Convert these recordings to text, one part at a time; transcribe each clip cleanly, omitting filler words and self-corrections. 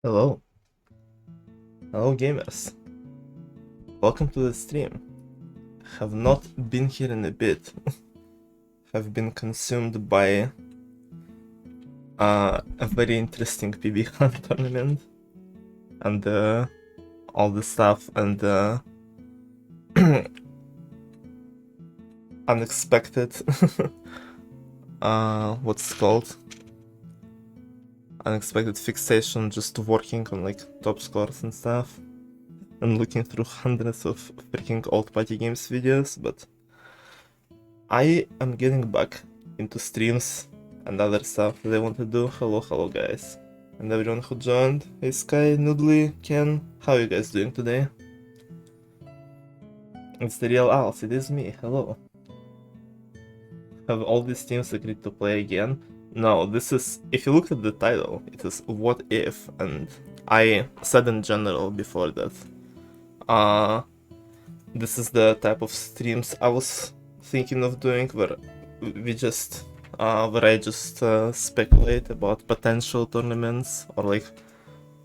Hello. Hello gamers. Welcome to the stream. Have not been here in a bit. Have been consumed by a very interesting PB Hunt tournament and all the stuff and unexpected what's it called? Unexpected fixation just working on like top scores and stuff. And looking through hundreds of freaking old party games videos, but I am getting back into streams and other stuff that I want to do. Hello guys. And everyone who joined. Hey Skye, Noodly, Ken, how are you guys doing today? It's the real Alf, it is me, hello. Have all these teams agreed to play again? No, this is, if you look at the title, it is what if, and I said in general before that this is the type of streams I was thinking of doing, where I just speculate about potential tournaments or like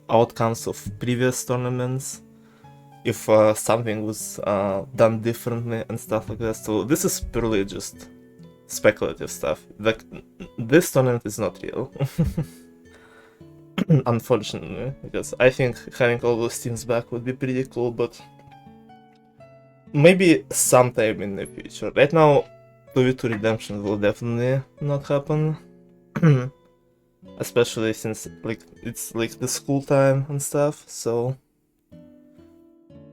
outcomes of previous tournaments, if something was done differently and stuff like that. So this is purely just speculative stuff. Like, this tournament is not real. Unfortunately, because I think having all those teams back would be pretty cool, but maybe sometime in the future. Right now, 2v2 Redemption will definitely not happen. Especially since like it's like the school time and stuff, so...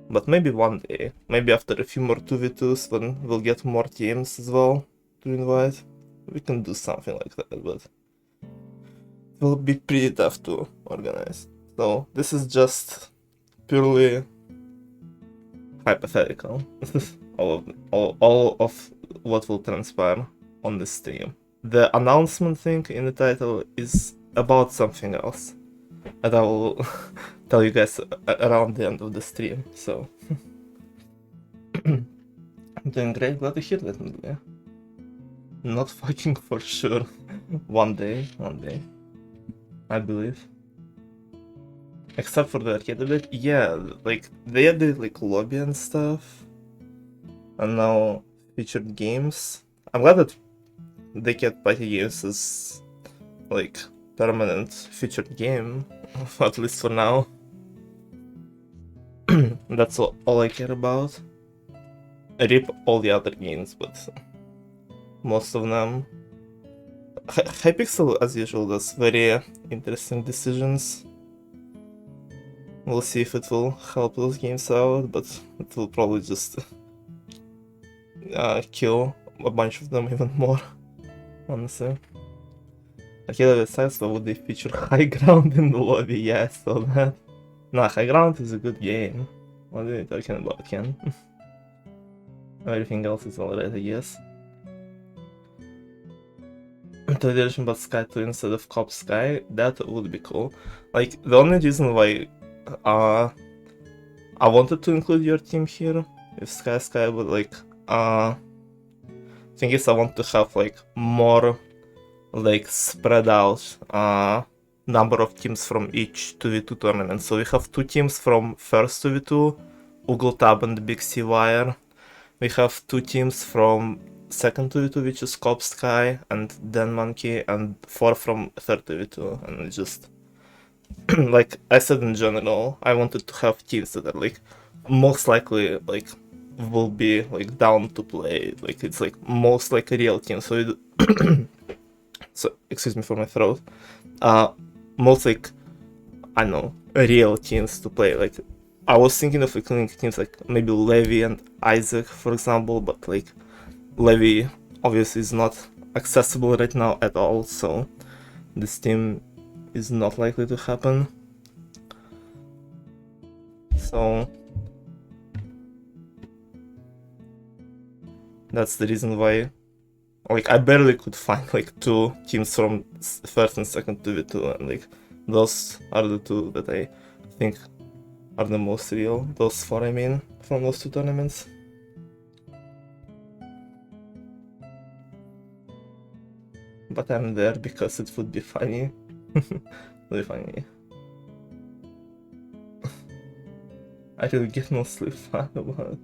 But maybe one day, maybe after a few more 2v2s, when we'll get more teams as well to invite, we can do something like that, but it will be pretty tough to organize. So this is just purely hypothetical. all of what will transpire on the stream. The announcement thing in the title is about something else, and I will tell you guys around the end of the stream, so... I'm doing great, glad to hear that, yeah. Not fucking for sure. One day, I believe. Except for the arcade update, yeah, like, they added like lobby and stuff, and now featured games. I'm glad that they kept party games as like permanent featured game, at least for now. That's all I care about. I rip all the other games, but most of them... Hypixel, as usual, does very interesting decisions. We'll see if it will help those games out, but it will probably just kill a bunch of them even more, honestly. Okay, besides, why would they feature High Ground in the lobby? Yeah, I saw that. Nah, High Ground is a good game. What are you talking about, Ken? Everything else is alright, I guess. To edition but Skye 2 instead of Cop Skye, that would be cool. Like, the only reason why I wanted to include your team here, if Skye would like, thing is I want to have like more like spread out number of teams from each 2v2 tournament. So we have 2 teams from first 2v2, Oogle Tab and Big C Wire. We have 2 teams from second 2v2, which is Cop Skye and Den Monkey, and 4 from third 2v2, and just... like I said, in general, I wanted to have teams that are like most likely like will be like down to play. Like, it's like most like a real team. So so excuse me for my throat. Most like, I don't know, real teams to play. Like, I was thinking of including teams like maybe Levi and Isaac, for example, but like Levi obviously is not accessible right now at all, so this team is not likely to happen. So that's the reason why, like, I barely could find like 2 teams from first and second 2v2, and like those are the 2 that I think are the most real. Those 4, I mean, from those 2 tournaments. But I'm there because it would be funny. Really funny. I really get no sleep about it.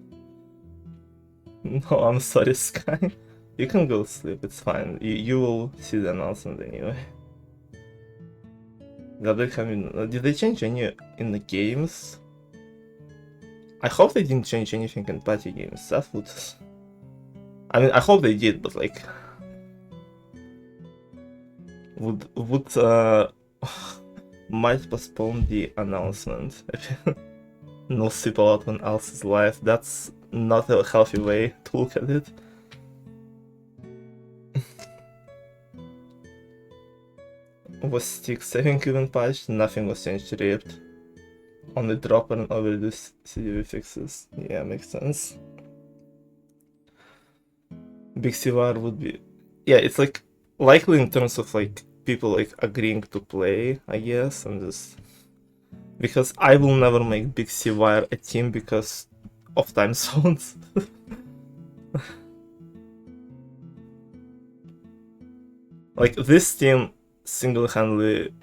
No, I'm sorry, Skye. You can go sleep, it's fine. You will see the announcement anyway. Did they change any in the games? I hope they didn't change anything in party games. That would... I mean, I hope they did, but like... Would might postpone the announcement. No sleep a lot when else is live. That's not a healthy way to look at it. Was stick saving even patched? Nothing was changed to ripped. Only dropper and overreduced CDV fixes. Yeah, makes sense. BigWire would be... Yeah, it's like likely in terms of like people like agreeing to play, I guess, and just... Because I will never make BigWire a team because of time zones. Like, this team single-handedly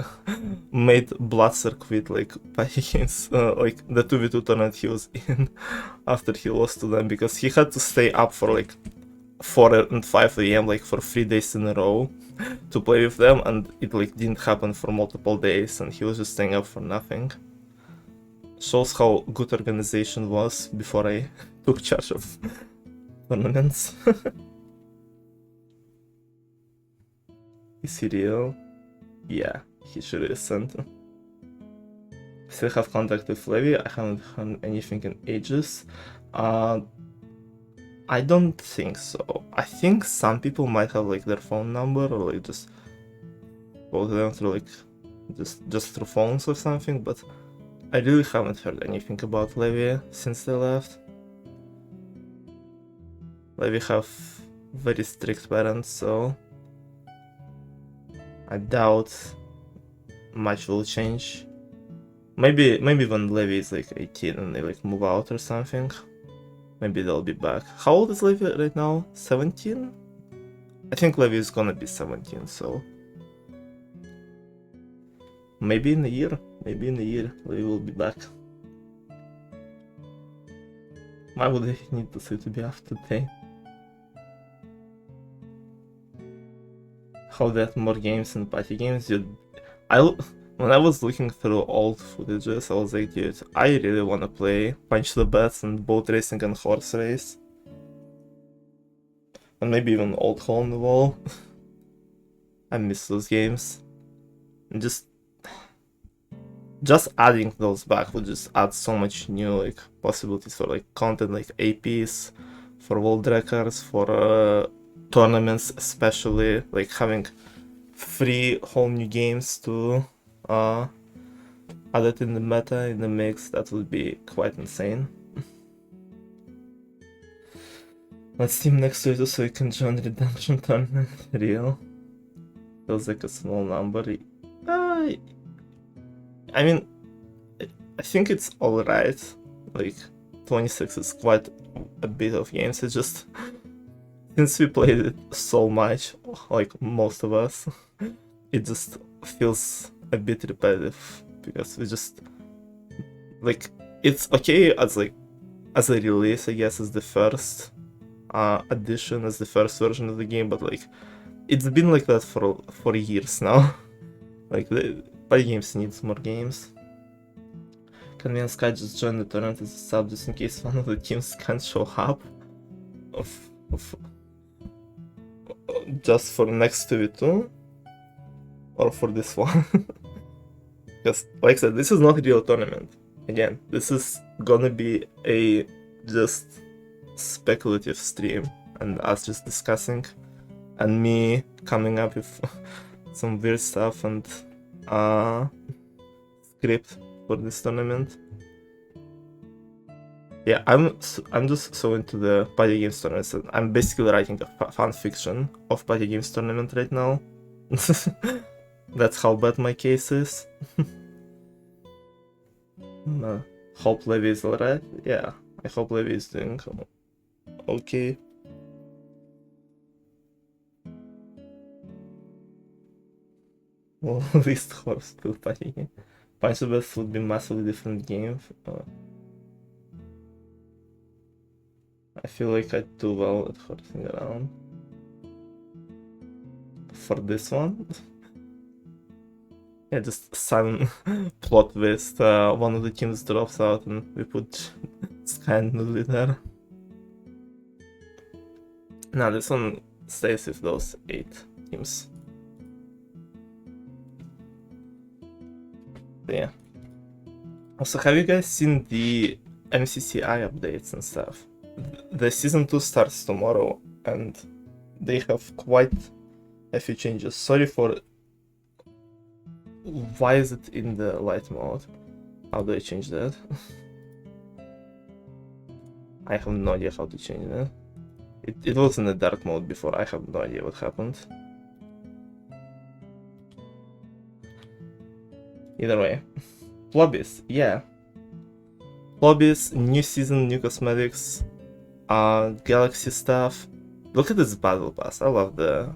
made Bloodster quit, like, party games, like, the 2v2 tournament he was in after he lost to them, because he had to stay up for, like, 4 and 5 AM, like, for 3 days in a row to play with them, and it, like, didn't happen for multiple days, and he was just staying up for nothing. Shows how good organization was before I took charge of tournaments. Is he real? Yeah, he should have sent him. Still have contact with Levi. I haven't heard anything in ages. I don't think so. I think some people might have like their phone number or like just go to them through like just through phones or something, but I really haven't heard anything about Levi since they left. Levi have very strict parents, so I doubt much will change. Maybe when Levi is like 18 and they like move out or something, maybe they'll be back. How old is Levi right now? 17? I think Levi is gonna be 17, so maybe in a year, Levi will be back. Why would they need to say to be after today? How that more games and party games? When I was looking through old footages, I was like, dude, I really want to play Punch the Bats and Boat Racing and Horse Race. And maybe even Old Hole in the Wall. I miss those games. And just adding those back would just add so much new like possibilities for like content, like APs, for world records, for tournaments, especially like having 3 whole new games to add it in the meta, in the mix. That would be quite insane. Let's team next to it so we can join Redemption Tournament. Real. Feels like a small number. I mean, I think it's alright. Like, 26 is quite a bit of games. It's just, since we played it so much, like most of us, it just feels a bit repetitive, because we just, like, it's okay as like, as a release, I guess, as the first edition, as the first version of the game, but like, it's been like that for years now. Like, the party games needs more games. Can me and Skye just join the tournament as a sub just in case one of the teams can't show up? Just for next 2v2? Or for this one? Because, like I said, this is not a real tournament. Again, this is gonna be a just speculative stream, and us just discussing, and me coming up with some weird stuff and script for this tournament. Yeah, I'm just so into the party games tournaments. I'm basically writing a fan fiction of party games tournament right now. That's how bad my case is. Hope Levi is alright. Yeah, I hope Levi is doing okay. Well, least horse still party game. Punch the Best would be massively different game. I feel like I do well at horsing around. For this one, yeah, just silent plot twist. One of the teams drops out and we put Skye and Noodly there. Now this one stays with those 8 teams. But yeah. Also, have you guys seen the MCCI updates and stuff? The season 2 starts tomorrow and they have quite a few changes. Sorry for... Why is it in the light mode? How do I change that? I have no idea how to change that. It was in the dark mode before, I have no idea what happened. Either way. Lobbies, yeah. Lobbies, new season, new cosmetics, galaxy stuff. Look at this battle pass, I love the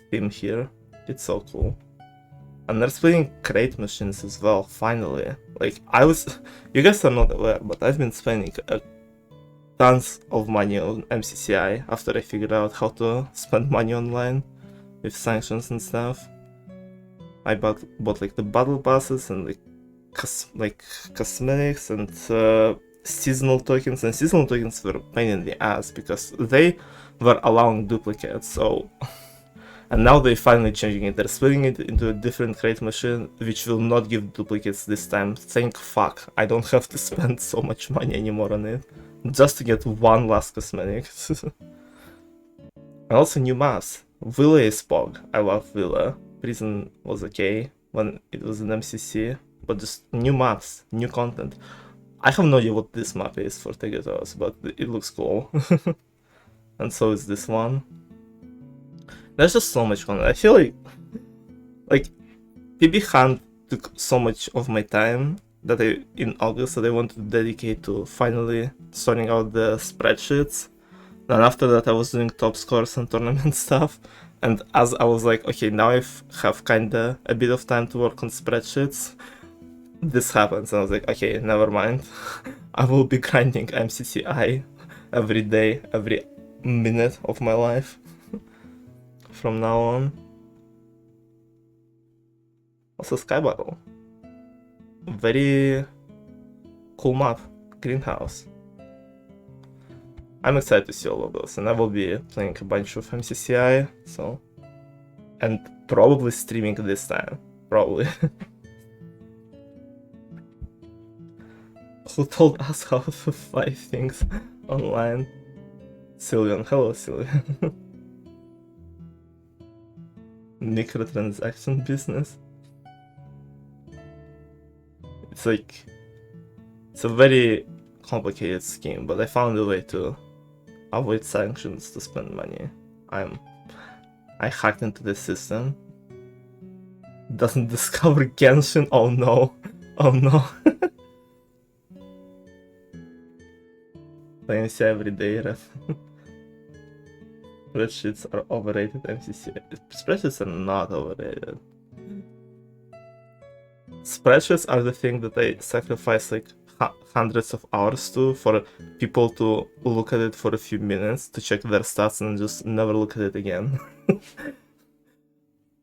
theme here. It's so cool. And they're splitting crate machines as well, finally. Like, you guys are not aware, but I've been spending tons of money on MCCI after I figured out how to spend money online with sanctions and stuff. I bought like the battle passes and like cosmetics and seasonal tokens, and seasonal tokens were a pain in the ass because they were allowing duplicates, so... And now they're finally changing it. They're splitting it into a different crate machine, which will not give duplicates this time. Thank fuck, I don't have to spend so much money anymore on it, just to get one last cosmetic. And also new maps. Villa is Pog. I love Villa. Prison was okay when it was an MCC, but just new maps, new content. I have no idea what this map is for Tegetos, but it looks cool. And so is this one. There's just so much content. I feel like PB Hunt took so much of my time that in August that I wanted to dedicate to finally sorting out the spreadsheets. And after that I was doing top scores and tournament stuff. And as I was like, okay, now I have kinda a bit of time to work on spreadsheets, this happens, and I was like, okay, never mind. I will be grinding MCCI every day, every minute of my life from now on. Also Skye Battle. Very cool map. Greenhouse. I'm excited to see all of those, and I will be playing a bunch of MCCI, so... And probably streaming this time. Probably. Who told us how to fight things online? Sylvian. Hello, Sylvian. Microtransaction business. It's like... It's a very complicated scheme, but I found a way to avoid sanctions to spend money. I hacked into the system. Doesn't discover Genshin? Oh no. Oh no. MCC every day, ref. Spreadsheets are overrated, MCC. Spreadsheets are not overrated. Spreadsheets are the thing that I sacrifice like hundreds of hours to for people to look at it for a few minutes to check their stats and just never look at it again.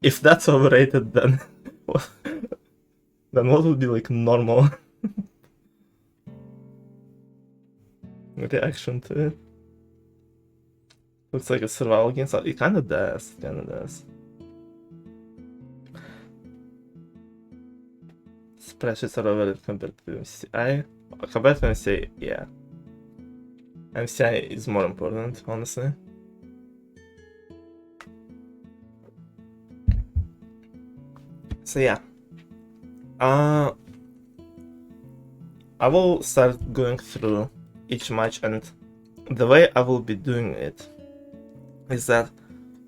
If that's overrated, then then what would be like normal reaction to it? Looks like a survival game, so it kinda does. It kinda does. Spreadsheets are overrated compared to MCI. Compared to MCI, yeah. MCI is more important, honestly. So yeah. I will start going through each match, and the way I will be doing it is that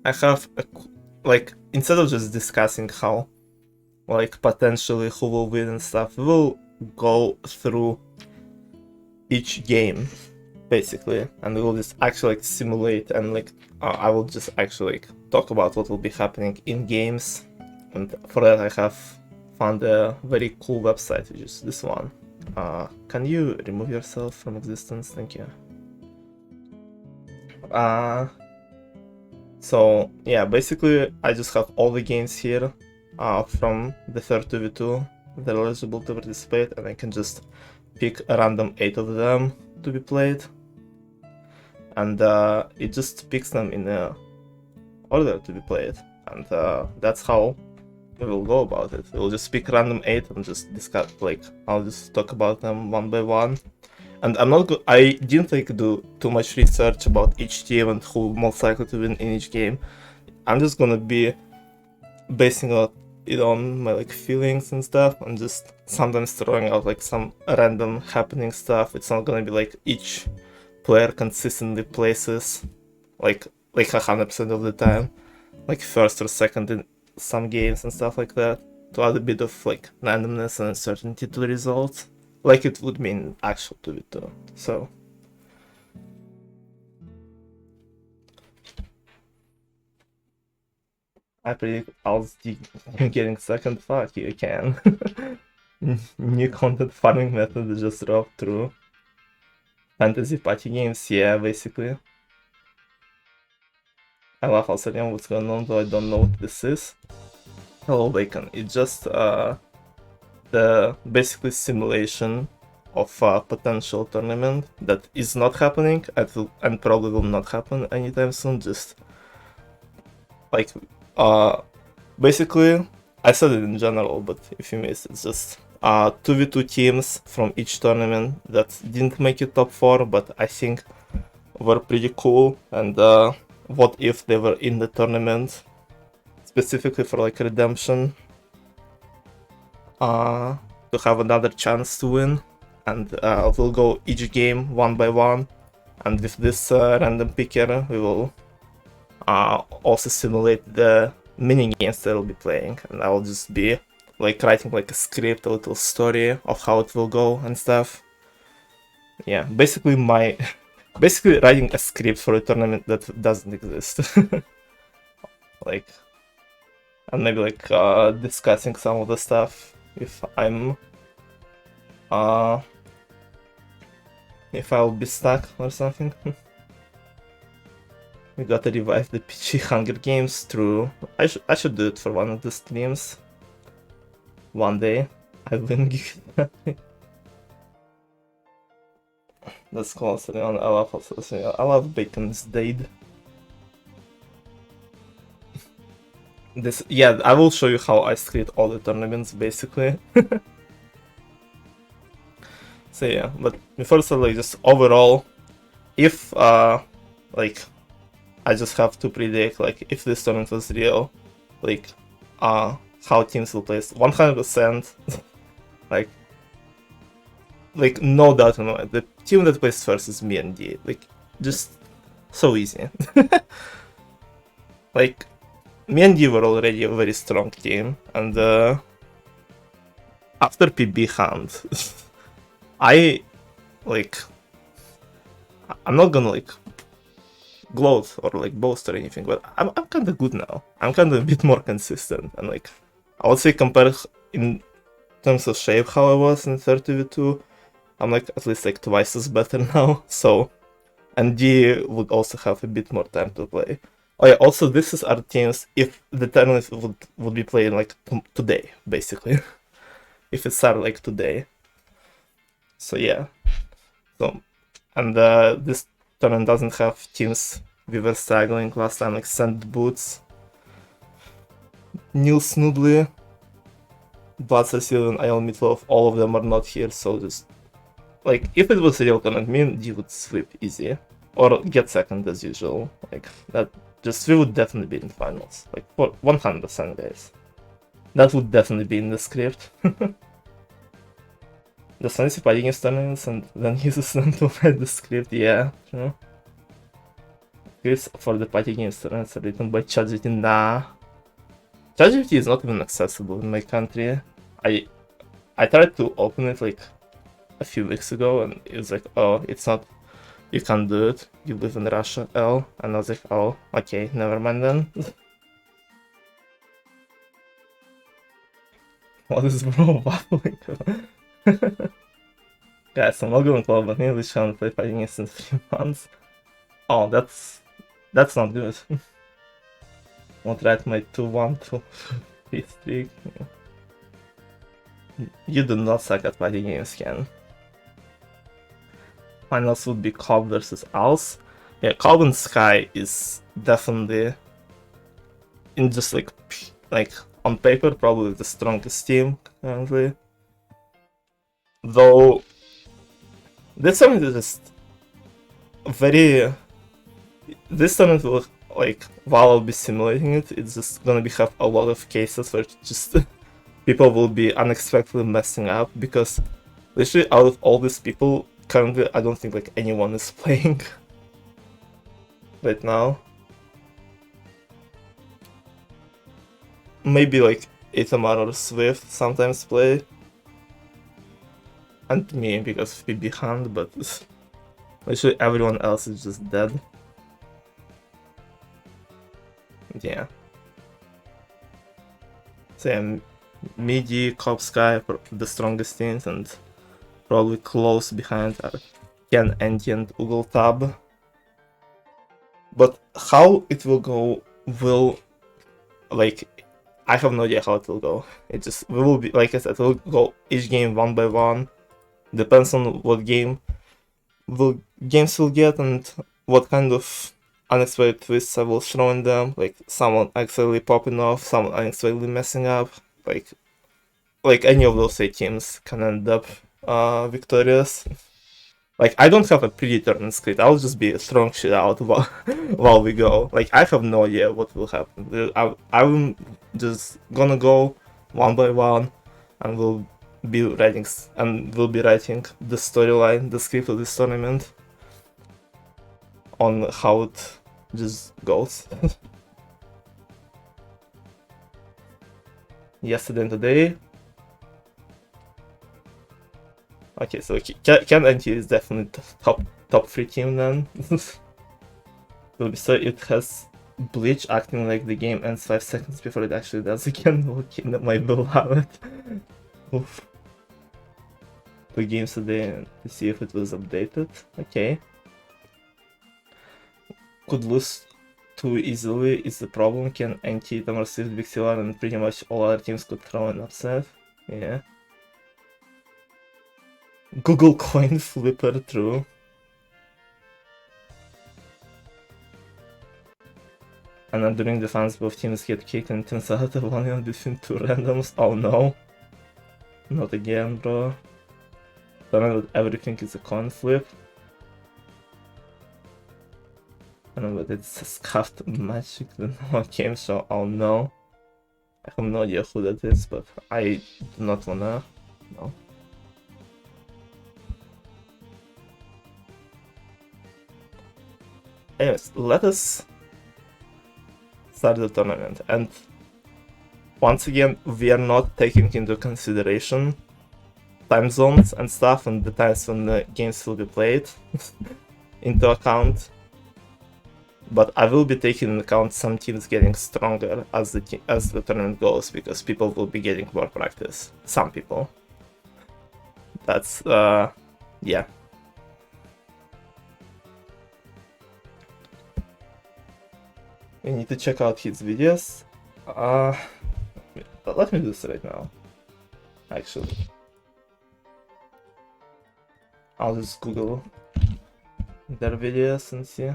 I have like, instead of just discussing how like potentially who will win and stuff, we will go through each game basically, and we will just actually like simulate, and like I will just actually like talk about what will be happening in games. And for that I have found a very cool website, which is this one. Can you remove yourself from existence? Thank you. So yeah, basically I just have all the games here from the 32v2 that are eligible to participate, and I can just pick a random 8 of them to be played, and it just picks them in order to be played, and that's how we will go about it. We'll just pick random 8 and just discuss, like, I'll just talk about them one by one. And I didn't like do too much research about each team and who most likely to win in each game. I'm just gonna be basing it on my like feelings and stuff, and just sometimes throwing out like some random happening stuff. It's not gonna be like each player consistently places like 100% of the time, like first or second in some games and stuff like that, to add a bit of like randomness and uncertainty to the results, like it would mean actual 2v2. So I predict I'll getting second. Fuck you, can. New content farming method just dropped through fantasy party games. Yeah, basically. I love also what's going on, though I don't know what this is. Hello Bacon. It's just the basically simulation of a potential tournament that is not happening and probably will not happen anytime soon. Just like basically I said it in general, but if you missed, it's just 2v2 teams from each tournament that didn't make it top 4, but I think were pretty cool, and what if they were in the tournament specifically for like redemption, to have another chance to win. And we'll go each game one by one, and with this random picker we will also simulate the mini games that we'll be playing, and I will just be like writing like a script, a little story of how it will go and stuff. Yeah, basically writing a script for a tournament that doesn't exist. Like, and maybe like discussing some of the stuff if I'll be stuck or something. We gotta revive the PG Hunger Games through. I should do it for one of the streams. One day. I win. That's cool. I love Bacon's Dade. Yeah, I will show you how I split all the tournaments basically. So yeah, but before so like just overall, if like I just have to predict like if this tournament was real, like how teams will play 100%. like no doubt in my mind, the team that plays first is me and D. Like just so easy. Like me and D were already a very strong team, and after PB Hunt, I'm not gonna like gloat or like boast or anything, but I'm kind of good now. I'm kind of a bit more consistent, and like I would say compared in terms of shape how I was in 30v2, I'm like at least like twice as better now. So, and D would also have a bit more time to play. Oh yeah, also this is our teams if the tournament would be played like today, basically. If it started like today. So yeah. So, and this tournament doesn't have teams we were struggling last time, like Sand Boots, Neil Snoodley, Blood Cecil, and Isle Meatloaf. All of them are not here, so just like if it was a real tournament, me and D would sweep easy or get second as usual. Like that, just we would definitely be in finals, like for 100%, guys. That would definitely be in the script. The fantasy fighting against tournaments and then uses them to write the script, yeah, you know. Scripts for the party games tournaments are written by ChatGPT. Nah. ChatGPT is not even accessible in my country. I tried to open it like a few weeks ago and it was like, oh, it's not, you can't do it, you live in Russia, L. And I was like, oh, okay, never mind then. What is bro waffling? Guys, I'm not going to club, but English haven't played fighting games in 3 months. Oh, that's That's not good. Won't write my 2-1 to streak. You do not suck at fighting games, Ken. Finals would be Cobb versus Als. Yeah, Cobb and Skye is definitely, in just like on paper, probably the strongest team currently. Though this tournament is just very. This tournament will, like, while I'll be simulating it, it's just gonna have a lot of cases where just people will be unexpectedly messing up, because literally out of all these people, currently I don't think like anyone is playing right now. Maybe like Itamar or Swift sometimes play. And me, because of PB Hand, but literally everyone else is just dead. Yeah. So yeah, Midi, Cobb, Skye, the strongest teams, and probably close behind are Ken, Anti, and Ugle Tab. But how it will go will, like, I have no idea how it will go. It just will be, like I said, it will go each game one by one. Depends on what games will get and what kind of unexpected twists I will throw in them. Like someone accidentally popping off, someone unexpectedly messing up. Like any of those 8 teams can end up victorious. Like, I don't have a predetermined script. I'll just be throwing shit out while we go. Like, I have no idea what will happen. I'm just gonna go one by one, and we'll be writing the storyline, the script of this tournament, on how it just goes. Yesterday and today. Okay, so Ken and is definitely top 3 team then. So it has Bleach acting like the game ends 5 seconds before it actually does again. Okay, that might allow it. Oof. The games today to see if it was updated. Okay. Could lose too easily is the problem. Can NT, Tamar Swift, BigWire, and pretty much all other teams could throw an upset. Yeah. Google coin flipper, true. And then during the fans, both teams get kicked and turns out the one between 2 randoms. Oh no. Not again, bro. That everything is a coin flip. I don't know, but it's a scuffed magic, the no game show. Oh no. I have no idea who that is, but I do not wanna know. Anyways, let us start the tournament, and once again, we are not taking into consideration time zones and stuff and the times when the games will be played into account, but I will be taking into account some teams getting stronger as the tournament goes, because people will be getting more practice. Some people. That's yeah. We need to check out his videos. Let me do this right now. Actually, I'll just Google their videos and see.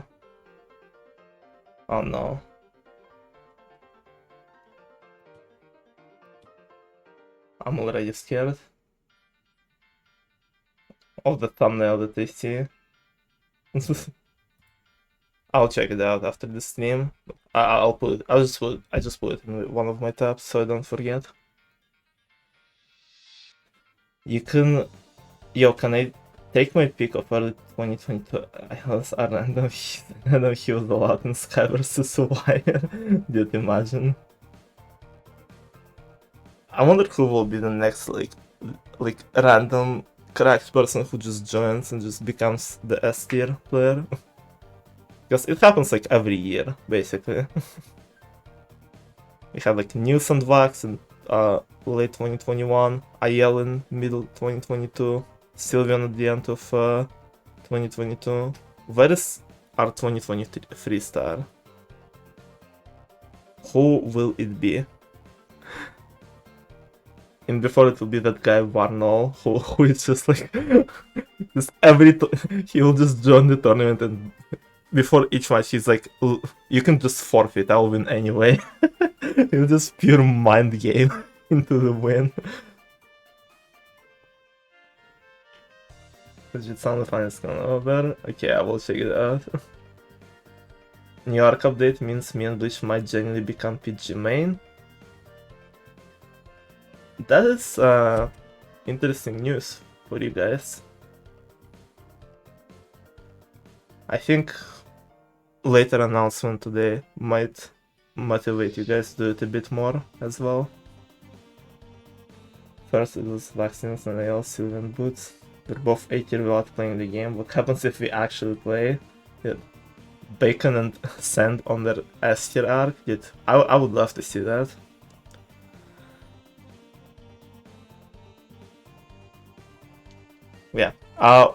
Oh no. I'm already scared of the thumbnail that I see. I'll check it out after the stream. I just put it in one of my tabs so I don't forget. You can, can I take my pick of early 2022? I was a random. I know he was a lot in Skye vs Wire. Did you imagine? I wonder who will be the next like random cracked person who just joins and just becomes the S tier player. Because it happens like every year, basically. We have like News and Vax in late 2021, Ayel in middle 2022, Sylvian at the end of 2022. Where is our 2023 star. Who will it be? And before it will be that guy Warnol, who is just like just he will just join the tournament, and before each match he's like, you can just forfeit, I'll win anyway. He'll just pure mind game into the win. Does it sound fine? It's gonna over. Okay, I will check it out. New York update means me and Bleach might genuinely become PG main. That is interesting news for you guys. I think later announcement today might motivate you guys to do it a bit more as well. First it was vaccines and AL Sylvan Boots. They're both 8 years without playing the game. What happens if we actually play? Yeah. Bacon and Sand on their S tier arc. I would love to see that. Yeah.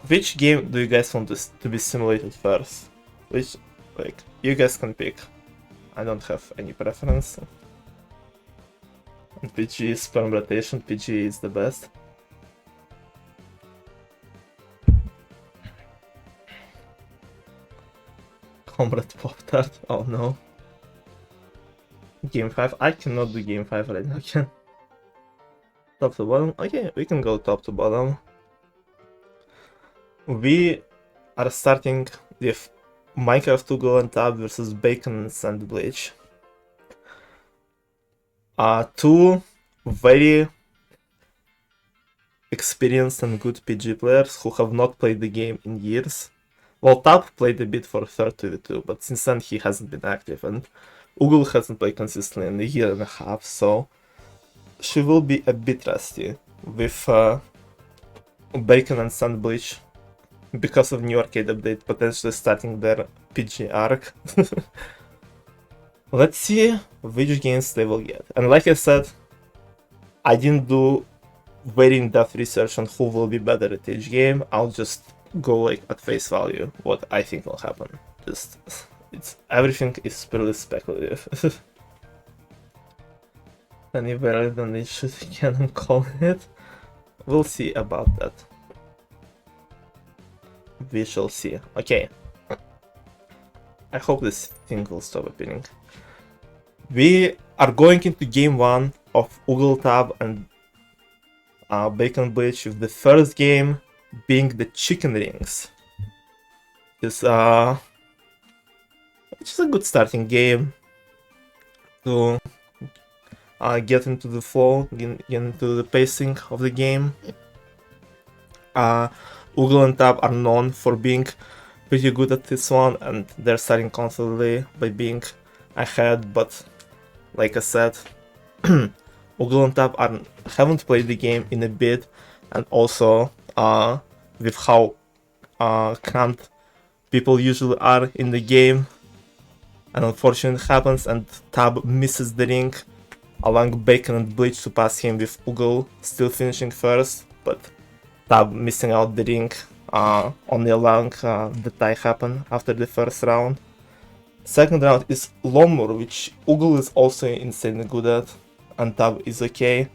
Which game do you guys want to be simulated first? Which, like, you guys can pick. I don't have any preference. And PG is sperm rotation. PG is the best. Comrade Pop-Tart. Oh no. Game 5. I cannot do Game 5 right now. Can top to bottom? Okay, we can go top to bottom. We are starting with Minecraft Taboogle and Tab versus Bacon and Sand Bleach. Two very experienced and good PG players who have not played the game in years. Well, Tab played a bit for 32, but since then he hasn't been active, and Taboogle hasn't played consistently in a year and a half, so she will be a bit rusty with Bacon and Sand Bleach because of new arcade update potentially starting their PG arc. Let's see which games they will get. And like I said, I didn't do very in-depth research on who will be better at each game. I'll just go like at face value what I think will happen. Everything is purely speculative. Any better than they should can call it. We'll see about that. We shall see. Okay. I hope this thing will stop appearing. We are going into game 1 of Taboogle Tab and Bacon Bleach, with the first game being the chicken rings. Which is a good starting game to get into the flow, get into the pacing of the game. Taboogle and Tab are known for being pretty good at this one, and they're starting confidently by being ahead, but like I said, Taboogle and Tab haven't played the game in a bit, and also with how cramped people usually are in the game, and unfortunately it happens, and Tab misses the ring, allowing Bacon and Bleach to pass him, with Taboogle still finishing first, but Tab missing out the ring, only allowing the tie happen after the first round. Second round is Lawnmower, which Taboogle is also insanely good at, and Tab is okay.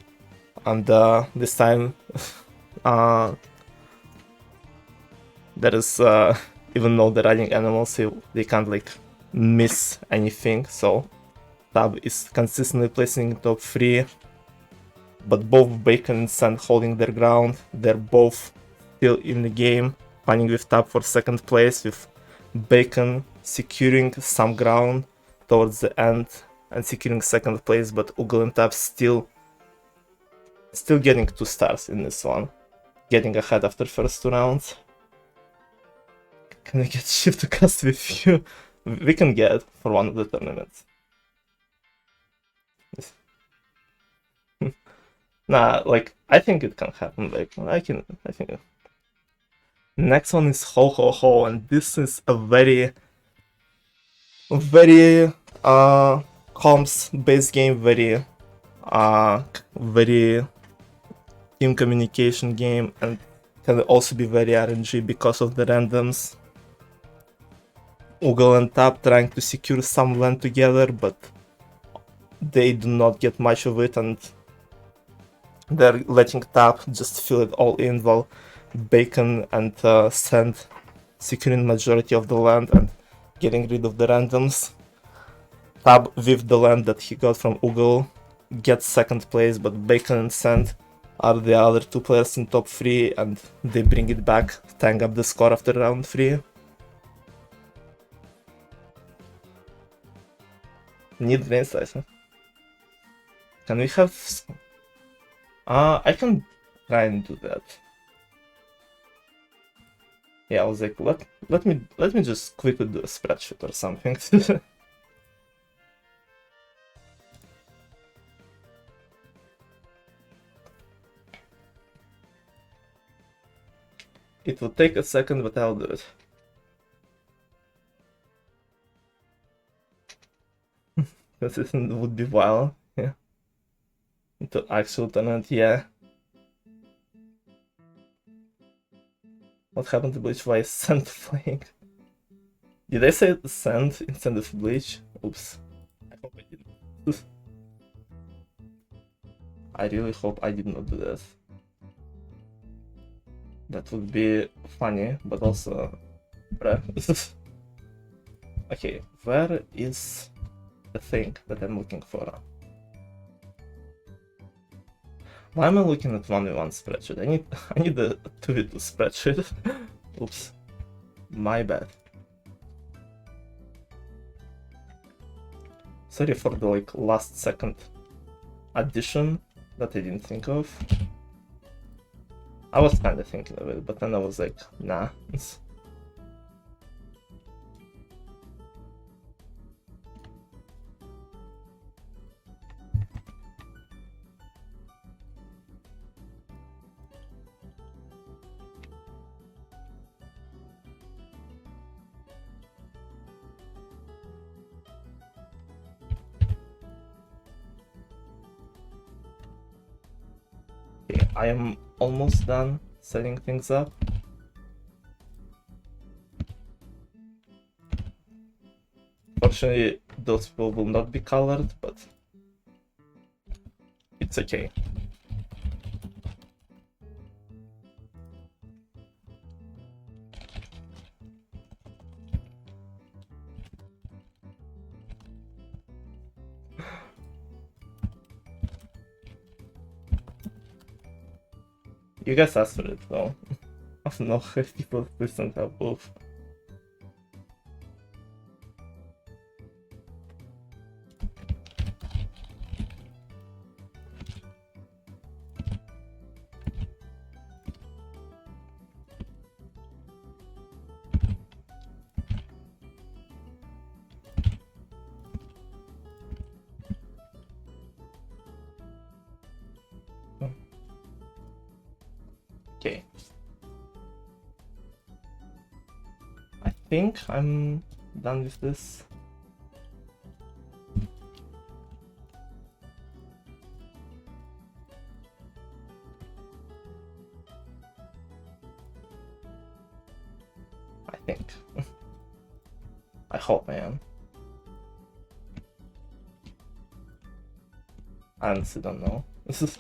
And this time, there is, even though they're riding animals, they can't like miss anything, so Tab is consistently placing in top 3. But both Bacon and Sand holding their ground. They're both still in the game, fighting with Tab for second place, with Bacon securing some ground towards the end and securing second place, but Taboogle and Tab still getting 2 stars in this one, getting ahead after first 2 rounds. Can I get Shift to cast with you? We can get for one of the tournaments. Nah, like, I think it can happen, like, I think. Next one is Ho Ho Ho, and this is a very comms based game, very team communication game, and can also be very RNG because of the randoms. Ugal and Tab trying to secure some land together, but they do not get much of it, and they're letting Tab just fill it all in while Bacon and Sand securing majority of the land and getting rid of the randoms. Tab with the land that he got from Ugal gets second place, but Bacon and Sand are the other two players in top 3 and they bring it back, tying up the score after round 3. Need grain slice, huh? Can we have... I can try and do that. Yeah, I was like, let me just quickly do a spreadsheet or something. It will take a second, but I'll do it. Consistent would be wild, yeah. Into actual tournament, yeah. What happened to Bleach? Why is Sand playing? Did I say Sand instead of Bleach? Oops. I hope I didn't. I really hope I did not do that. That would be funny, but also... Okay, where is the thing that I'm looking for? Why am I looking at 1v1 spreadsheet? I need a 2v2 spreadsheet. Oops. My bad. Sorry for the like last second addition that I didn't think of. I was kinda thinking of it, but then I was like, nah. Okay, I am almost done setting things up. Fortunately, those people will not be colored, but it's okay. You guys asked for it though. I don't know if people listen to both. Okay. I think I'm done with this. I think. I hope I am. I honestly don't know. This is...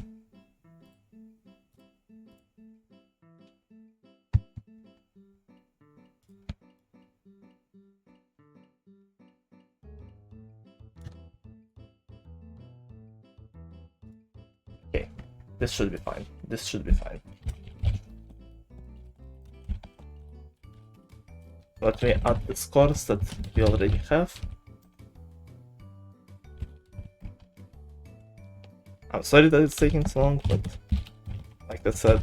Okay, this should be fine. This should be fine. Let me add the scores that we already have. I'm sorry that it's taking so long, but like I said,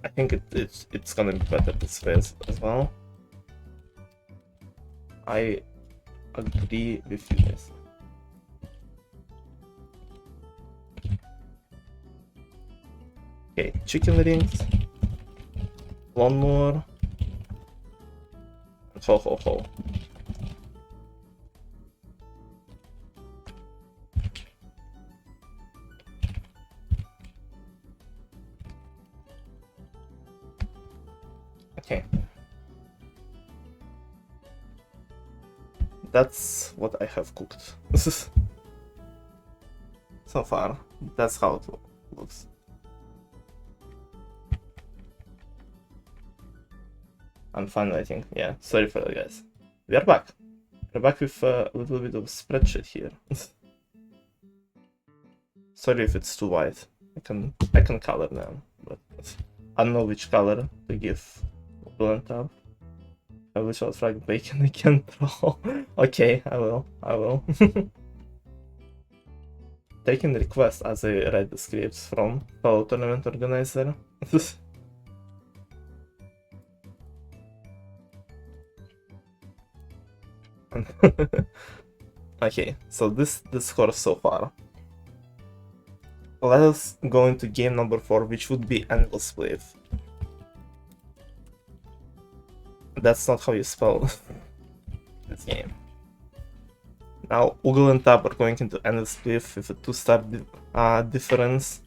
I think it's gonna be better this way as well. I agree with you guys. Okay, chicken rings, lawnmower, and ho ho ho. Okay. that's what I have cooked. So far, that's how it looks. I'm fine waiting. Yeah, sorry for that, guys. We are back. We're back with a little bit of spreadsheet here. Sorry if it's too white. I can color them, but I don't know which color to give blend tab. I wish I was like bacon again, bro. Okay, I will. Taking request as I read the scripts from fellow tournament organizer. Okay, so this the score so far. Let us go into game number 4, which would be Endless Spliff. That's not how you spell this game. Now, Oogle and Tab are going into Endless Spliff with a 2-star difference.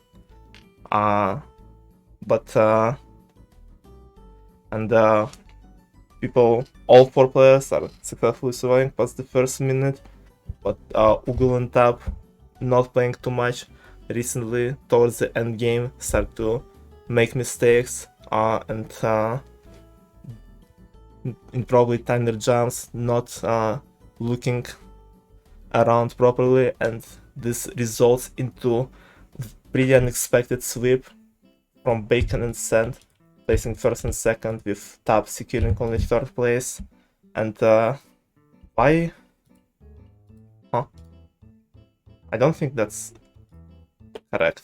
People, all 4 players are successfully surviving past the first minute, but Oogle and Tab not playing too much recently towards the end game start to make mistakes and improbably time their jumps, not looking around properly, and this results into pretty unexpected sweep from Bacon and Sand, placing first and second, with Tab securing only 3rd place. And why? Huh? I don't think that's correct.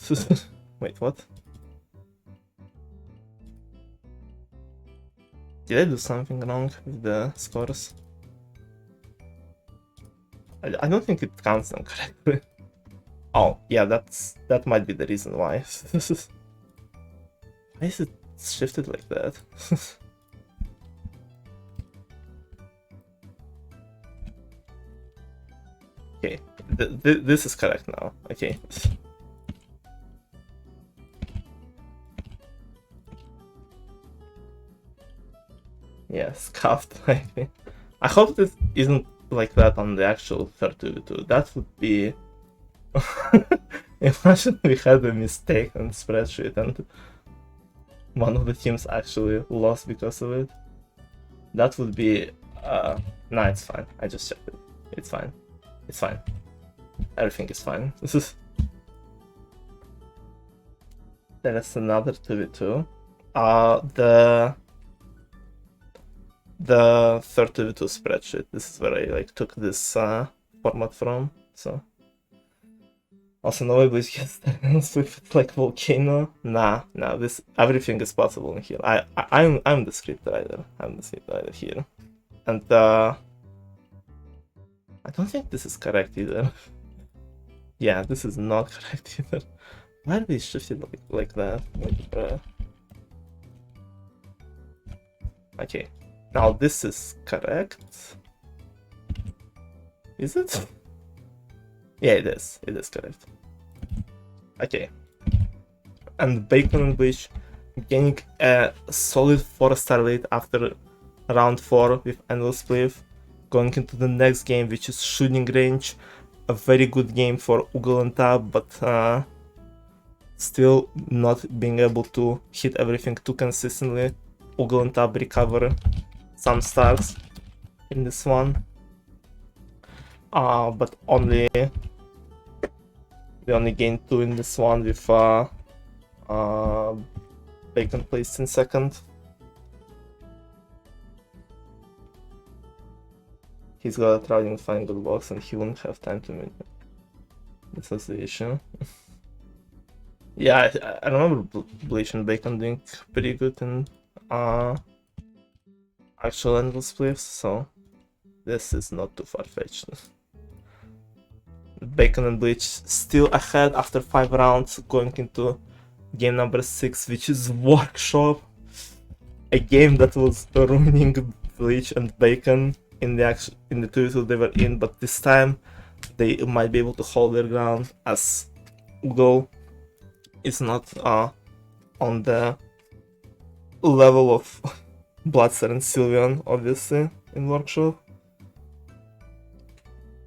Wait, what? Did I do something wrong with the scores? I don't think it counts them correctly. Oh, yeah, that might be the reason why. Why is it shifted like that? Okay, this is correct now. Okay. Yeah, scuffed. I hope this isn't like that on the actual 3-2v2. That would be... Imagine we had a mistake on the spreadsheet and one of the teams actually lost because of it. That would be... Nah, it's fine. I just checked it. It's fine. It's fine. Everything is fine. This is... There's another 2v2. The 3-2v2 spreadsheet. This is where I took this format from. So also nobody gets with like volcano. Nah, this everything is possible in here. I'm the script writer. I'm the script writer here, and I don't think this is correct either. Yeah, this is not correct either. Why are they shifted like that? Okay. Now this is correct. Is it? Yeah, it is. It is correct. Okay. And Bacon and Bleach gaining a solid 4-star lead after round 4 with Endless Spliff, going into the next game, which is Shooting Range. A very good game for Oogle and Tab, but still not being able to hit everything too consistently. Oogle and Tab recover some stars in this one, but we only gained 2 in this one with Bacon placed in 2nd. He's got a Trouting Fine Good box and he won't have time to make it. This was the issue. Yeah, I remember Bleach and Bacon doing pretty good in actual Endless Spliffs, so this is not too far-fetched. Bacon and Bleach still ahead after 5 rounds, going into game number 6, which is Workshop. A game that was ruining Bleach and Bacon in the 2v2 they were in, but this time they might be able to hold their ground, as Oogle is not on the level of Bloodster and Sylveon, obviously, in Workshop.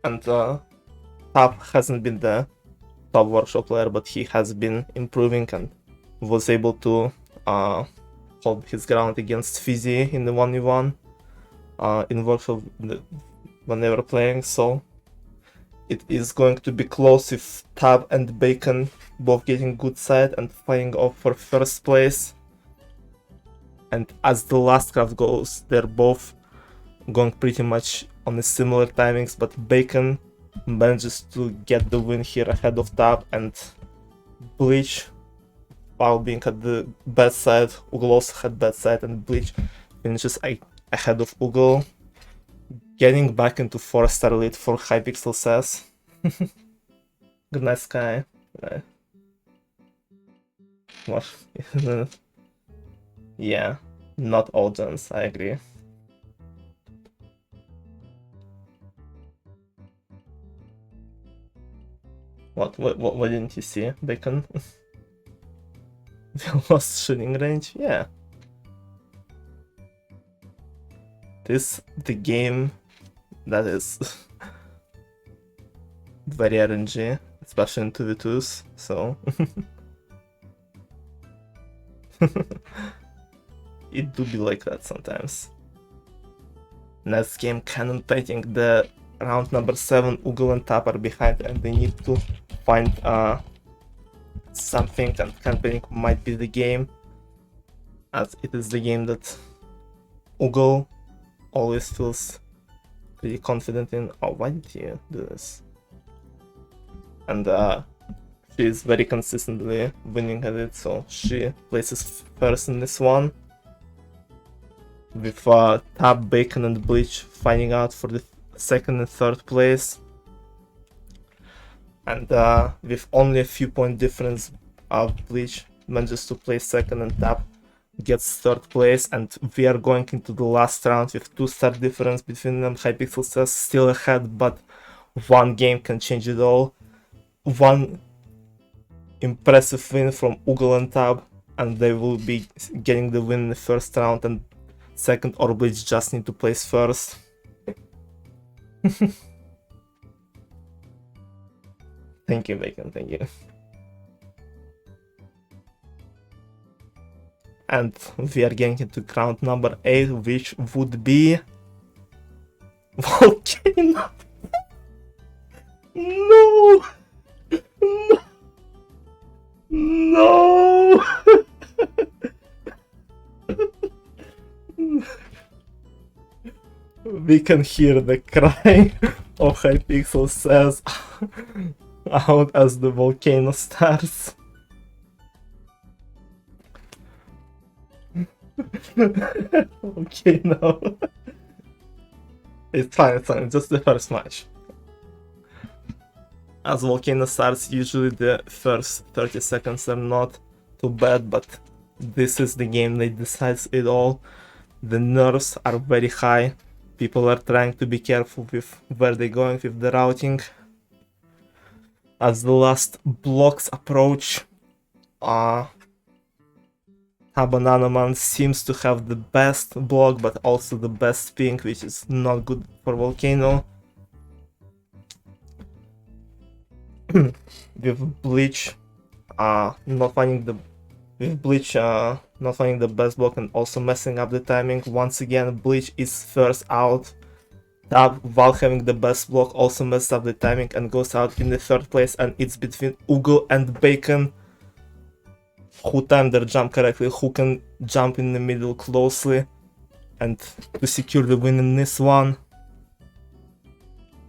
And Tab hasn't been the top workshop player, but he has been improving and was able to hold his ground against Fizzy in the 1v1 in workshop when they were playing. So it is going to be close with Tab and Bacon both getting good side and fighting off for first place. And as the last craft goes, they're both going pretty much on the similar timings, but Bacon manages to get the win here ahead of Tab, and Bleach, while being at the bad side, Ugle also had bad side, and Bleach finishes ahead of Ugle, getting back into 4-star lead for Hypixel says. Good night, Skye. What? Yeah, not all gens, I agree. What didn't you see, Bacon? We lost shooting range? Yeah. This the game that is very RNG, especially in 2v2s, so it do be like that sometimes. Next game, Cannon Painting, the round number 7, Ugle and Tab are behind and they need to find something, and Cannon Painting might be the game, as it is the game that Ugle always feels pretty confident in. Oh, why did you do this? And she is very consistently winning at it, so she places first in this one. With Tab, Bacon and Bleach fighting out for the second and third place. And with only a few point difference, Bleach manages to place second and Tab gets third place, and we are going into the last round with 2-star difference between them. Hypixel says still ahead, but one game can change it all. One impressive win from Ugle and Tab, and they will be getting the win in the first round, and second or Bleach just need to place first. Thank you, Bacon, thank you. And we are getting into round number 8, which would be Volcano. No! No! We can hear the cry of Hypixel says out as the volcano starts. Okay, no. It's fine, it's just the first match. As Volcano starts, usually the first 30 seconds are not too bad, but this is the game that decides it all. The nerves are very high. People are trying to be careful with where they're going with the routing. As the last blocks approach, Bananaman seems to have the best block, but also the best ping, which is not good for Volcano. With Bleach not finding the best block and also messing up the timing. Once again, Bleach is first out. Tab, while having the best block, also messed up the timing and goes out in the third place, and it's between Ugle and Bacon, who timed their jump correctly, who can jump in the middle closely and to secure the win in this one.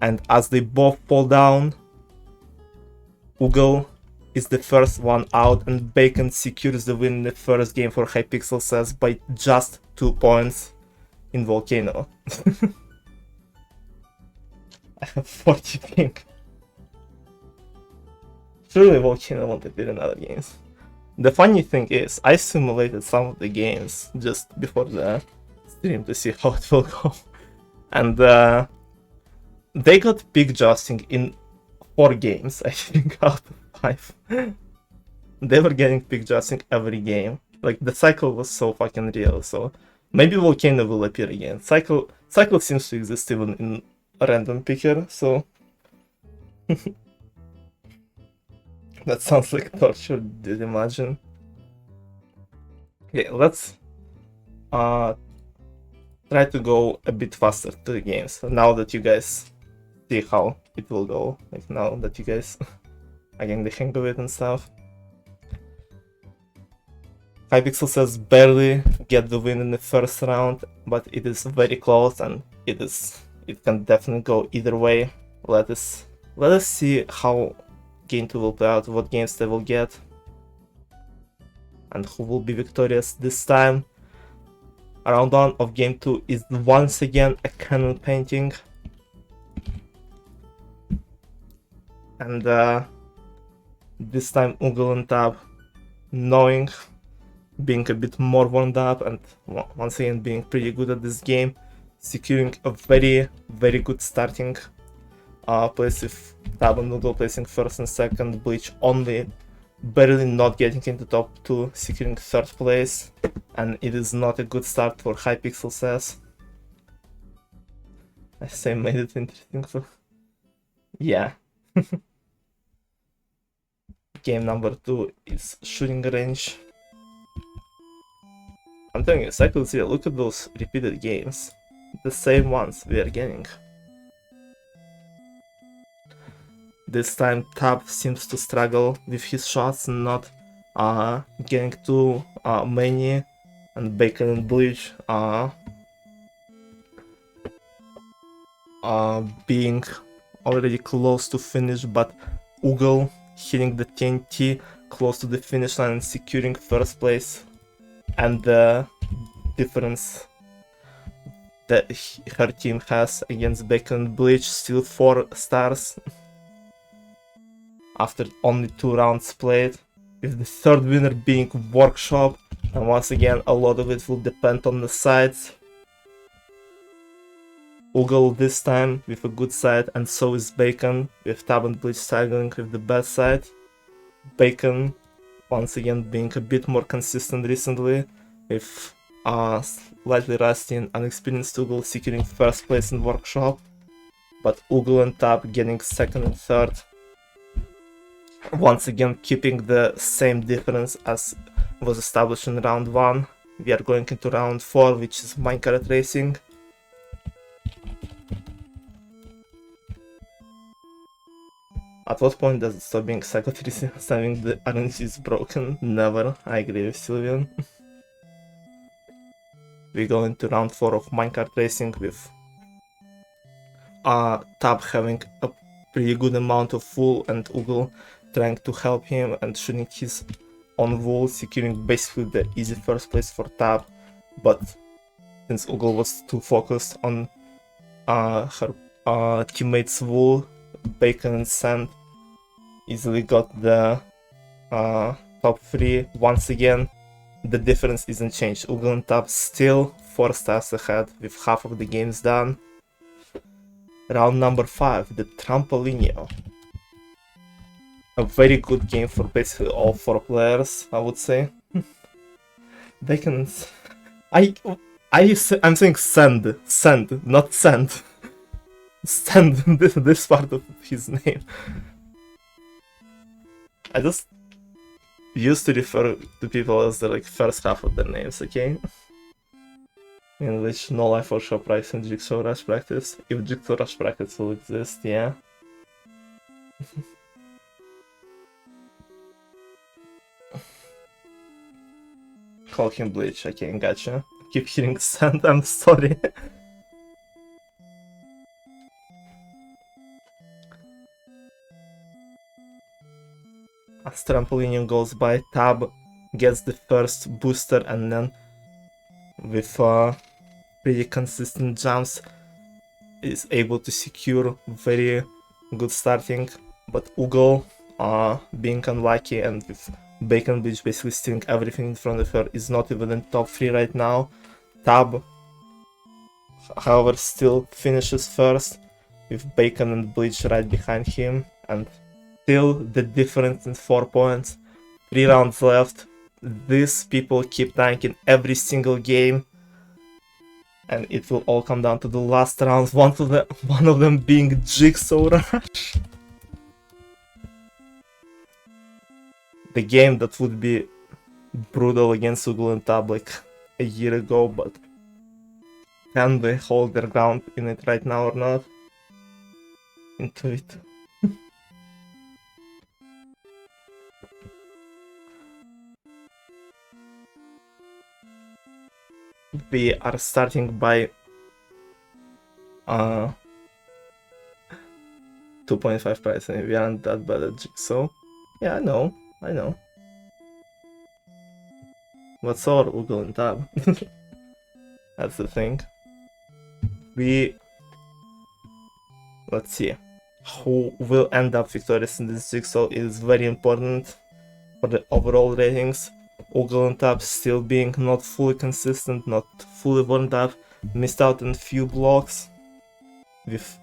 And as they both fall down, Ugle is the first one out, and Bacon secures the win in the first game for Hypixel says by just 2 points in Volcano. I have 40 ping. Surely Volcano won't appear in other games. The funny thing is, I simulated some of the games just before the stream to see how it will go. And they got pig adjusting in 4 games, I think, out of 5. They were getting pig adjusting every game. Like, the cycle was so fucking real, so maybe Volcano will appear again. Cycle seems to exist even in a random picker, so That sounds like torture, did you imagine? Okay, let's try to go a bit faster to the games now that you guys see how it will go. Like now that you guys are getting the hang of it and stuff. Hypixel says barely get the win in the first round, but it is very close and it can definitely go either way. Let us see how game 2 will play out, what games they will get, and who will be victorious this time. Round 1 of game 2 is once again a cannon painting. And this time Ugle and Tab, knowing, being a bit more warmed up and once again being pretty good at this game, securing a very good starting place with Tab and Ugle placing first and second, Bleach only barely not getting into top 2, securing third place, and it is not a good start for Hypixel says. I say made it interesting for... yeah. Game number 2 is shooting range. I'm telling you, Cycle 3, look at those repeated games. The same ones we are getting. This time Tab seems to struggle with his shots, not getting too many, and Bacon and Bleach being already close to finish, but Ugle hitting the TNT close to the finish line and securing first place. And the difference that her team has against Bacon and Bleach, still 4 stars after only 2 rounds played, with the third winner being Workshop, and once again a lot of it will depend on the sides. Ugle this time with a good side, and so is Bacon, with Tab and Bleach struggling with the bad side. Bacon once again being a bit more consistent recently, with slightly rusty and unexperienced Ugle securing first place in Workshop, but Ugle and Tab getting second and third. Once again keeping the same difference as was established in round 1. We are going into round 4, which is minecart racing. At what point does it stop being Psycho 3 saying the RNG is broken? Never, I agree with Sylvian. We go into round 4 of minecart racing with Tab having a pretty good amount of wool and Ugle trying to help him and shooting his own wool, securing basically the easy first place for Tab, but since Ugle was too focused on her teammates' wool, Bacon and Sand easily got the top 3. Once again, the difference isn't changed. Ugle and Tab still 4 stars ahead with half of the games done. Round number 5, the Trampolinio. A very good game for basically all 4 players, I would say. Bacon... I'm saying Sand, not Sand. Sand, this part of his name. I just used to refer to people as the first half of their names, okay? In which no life or shop price in Jigsaw Rush practice. If Jigsaw Rush practice will exist, yeah. Call him Bleach, okay, gotcha. Keep hearing Sand, I'm sorry. As Trampolinio goes by, Tab gets the first booster and then with pretty consistent jumps is able to secure very good starting, but Ugle being unlucky and with Bacon Bleach basically stealing everything in front of her is not even in top 3 right now. Tab, however, still finishes first with Bacon and Bleach right behind him, and still the difference in 4 points. 3 rounds left. These people keep dying in every single game, and it will all come down to the last rounds. One of them being Jigsaw Rush. the game that would be brutal against Ugle and Tab like a year ago, but can they hold their ground in it right now or not? Into it. We are starting by 2.5 price, and we aren't that bad at Jigsaw. Yeah, I know. But so are Ugle and Tab. That's the thing. Let's see. Who will end up victorious in this Jigsaw is very important for the overall ratings. Ugle and Tab still being not fully consistent, not fully warmed up, missed out on few blocks. With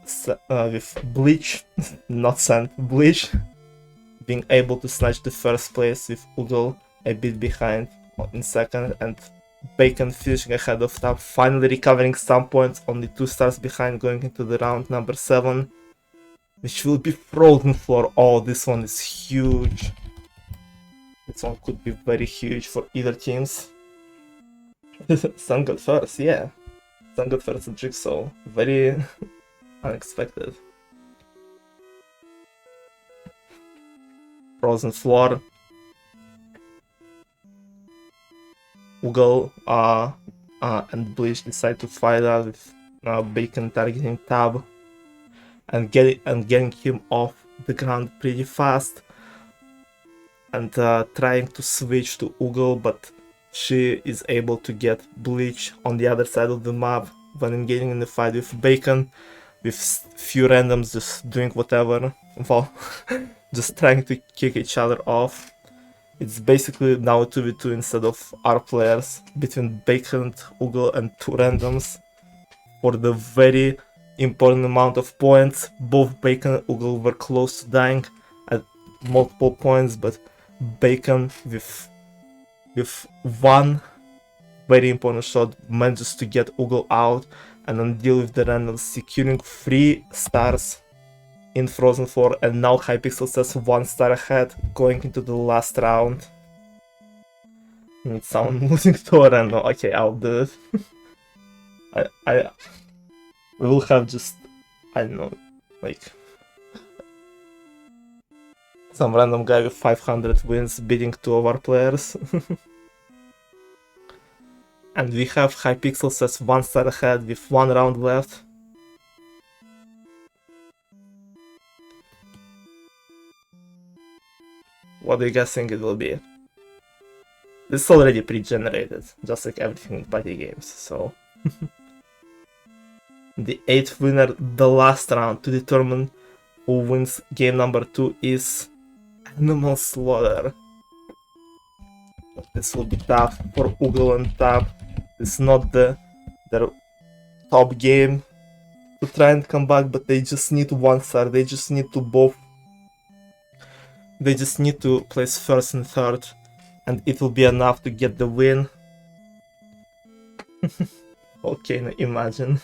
Bleach, not Sand, Bleach, being able to snatch the first place with Ugle a bit behind in second, and Bacon finishing ahead of Tab, finally recovering some points, only 2 stars behind going into the round number 7, which will be frozen floor. Oh, this one is huge. This one could be very huge for either teams. Sun got first, yeah. Sun got first at Jigsaw. Very unexpected. Frozen floor. Ugle and Bleach decide to fight out with Bacon targeting Tab and getting him off the ground pretty fast, and trying to switch to Ugle, but she is able to get Bleach on the other side of the map when engaging in the fight with Bacon, with few randoms just doing whatever, well, just trying to kick each other off. It's basically now a 2v2 instead of our players, between Bacon, Ugle, and 2 randoms for the very important amount of points. Both Bacon and Ugle were close to dying at multiple points, but Bacon with one very important shot manages to get Ugle out and then deal with the randoms, securing 3 stars in Frozen 4, and now Hypixel says 1 star ahead going into the last round. Need someone losing to a random. Okay, I'll do it. We will have just, I don't know, like some random guy with 500 wins beating 2 of our players. And we have Hypixel says 1 star ahead with 1 round left. What do you guys think it will be? This is already pre-generated, just like everything in party games, so... The 8th winner, the last round to determine who wins game number 2, is Animal Slaughter. This will be tough for Ugle and Tab. It's not their top game to try and come back, but they just need 1 star. They just need to place first and third, and it will be enough to get the win. Okay, now imagine.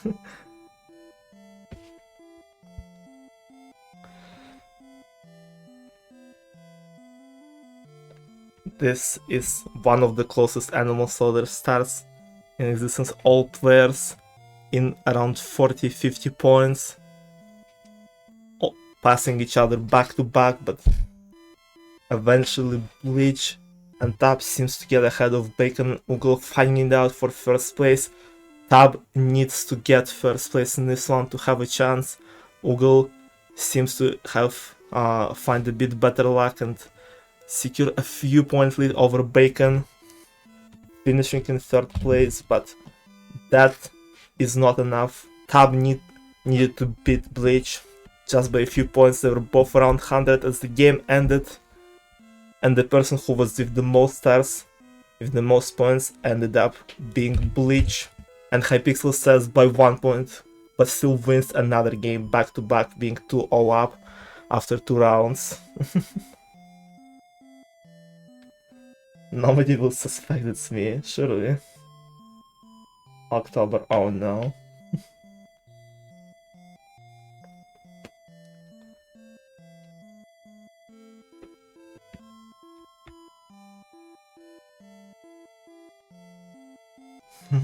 This is one of the closest Animal Slaughter stars in existence. All players in around 40-50 points, passing each other back to back, but eventually Bleach and Tab seems to get ahead of Bacon and Ugle, fighting it out for first place. Tab needs to get first place in this one to have a chance. Ugle seems to have find a bit better luck and secure a few point lead over Bacon, finishing in 3rd place, but that is not enough. Tab needed to beat Bleach just by a few points. They were both around 100 as the game ended, and the person who was with the most stars, with the most points, ended up being Bleach. And Hypixel says by 1 point, but still wins another game back to back, being 2-0 up after 2 rounds. Nobody will suspect it's me, surely. October, oh no.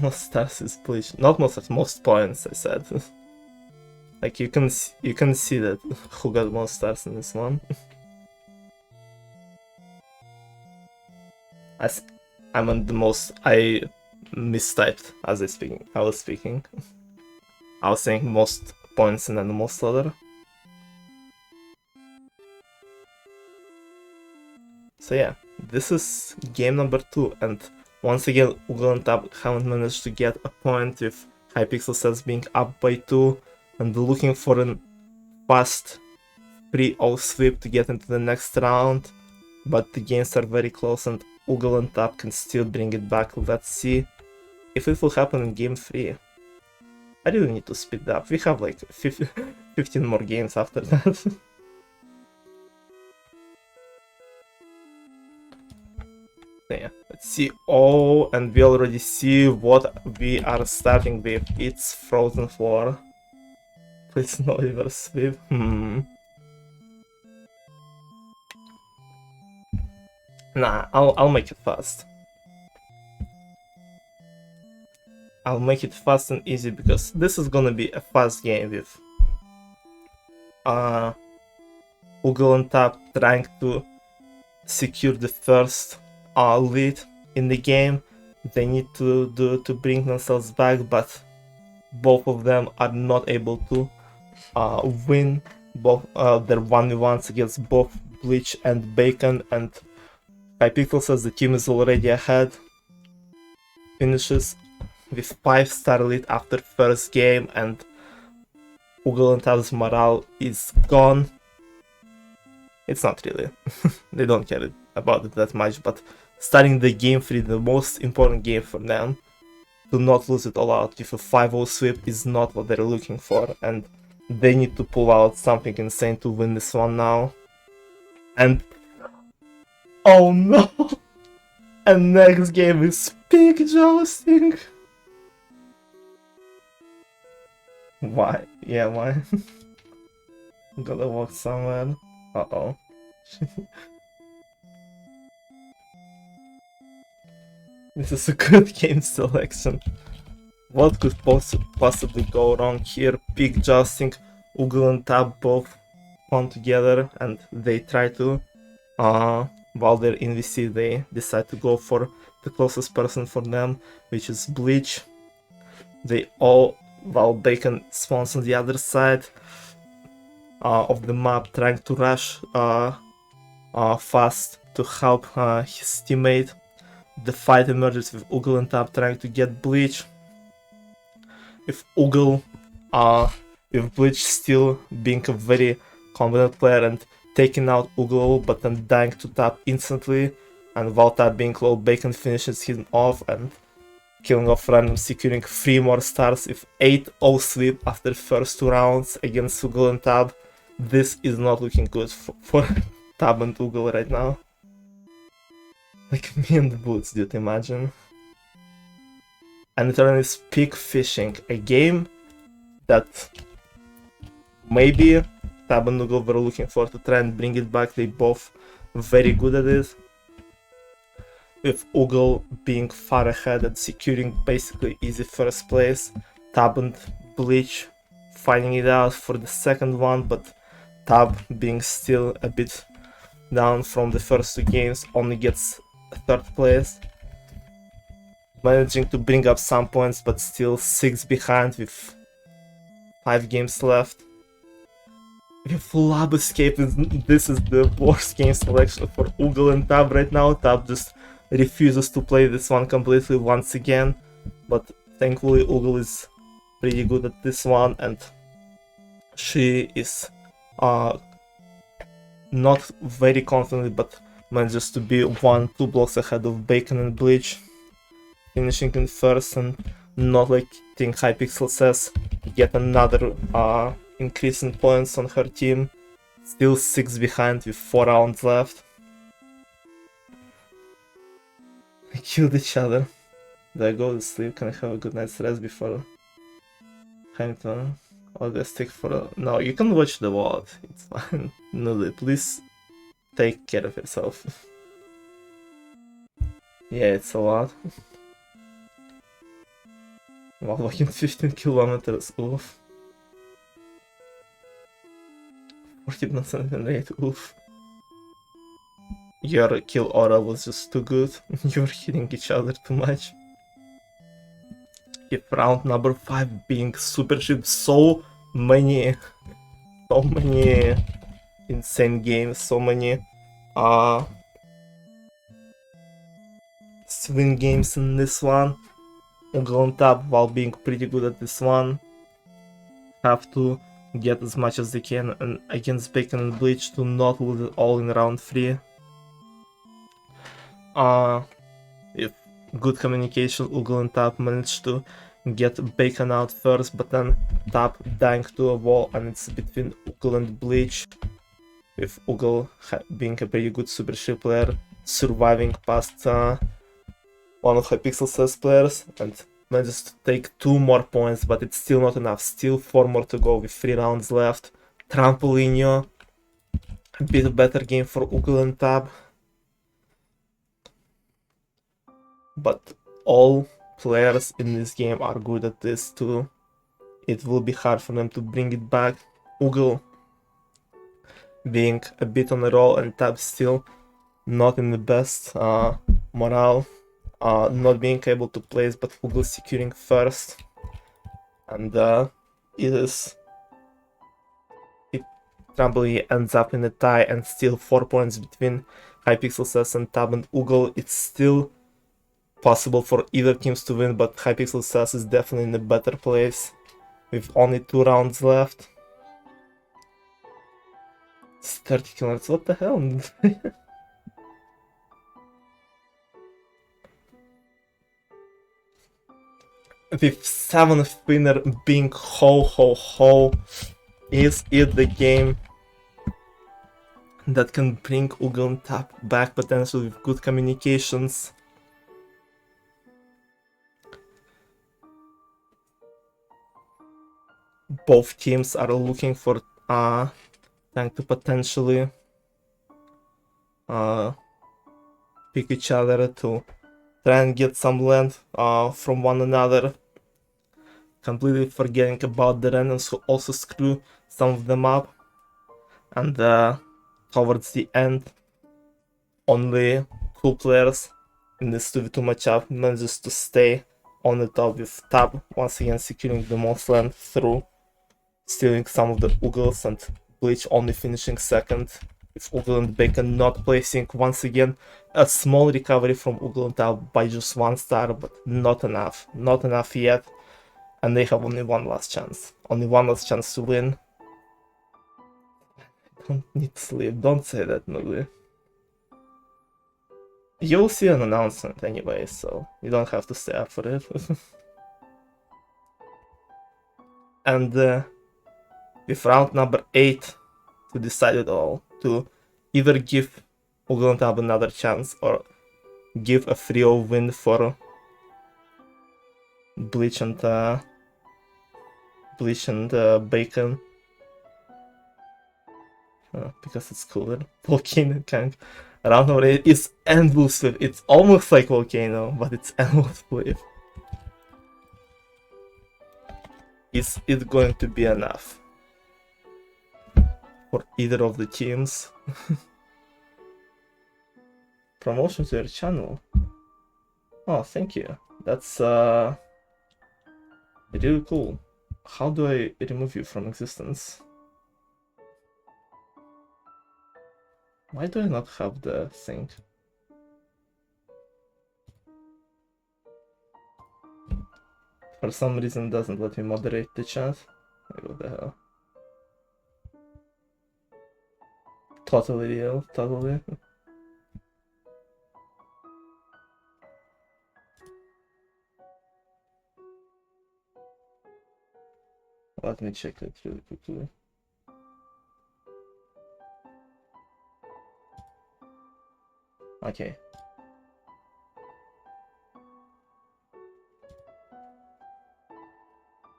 Most stars is Bleach. Not most stars, most points, I said. Like you can see that who got most stars in this one. I'm on the most. I mistyped as I was speaking. I was saying most points and then the most other. So yeah, this is game number 2, and once again, Ugal and Tab haven't managed to get a point with Hypixel sets being up by 2, and looking for a fast 3-0 sweep to get into the next round, but the games are very close and Ugal and Tab can still bring it back. Let's see if it will happen in game 3. I really need to speed up. We have like 15 more games after that. Yeah, let's see. Oh, and we already see what we are starting with. It's Frozen 4. Please no reverse sweep. Nah, I'll make it fast. I'll make it fast and easy because this is gonna be a fast game with Ugal and Tab trying to secure the first lead in the game. They need to bring themselves back, but both of them are not able to win both their 1v1s against both Bleach and Bacon, and Hypixel says the team is already ahead. Finishes with 5-star lead after first game, and Ugal and Tab's morale is gone. It's not really. They don't care about it that much, but starting the game 3, the most important game for them, to not lose it all out with a 5-0 sweep is not what they're looking for, and they need to pull out something insane to win this one now. And oh no! And next game is pig jousting. Why? Yeah, why? Gotta walk somewhere. Uh-oh. This is a good game selection. What could possibly go wrong here? Pig jousting, Ugal and Tab both come together and they try to, while they're in VC, they decide to go for the closest person for them, which is Bleach. They all, while Bacon spawns on the other side of the map, trying to rush fast to help his teammate. The fight emerges with Ugal and Tab trying to get Bleach. With Bleach still being a very competent player and taking out Ugal, but then dying to Tab instantly, and while Tab being low, Bacon finishes him off and killing off random, securing 3 more stars with 8-0 sweep after first 2 rounds against Ugal and Tab. This is not looking good for Tab and Ugal right now. Like me and the boots, dude, imagine. And the turn is Pig Fishing, a game that maybe Tab and Ugal were looking for to try and bring it back. They both very good at it. With Ugal being far ahead and securing basically easy first place. Tab and Bleach fighting it out for the second one, but Tab being still a bit down from the first 2 games, only gets 3rd place. Managing to bring up some points, but still 6 behind with 5 games left. With Lab Escape, this is the worst game selection for Ugal and Tab right now. Tab just refuses to play this one completely once again, but thankfully Ugal is pretty good at this one, and she is not very confidently, but manages to be 1-2 blocks ahead of Bacon and Bleach, finishing in first, and not like Hypixel says, get another increase in points on her team. Still 6 behind with 4 rounds left. They killed each other. Do I go to sleep? Can I have a good night's rest before Hamilton? I'll just stick for a... No, you can watch the VOD. It's fine. No, please take care of yourself. Yeah, it's a lot. while walking 15 kilometers. Oof. 40% rate. Oof. Your kill aura was just too good. You were hitting each other too much. If round number 5 being super cheap, so many insane games, so many swing games in this one. Ugle on top, while being pretty good at this one, have to get as much as they can and against Bacon and Bleach to not lose it all in round 3. If good communication, Ugle and Tap managed to get Bacon out first, but then Tap dying to a wall, and it's between Ugle and Bleach, with Ugle being a pretty good Super Ship player, surviving past one of Hypixel's players, and manages to take 2 more points, but it's still not enough. Still 4 more to go with 3 rounds left. Trampolino, a bit better game for Ugle and Tab. But all players in this game are good at this too. It will be hard for them to bring it back. Ugle being a bit on a roll and Tab still not in the best morale. Not being able to place, but Ugle securing first. And Trampoline ends up in a tie and still 4 points between Hypixel and Tab and Ugle. It's still possible for either teams to win, but Hypixel is definitely in a better place with only 2 rounds left. It's 30 kilometers, what the hell? With 7th winner being Ho Ho Ho, is it the game that can bring Ugle and Tap back potentially with good communications? Both teams are looking for trying to potentially pick each other to try and get some land from one another, completely forgetting about the randoms who also screw some of them up. And towards the end, only 2 players in this 2v2 matchup manages to stay on the top, with Tab once again securing the most land through stealing some of the Ugles, and Bleach only finishing second, with Ugle and Bacon not placing. Once again, a small recovery from Ugle and Tab by just 1 star, but not enough. Not enough yet. And they have only one last chance. Only one last chance to win. I don't need sleep. Don't say that, Nugly. You'll see an announcement anyway, so you don't have to stay up for it. And with round number 8 to decide it all, to either give Ugle and Tab another chance or give a 3-0 win for Bleach and Bacon. Because it's cooler. Volcano Kang. Round number 8 is Endless Flip. It's almost like Volcano, but it's Endless Flip. Is it going to be enough for either of the teams? Promotion to your channel. Oh, thank you. That's really cool. How do I remove you from existence? Why do I not have the thing? For some reason it doesn't let me moderate the chat. Like, what the hell? Totally real, totally. Let me check it really quickly. Okay.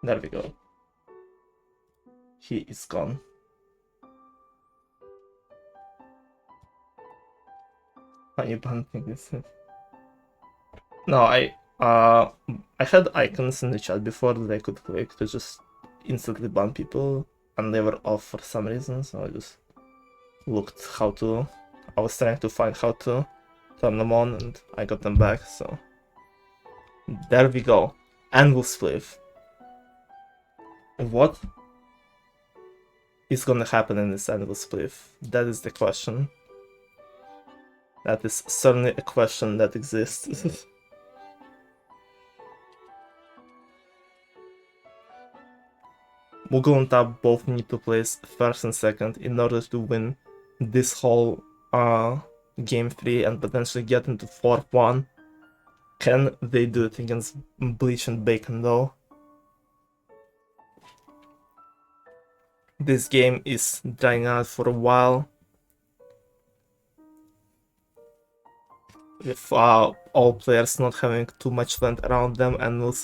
There we go. He is gone. Are you bunting this? No, I had icons in the chat before that I could click to just instantly ban people, and they were off for some reason, so I just looked how to. I was trying to find how to turn them on, and I got them back, so. There we go. Anvil Spliff. What is gonna happen in this Anvil Spliff? That is the question. That is certainly a question that exists. Moogle and Tab both need to place first and second in order to win this whole game 3 and potentially get into 4-1. Can they do it against Bleach and Bacon though? This game is dying out for a while. With all players not having too much land around them and will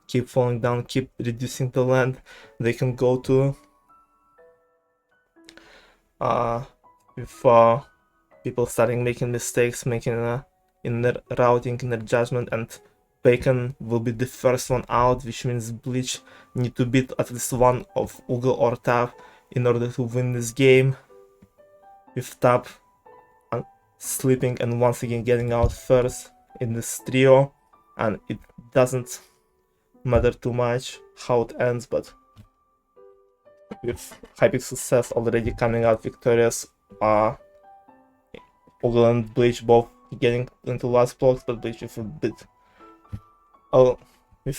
keep falling down, keep reducing the land they can go to. With people starting making mistakes, in their routing, in their judgment, and Bacon will be the first one out, which means Bleach need to beat at least one of Oogle or Tab in order to win this game. With Tab sleeping and once again getting out first in this trio, and it doesn't matter too much how it ends, but with Hypixel Seth already coming out victorious, Oogle and Bleach both getting into last blocks, but Bleach with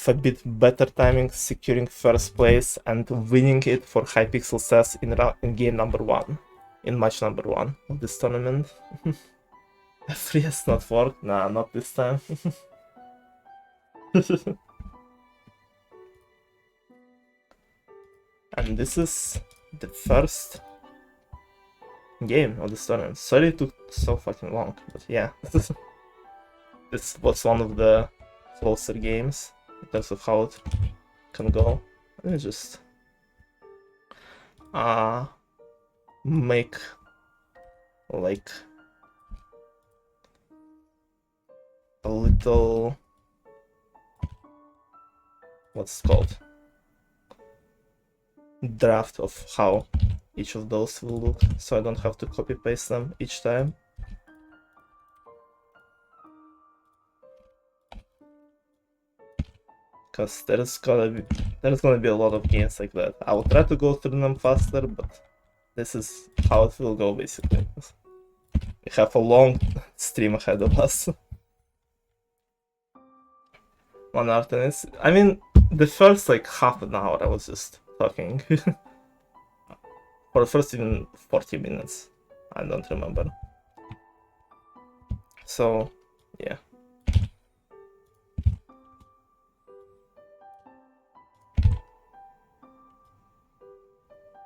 a bit better timing, securing first place and winning it for Hypixel Seth in game number 1, in match number 1 of this tournament. F3 has not worked? Nah, not this time. And this is the first game of this tournament. Sorry it took so fucking long, but yeah. This was one of the closer games in terms of how it can go. Let me just make like a little, what's it called, draft of how each of those will look, so I don't have to copy paste them each time. Because there's gonna be a lot of games like that. I will try to go through them faster, but this is how it will go basically. We have a long stream ahead of us. One Artemis. I mean, the first like half an hour I was just talking. For the first even 40 minutes. I don't remember. So, yeah.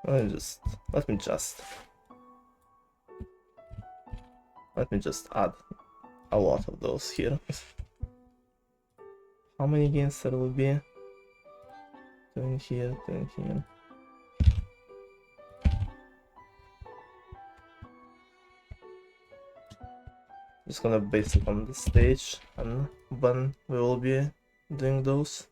Let me just add a lot of those here. How many games there will be? 10 here, 10 here. Just gonna base it on the stage and when we will be doing those.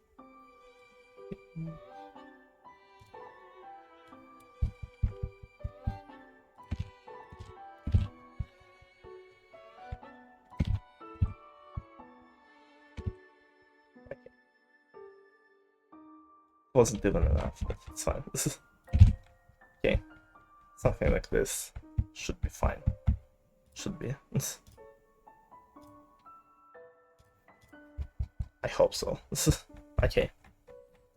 Wasn't even enough, but it's fine. Okay, something like this should be fine. Should be. I hope so. Okay.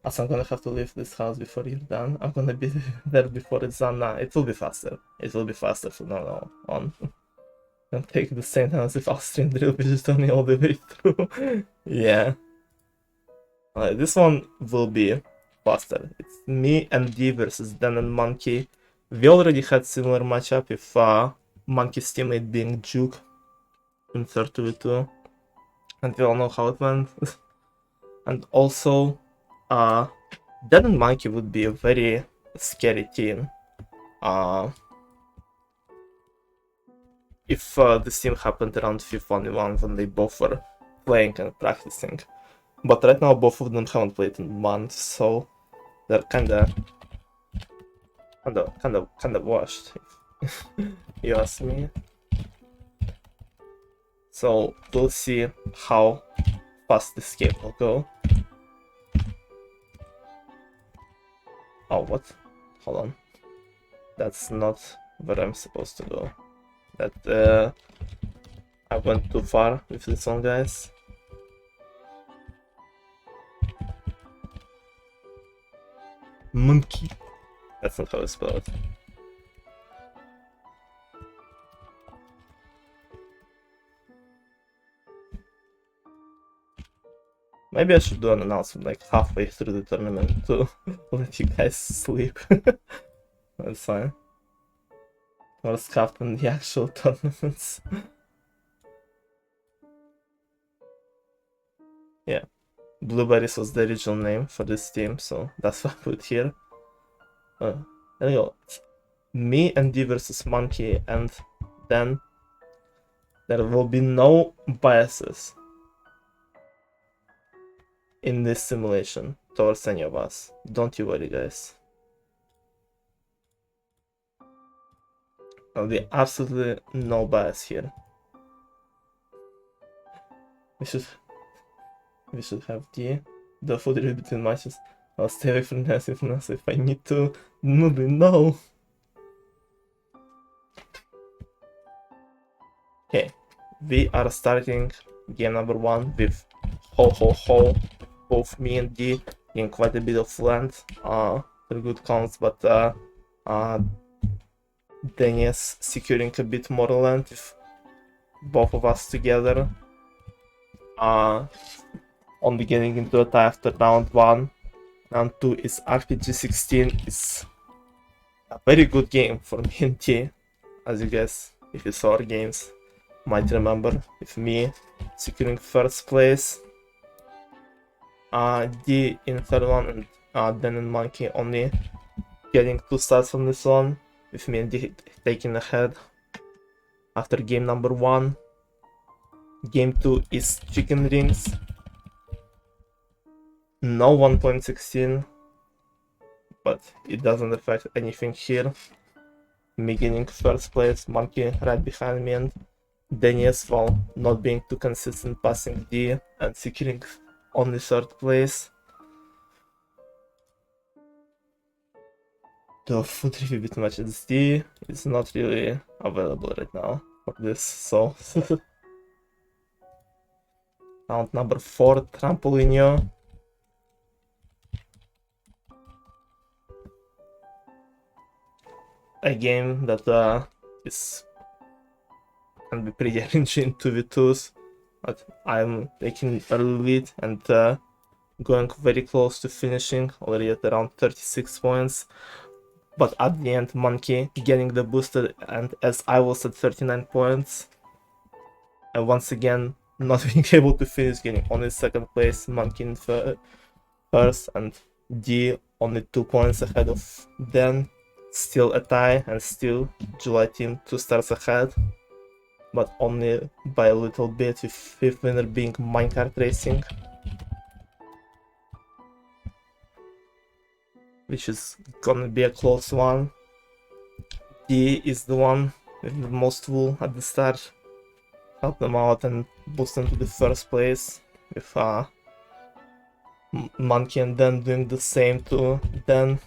Also, I'm gonna have to leave this house before you're done. I'm gonna be there before it's done. Nah, it will be faster. It will be faster from now on. And take the same time as if Austrian drill be just only all the way through. Yeah. This one will be faster. It's me and D versus Dan and Monkey. We already had similar matchup with Monkey's teammate being Juke in 3-2v2. And we all know how it went. And also, Dan and Monkey would be a very scary team. If this team happened around 5-1 when they both were playing and practicing. But right now both of them haven't played in months, so they're kinda washed, if you ask me. So we'll see how fast this game will go. Oh, what? Hold on. That's not where I'm supposed to go. That I went too far with this one, guys. Monkey. That's not how it's spelled. Maybe I should do an announcement like halfway through the tournament to let you guys sleep. That's fine. Or scuffed in the actual tournaments. Yeah. Blueberries was the original name for this team, so that's what I put here. There you go. Me and D versus Monkey, and then there will be no biases in this simulation towards any of us. Don't you worry, guys. There'll be absolutely no bias here. We should have the food review between matches. I'll stay away from aggressiveness if I need to. No. Okay, we are starting game number 1 with ho. Both me and D getting quite a bit of land. They're good counts, but Denies securing a bit more land with both of us together. Only getting into a tie after round 1. Round 2 is RPG 16. It's a very good game for me and D, as you guys, if you saw our games, might remember, with me securing first place, D in third one, and Dan and Monkey only getting 2 stars from this one, with me and D taking ahead after game number 1. Game 2 is Chicken Rings. No 1.16, but it doesn't affect anything here. Me getting first place, Monkey right behind me, and Danny as well, not being too consistent, passing D and securing only third place. The food review between matches D is not really available right now for this, so round number 4, Trampolinio. A game that can be pretty challenging in 2v2s, but I'm taking early lead and going very close to finishing, already at around 36 points. But at the end, Monkey getting the booster, and as I was at 39 points, and once again not being able to finish, getting only second place, Monkey in first, and D only 2 points ahead of Dan. Still a tie, and still July team 2 stars ahead, but only by a little bit, with fifth winner being Minecart Racing, which is gonna be a close one. D is the one with the most wool at the start, help them out and boost them to the first place, with Monkey and Dan doing the same to Dan.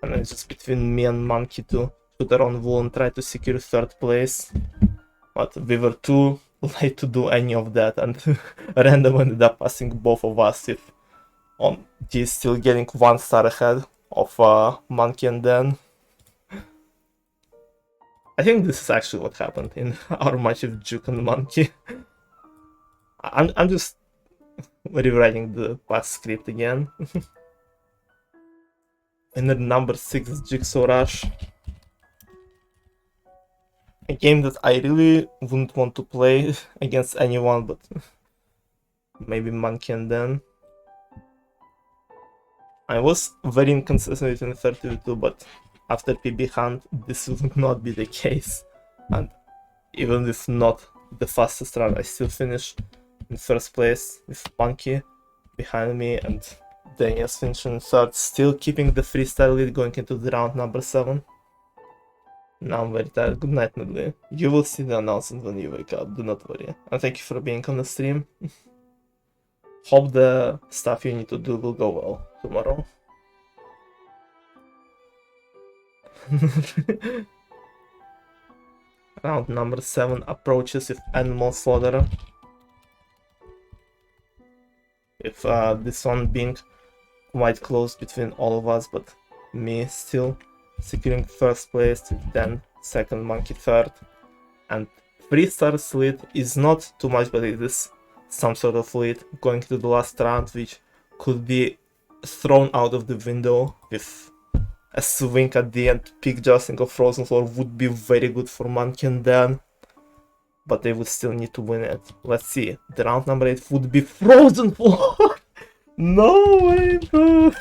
And it's just between me and Monkey to put our own wool and try to secure third place. But we were too late to do any of that, and random ended up passing both of us, with D still getting 1 star ahead of Monkey and Dan. I think this is actually what happened in our match with Juke and Monkey. I'm just rewriting the past script again. And then number 6 is Jigsaw Rush. A game that I really wouldn't want to play against anyone, but maybe Monkey and Dan. I was very inconsistent in 32, but after PB Hunt, this would not be the case. And even if not the fastest run, I still finished in first place with Monkey behind me and Daniel's finishing in third, still keeping the freestyle lead going into the round number 7. Now I'm very tired. Good night, Noodly. You will see the announcement when you wake up, do not worry. And thank you for being on the stream. Hope the stuff you need to do will go well tomorrow. Round number 7 approaches with Animal Slaughter. If this one being quite close between all of us, but me still securing first place, then second, Monkey third, and 3 stars lead is not too much, but it is some sort of lead going to the last round, which could be thrown out of the window with a swing at the end. Pick Justin of Frozen Floor would be very good for Monkey and Dan, but they would still need to win it. Let's see. The round number 8 would be Frozen Floor. No way, bro.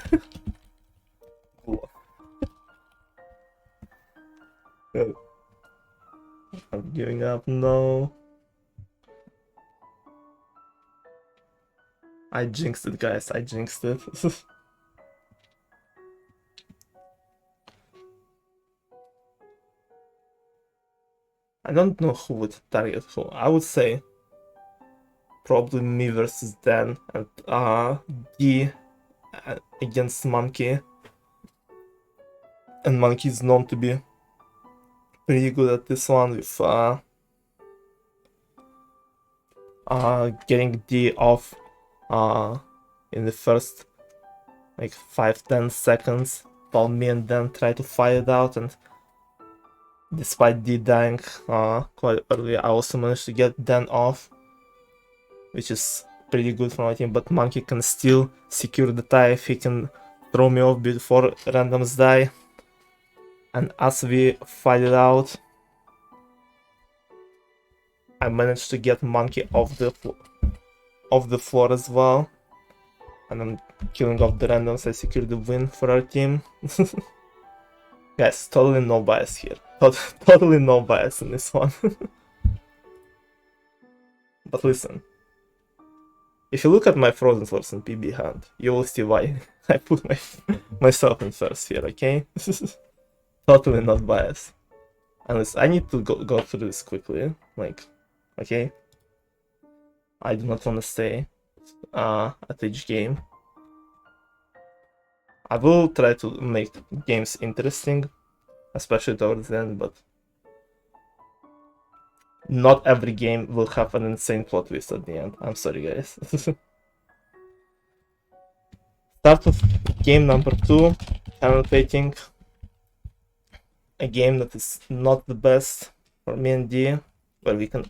I'm giving up. No. I jinxed it, guys. I jinxed it. I don't know who would target who. I would say probably me versus Dan and D against Monkey. And Monkey is known to be pretty good at this one with getting D off in the first like 5-10 seconds, while me and Dan try to fight it out, and despite D dying quite early, I also managed to get Dan off, which is pretty good for my team, but Monkey can still secure the tie if he can throw me off before randoms die. And as we fight it out, I managed to get Monkey off the floor as well. And I'm killing off the randoms. I secured the win for our team. Guys, totally no bias here. Totally no bias in this one. But listen, if you look at my Frozen Floors and PB hand, you will see why I put myself in first here, okay? Totally not biased. And listen, I need to go through this quickly, like, okay? I do not want to stay at each game. I will try to make games interesting, especially towards the end, but not every game will have an insane plot twist at the end. I'm sorry, guys. Start of game number 2, annotating a game that is not the best for me and D, where we can,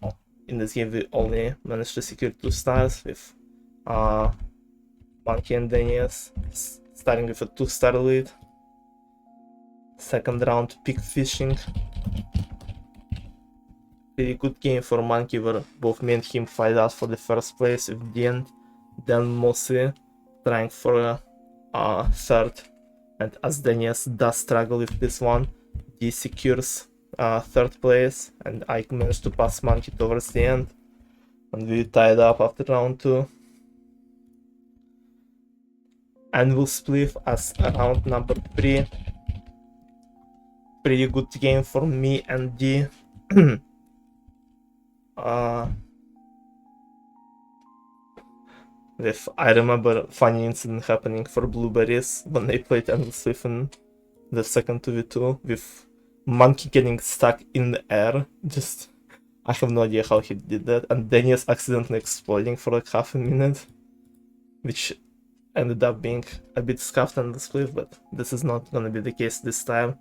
in this game, we only managed to secure 2 stars with Monkey and Daniels, starting with a 2-star lead. Second round, pick fishing. Pretty good game for Monkey, where both me and him fight out for the first place with the end. Then mostly trying for a third, and as Daniels does struggle with this one, he secures third place, and I managed to pass Monkey towards the end, and we tied up after round 2. And we'll split as round number 3. Pretty good game for me and D. I remember funny incident happening for Blueberries when they played Endless in the second 2v2 with Monkey getting stuck in the air. Just, I have no idea how he did that, and Daniels accidentally exploding for like half a minute, which ended up being a bit scuffed and split, but this is not gonna be the case this time,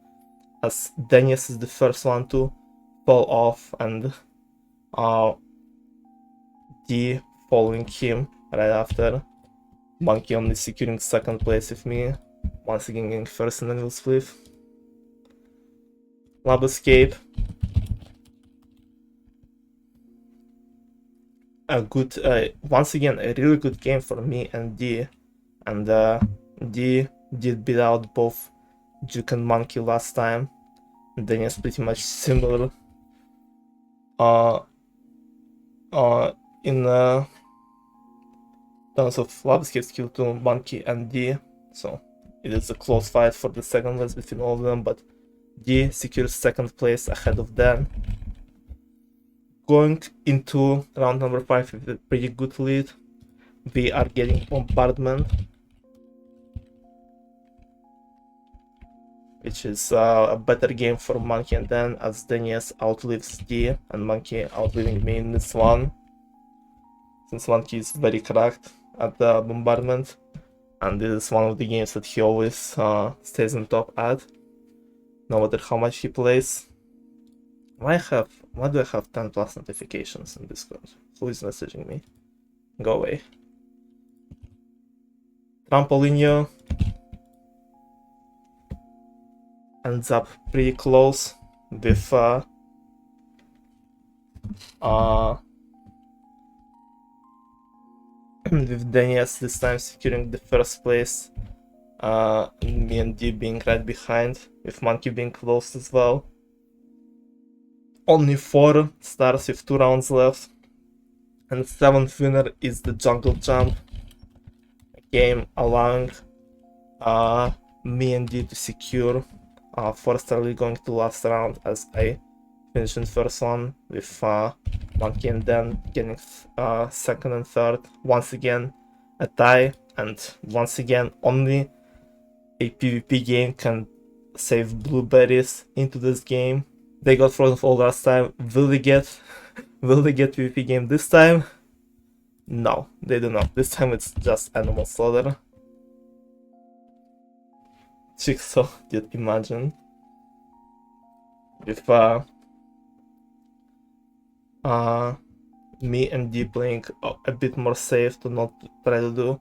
as Daniels is the first one to fall off, and D following him right after. Monkey only securing second place with me, once again getting first and then we'll split. Lab Escape. A good, once again, a really good game for me and D. And D did beat out both Duke and Monkey last time. And then it's pretty much similar in Tons of lava escapes kill to Monkey and D, so it is a close fight for the second place between all of them, but D secures second place ahead of Dan. Going into round number 5 with a pretty good lead, we are getting Bombardment, which is a better game for Monkey and Dan, as Denies outlives D and Monkey outliving me in this one, since Monkey is very cracked at the Bombardment, and this is one of the games that he always stays on top at, no matter how much he plays. Why do I have 10 plus notifications in Discord? Who is messaging me? Go away. Trampolinio ends up pretty close with with Denies this time securing the first place, me and D being right behind, with Monkey being close as well. Only 4 stars with 2 rounds left, and 7th winner is the Jungle Jump, a game allowing me and D to secure 4-star lead going to last round, as I finished in first one, with Monkey and Dan getting second and third. Once again a tie, and once again only a PvP game can save Blueberries into this game. They got frozen fall last time. Will they get PvP game this time? No, they do not. This time it's just Animal Slaughter. Jigsaw, you'd imagine. With me and D playing a bit more safe to not try to do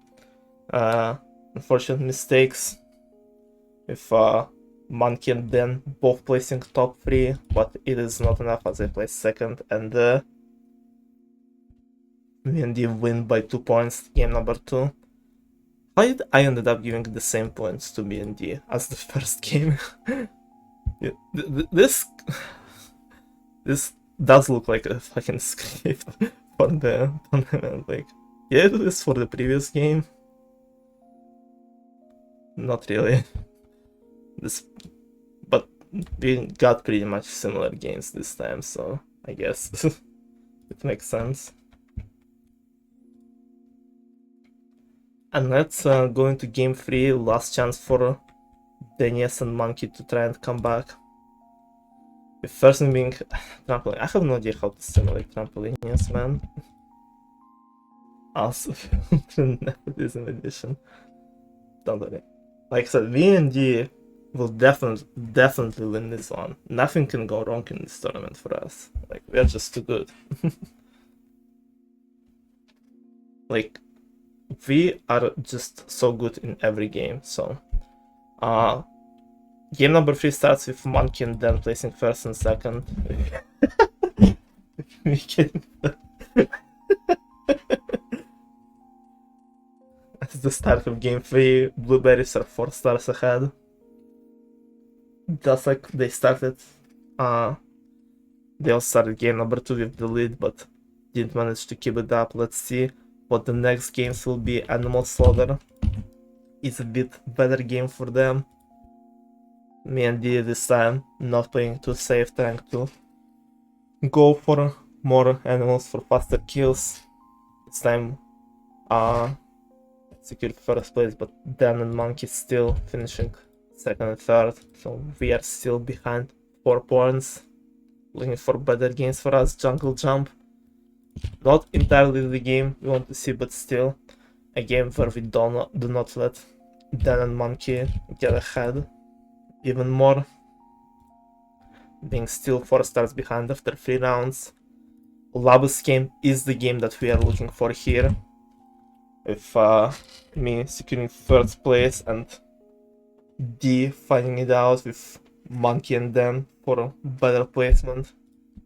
unfortunate mistakes, with Monkey and Dan both placing top 3, but it is not enough as I place second, and me and D win by 2 points game number 2. Why did I ended up giving the same points to me and D as the first game? This does look like a fucking script for the tournament. Like, yeah, I do this for the previous game. Not really. But we got pretty much similar games this time, so I guess it makes sense. And let's go into game 3, last chance for Denies and Monkey to try and come back. The first thing being trampoline. I have no idea how to simulate trampolines, man. Also, nepotism edition. Don't worry. Like I said, V and D will definitely win this one. Nothing can go wrong in this tournament for us. Like, we are just too good. Like, we are just so good in every game. So game number 3 starts with Monkey and Dan placing first and second. We can At the start of game 3, Blueberries are 4 stars ahead. Just like they started, they all started game number 2 with the lead, but didn't manage to keep it up. Let's see what the next games will be. Animal Slaughter is a bit better game for them. Me and D this time not playing too safe, trying to go for more animals for faster kills. This time secured first place, but Dan and Monkey still finishing second and third, so we are still behind 4 points. Looking for better games for us. Jungle Jump, not entirely the game we want to see, but still a game where we do not let Dan and Monkey get ahead even more, being still 4 stars behind after 3 rounds. Labus game is the game that we are looking for here, with me securing 3rd place and D finding it out with Monkey and Dan for better placement,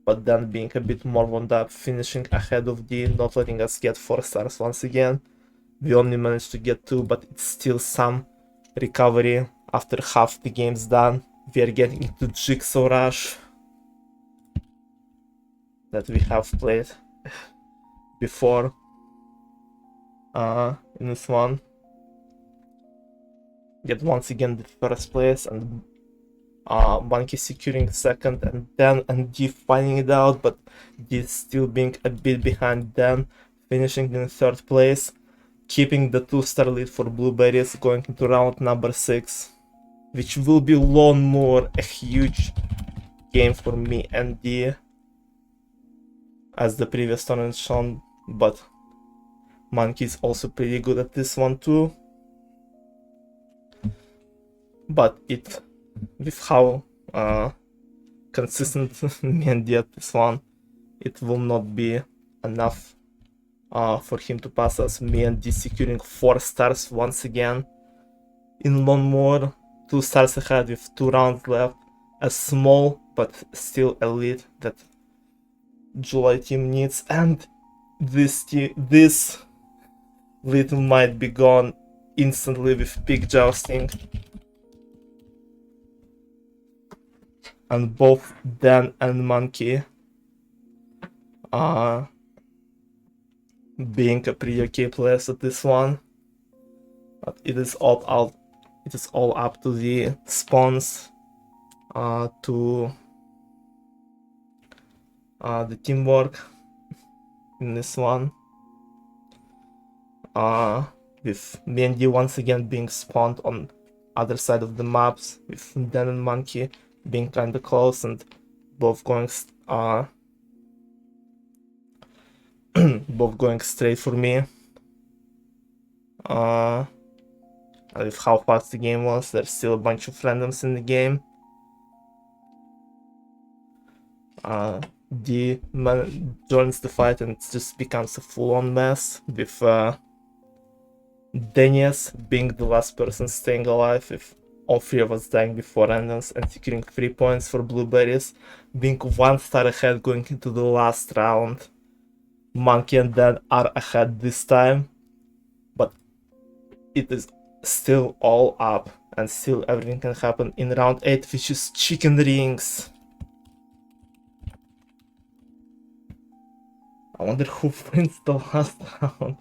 but Dan being a bit more wound up, finishing ahead of D, not letting us get 4 stars once again. We only managed to get 2, but it's still some recovery after half the game's done. We are getting into Jigsaw Rush that we have played before. in this one. Get once again the first place, and Monkey securing second, and then ND finding it out, but D still being a bit behind, then finishing in third place, keeping the 2-star lead for Blueberries, going into round number 6, which will be long more a huge game for me and D, as the previous tournament shown, but Monkey is also pretty good at this one too. But with how consistent me and D at this one, it will not be enough for him to pass us. Me and D securing 4 stars once again in one more, 2 stars ahead with 2 rounds left. A small but still a lead that July team needs, and this lead might be gone instantly with Big Jousting. And both Dan and Monkey being a pretty okay players at this one. But it is all up to the spawns, to the teamwork in this one. With me and D once again being spawned on other side of the maps, with Dan and Monkey being kinda close and both going both going straight for me. And with how fast the game was, there's still a bunch of randoms in the game. D joins the fight and it just becomes a full-on mess, with Denius being the last person staying alive, with all 3 of us dying before randoms and securing 3 points for Blueberries, being 1 star ahead going into the last round. Monkey and Dan are ahead this time, but it is still all up, and still everything can happen in round 8, which is chicken rings. I wonder who wins the last round.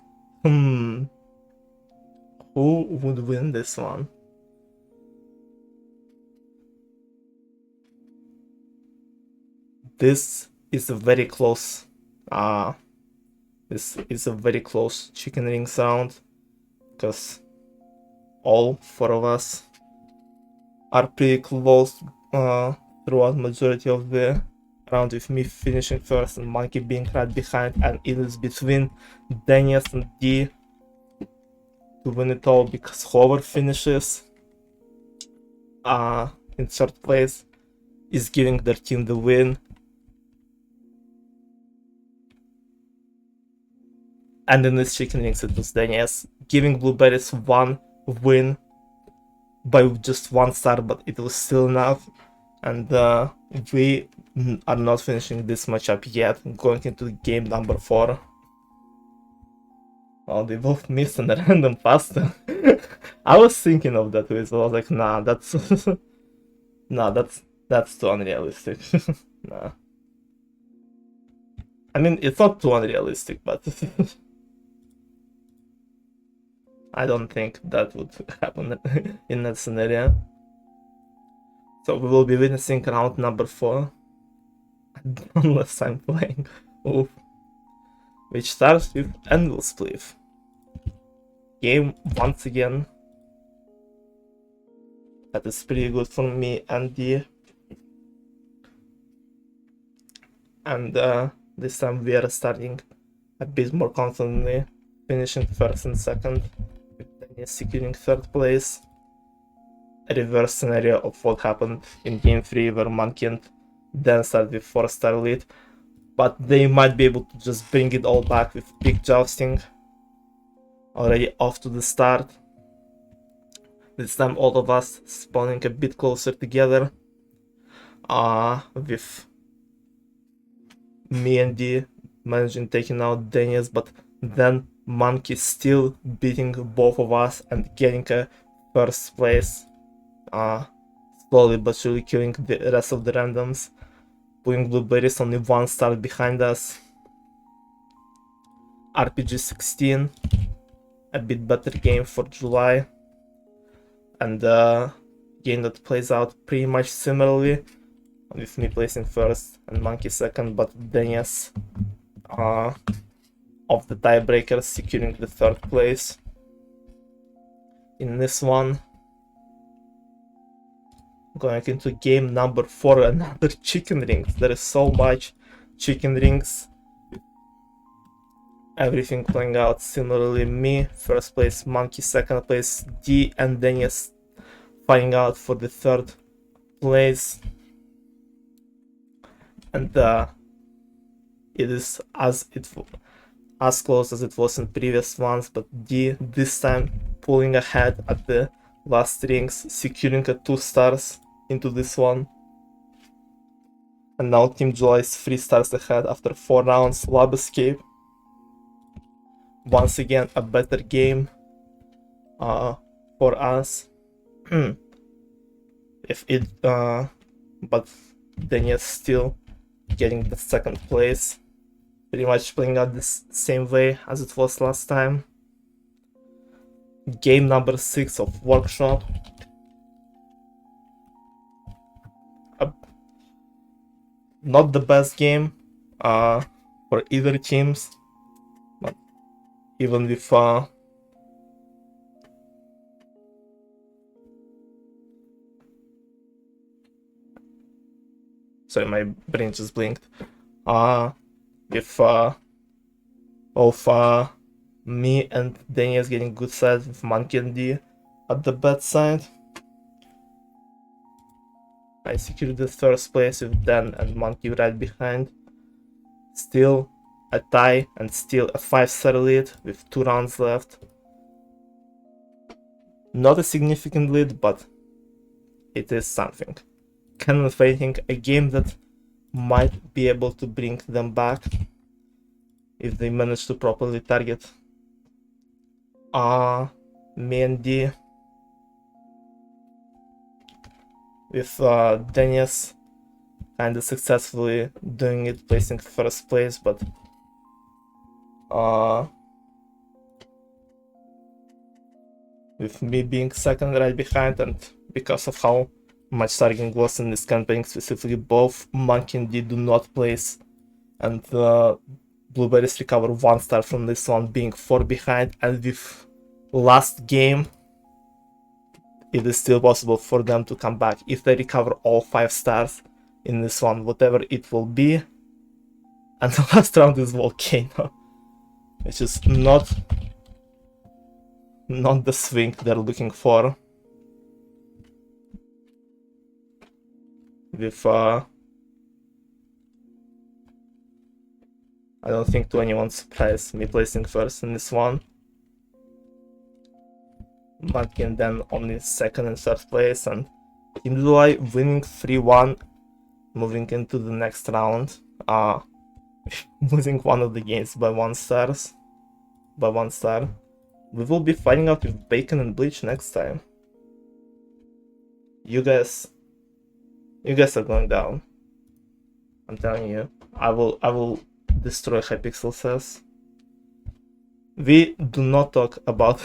Who would win this one? This is a very close chicken ring sound, because all 4 of us are pretty close throughout majority of the round, with me finishing first and Monkey being right behind, and it is between Denius and D to win it all, because whoever finishes in third place is giving their team the win. And in this chicken rings it was Denius, giving Blueberries 1 win by just 1 star, but it was still enough. And we are not finishing this matchup yet, going into game number 4. Oh, they both missed on a random pasta. I was thinking of that way, so I was like, nah, that's nah, that's too unrealistic. Nah. I mean, it's not too unrealistic, but I don't think that would happen in that scenario. So we will be witnessing round number 4, unless I'm playing. Oof. Which starts with Anvil Spliff. Game once again. That is pretty good for me and D. And this time we are starting a bit more confidently, finishing first and second, with Daniel securing third place. A reverse scenario of what happened in game 3, where Monkey and Dan started with 4-star lead, but they might be able to just bring it all back with Big Jousting already off to the start. This time all of us spawning a bit closer together, with me and D managing taking out Daniels, but then Monkey still beating both of us and getting a first place, slowly but surely killing the rest of the randoms, putting Blueberries only 1 star behind us. RPG 16 a bit better game for July, and game that plays out pretty much similarly, with me placing first and Monkey second, but Dennis of the tiebreakers securing the third place in this one. Going into game number 4, another chicken rings. There is so much chicken rings. Everything playing out similarly. Me first place, Monkey second place, D and Dennis fighting out for the third place. And it is as close as it was in previous ones, but D this time pulling ahead at the last rings, securing a 2 stars into this one. And now Team July is 3 stars ahead after 4 rounds. Lab Escape. Once again, a better game for us. But Daniel still getting the second place. Pretty much playing out the same way as it was last time. Game number 6 of Workshop. Not the best game for either teams, but even with sorry, my brain just blinked. With both me and Daniel's getting good sides, with Monkey and D at the bad side. I secured the first place with Dan and Monkey right behind. Still a tie and still a 5-star lead with 2 rounds left. Not a significant lead, but it is something. Cannon Fighting, a game that might be able to bring them back if they manage to properly target me and D. With Dennis kind of successfully doing it, placing first place, but with me being second right behind, and because of how much targeting was in this campaign specifically, both Monkey and D do not place, and Blueberries recover 1 star from this one, being 4 behind, and with last game it is still possible for them to come back if they recover all 5 stars in this one, whatever it will be. And the last round is Volcano, which is not the swing they're looking for. With I don't think to anyone's surprise, me placing first in this one. Monkey and then only second and third place, and Team July winning 3-1, moving into the next round. Losing one of the games by 1 star. We will be fighting out with Bacon and Bleach next time. You guys are going down. I'm telling you. I will destroy Hypixel says. We do not talk about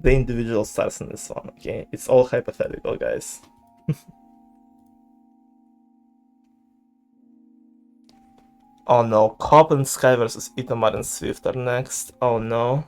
the individual stars in this one, okay? It's all hypothetical, guys. Oh no, Cobb and Skye versus Itamar and Swift are next. Oh no.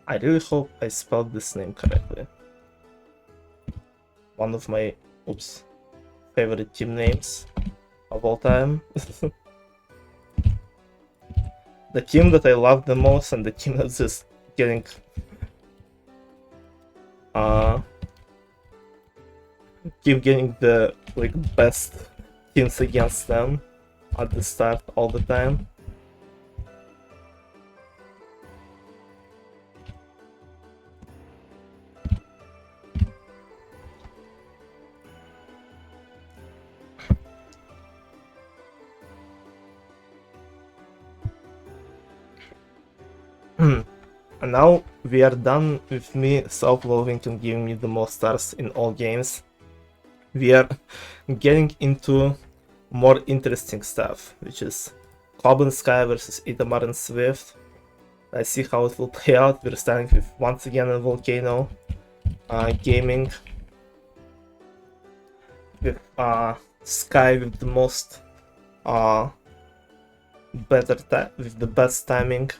I really hope I spelled this name correctly. One of my favorite team names of all time. The team that I love the most, and the team that's just getting keep getting the best teams against them at the start all the time. And now we are done with me self-evolving and giving me the most stars in all games. We are getting into more interesting stuff, which is Cobb and Skye versus Itamar and Swift. I see how it will play out. We're starting with once again a Volcano gaming with Skye with the most with the best timing,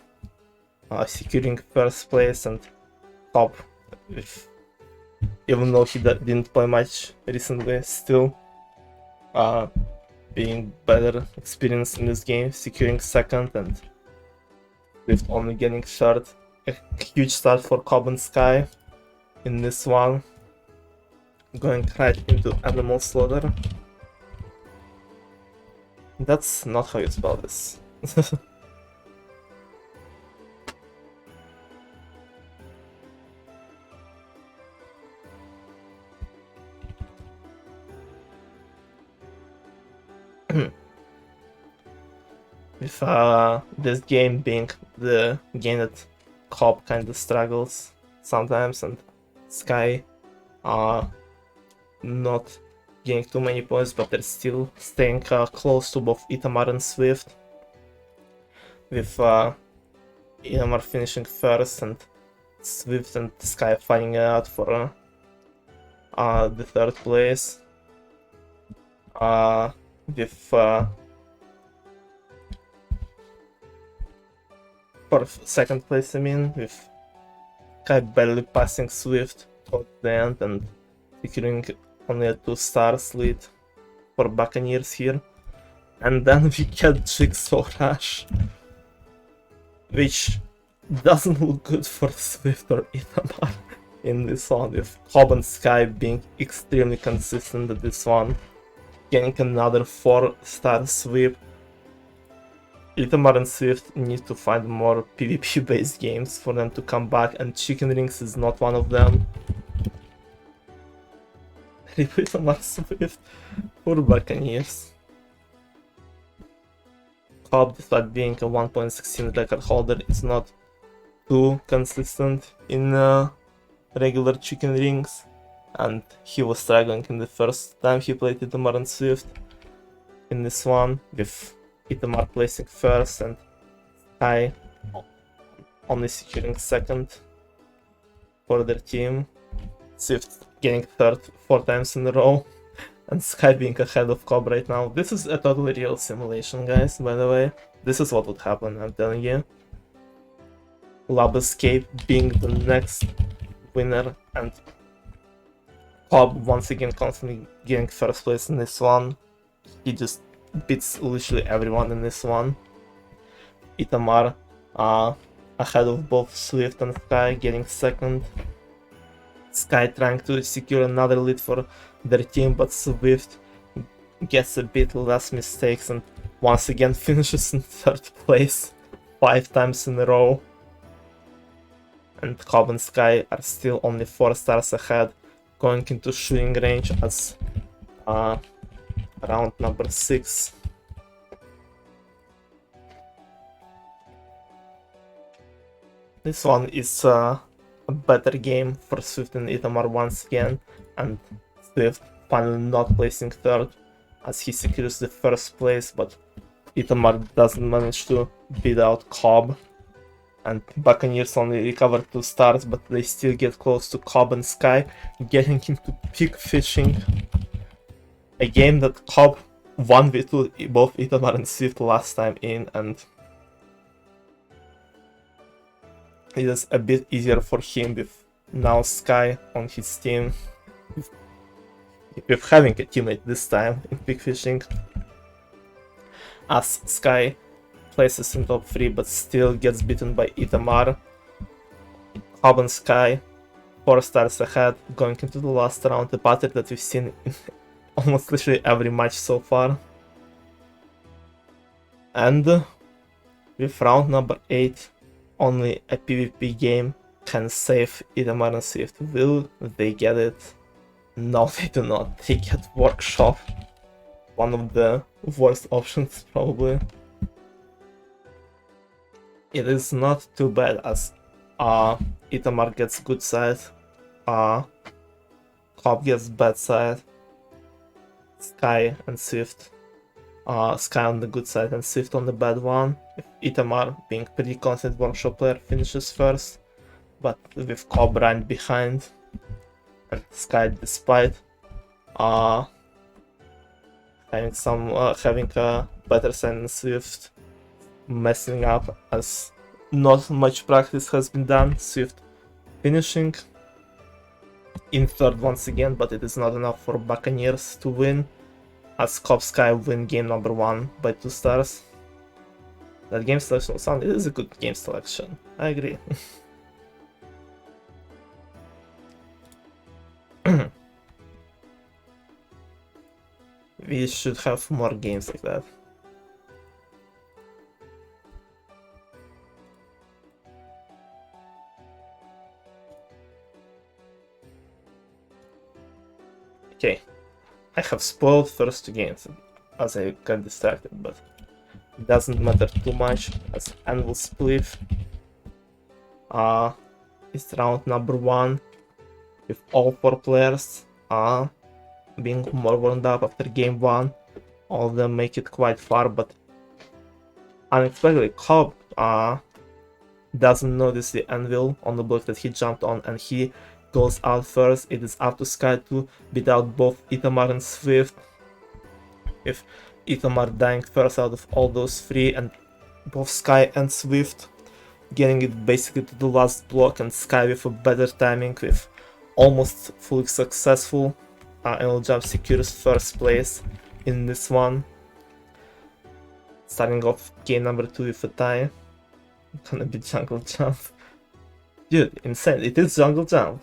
securing first place, and Cobb with, even though he didn't play much recently, still being better experienced in this game, securing second, and with only getting third. A huge start for Cobb and Skye in this one, going right into Animal Slaughter. That's not how you spell this. With this game being the game that Cobb kind of struggles sometimes, and Skye not getting too many points, but they're still staying close to both Itamar and Swift, with Itamar finishing first and Swift and Skye fighting out for the third place, with for second place, I mean, with Skye barely passing Swift towards the end and securing only a 2 stars lead for Buccaneers here. And then we get Jigsaw Rush, which doesn't look good for Swift or Itamar in this one, with Cobb and Skye being extremely consistent at this one, getting another 4-star sweep. Itamar and Swift need to find more PvP based games for them to come back, and Chicken Rings is not one of them. Itamar, Swift, poor Buccaneers. Cobb, despite being a 1.16 record holder, is not too consistent in regular Chicken Rings, and he was struggling in the first time he played Itamar and Swift in this one, with Itamar placing first and Skye only securing second for their team. Swift getting third 4 times in a row, and Skye being ahead of Cobb right now. This is a totally real simulation, guys, by the way. This is what would happen, I'm telling you. Lab Escape being the next winner, and Cobb once again constantly getting first place in this one. He just beats literally everyone in this one. Itamar ahead of both Swift and Skye, getting second. Skye trying to secure another lead for their team, but Swift gets a bit less mistakes and once again finishes in third place 5 times in a row. And Cobb and Skye are still only 4 stars ahead, going into shooting range as round number 6. This one is a better game for Swift and Itamar once again, and Swift finally not placing third as he secures the first place, but Itamar doesn't manage to beat out Cobb, and Buccaneers only recover 2 stars, but they still get close to Cobb and Skye, getting into pig fishing, a game that Cobb won with both Itamar and Swift last time in, and it is a bit easier for him with now Skye on his team, with having a teammate this time in pig fishing, as Skye places in top 3 but still gets beaten by Itamar. Cobb and Skye 4 stars ahead, going into the last round, a pattern that we've seen in almost literally every match so far. And with round number 8, only a PvP game can save Itamar and Swift. Will they get it? No, they do not. They get Workshop. One of the worst options, probably. It is not too bad, as Itamar gets good side, Cobb gets bad side, Skye and Swift. Skye on the good side and Swift on the bad one. Itamar, being pretty confident workshop player, finishes first, but with Cobb right behind, and Skye, despite having a better side than Swift, messing up as not much practice has been done. Swift finishing in third once again, but it is not enough for Buccaneers to win, as Cobb Skye win game number 1 by 2 stars. That game selection was sound. It is a good game selection. I agree. We should have more games like that. Okay, I have spoiled first 2 games as I got distracted, but it doesn't matter too much, as Anvil Spliff is round number 1 with all 4 players being more warmed up after game 1. All of them make it quite far, but unexpectedly Cobb doesn't notice the Anvil on the block that he jumped on, and he goes out first. It is up to Skye to beat out both Itamar and Swift, with Itamar dying first out of all those 3, and both Skye and Swift getting it basically to the last block, and Skye with a better timing, with almost fully successful angle jump, secures first place in this one. Starting off game number 2 with a tie. Gonna be jungle jump. Dude, insane, it is jungle jump.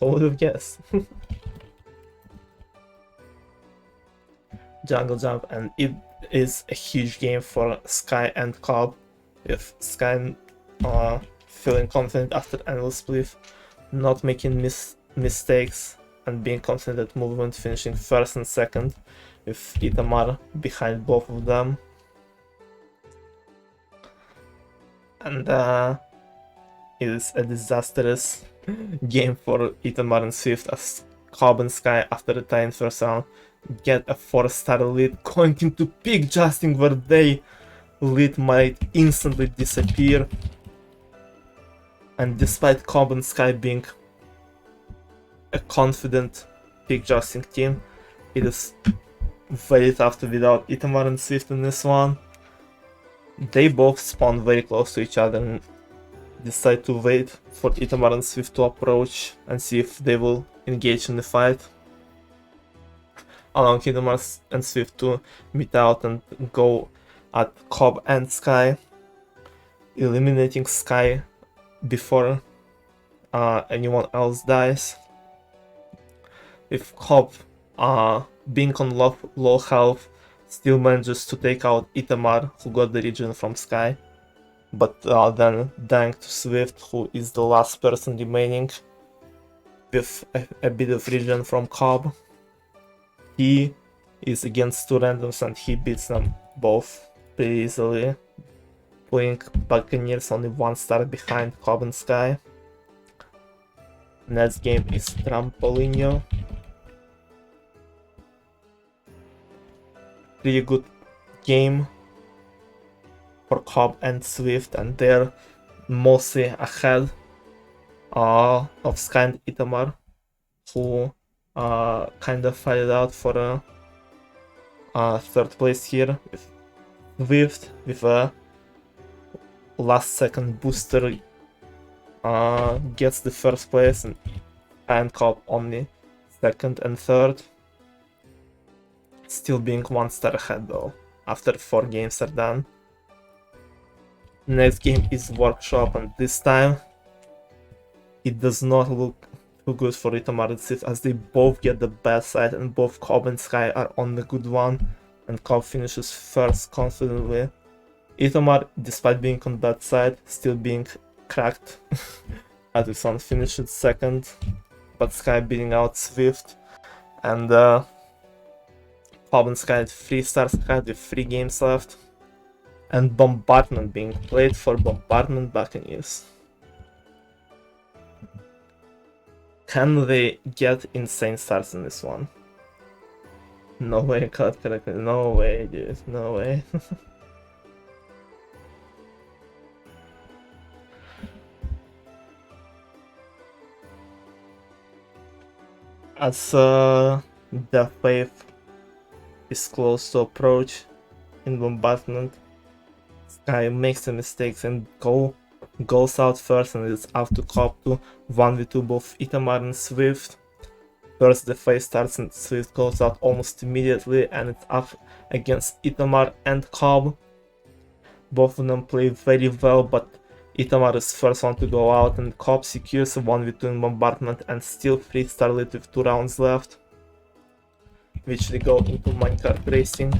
Who would have guessed? Jungle jump, and it is a huge game for Skye and Cobb, with Skye feeling confident after Anvil Spliff, not making mistakes, and being confident at movement, finishing first and second, with Itamar behind both of them. And it is a disastrous game for Itamar and Swift, as Cobb and Skye, after the tie in first round, get a 4-star lead, going into peak justing, where they lead might instantly disappear. And despite Cobb and Skye being a confident peak justing team, it is very tough to beat out Itamar and Swift in this one. They both spawn very close to each other and decide to wait for Itamar and Swift to approach and see if they will engage in the fight, allowing Itamar and Swift to meet out and go at Cobb and Skye, eliminating Skye before anyone else dies. With Cobb being on low health, still manages to take out Itamar, who got the regen from Skye, but then dying to Swift, who is the last person remaining with a bit of regen from Cobb. He is against 2 randoms and he beats them both pretty easily, putting Buccaneers only 1 star behind Cobb and Skye. Next game is Trampolino. Pretty good game for Cobb and Swift, and they're mostly ahead of Skye and Itamar, who kind of fight it out for a 3rd place here, with Swift with a last second booster gets the 1st place, and Cobb only 2nd and 3rd. Still being 1 star ahead though, after 4 games are done. Next game is Workshop, and this time it does not look too good for Itamar and Swift, as they both get the bad side and both Cobb and Skye are on the good one, and Cobb finishes first confidently. Itamar, despite being on bad side, still being cracked at this one, finishes second, but Skye beating out Swift, and Cobb and Skye at 3 stars ahead with 3 games left, and Bombardment being played for Bombardment Buccaneers. Can they get insane starts in this one? No way, cut correctly. No way, dude. No way. As the wave is close to approach in Bombardment, Skye makes the mistakes and goes out first and is up to Cobb to 1v2 both Itamar and Swift. First the phase starts and Swift goes out almost immediately and it's up against Itamar and Cobb. Both of them play very well, but Itamar is first one to go out and Cobb secures a 1v2 in Bombardment and still 3-star lead with 2 rounds left, which they go into minecart racing.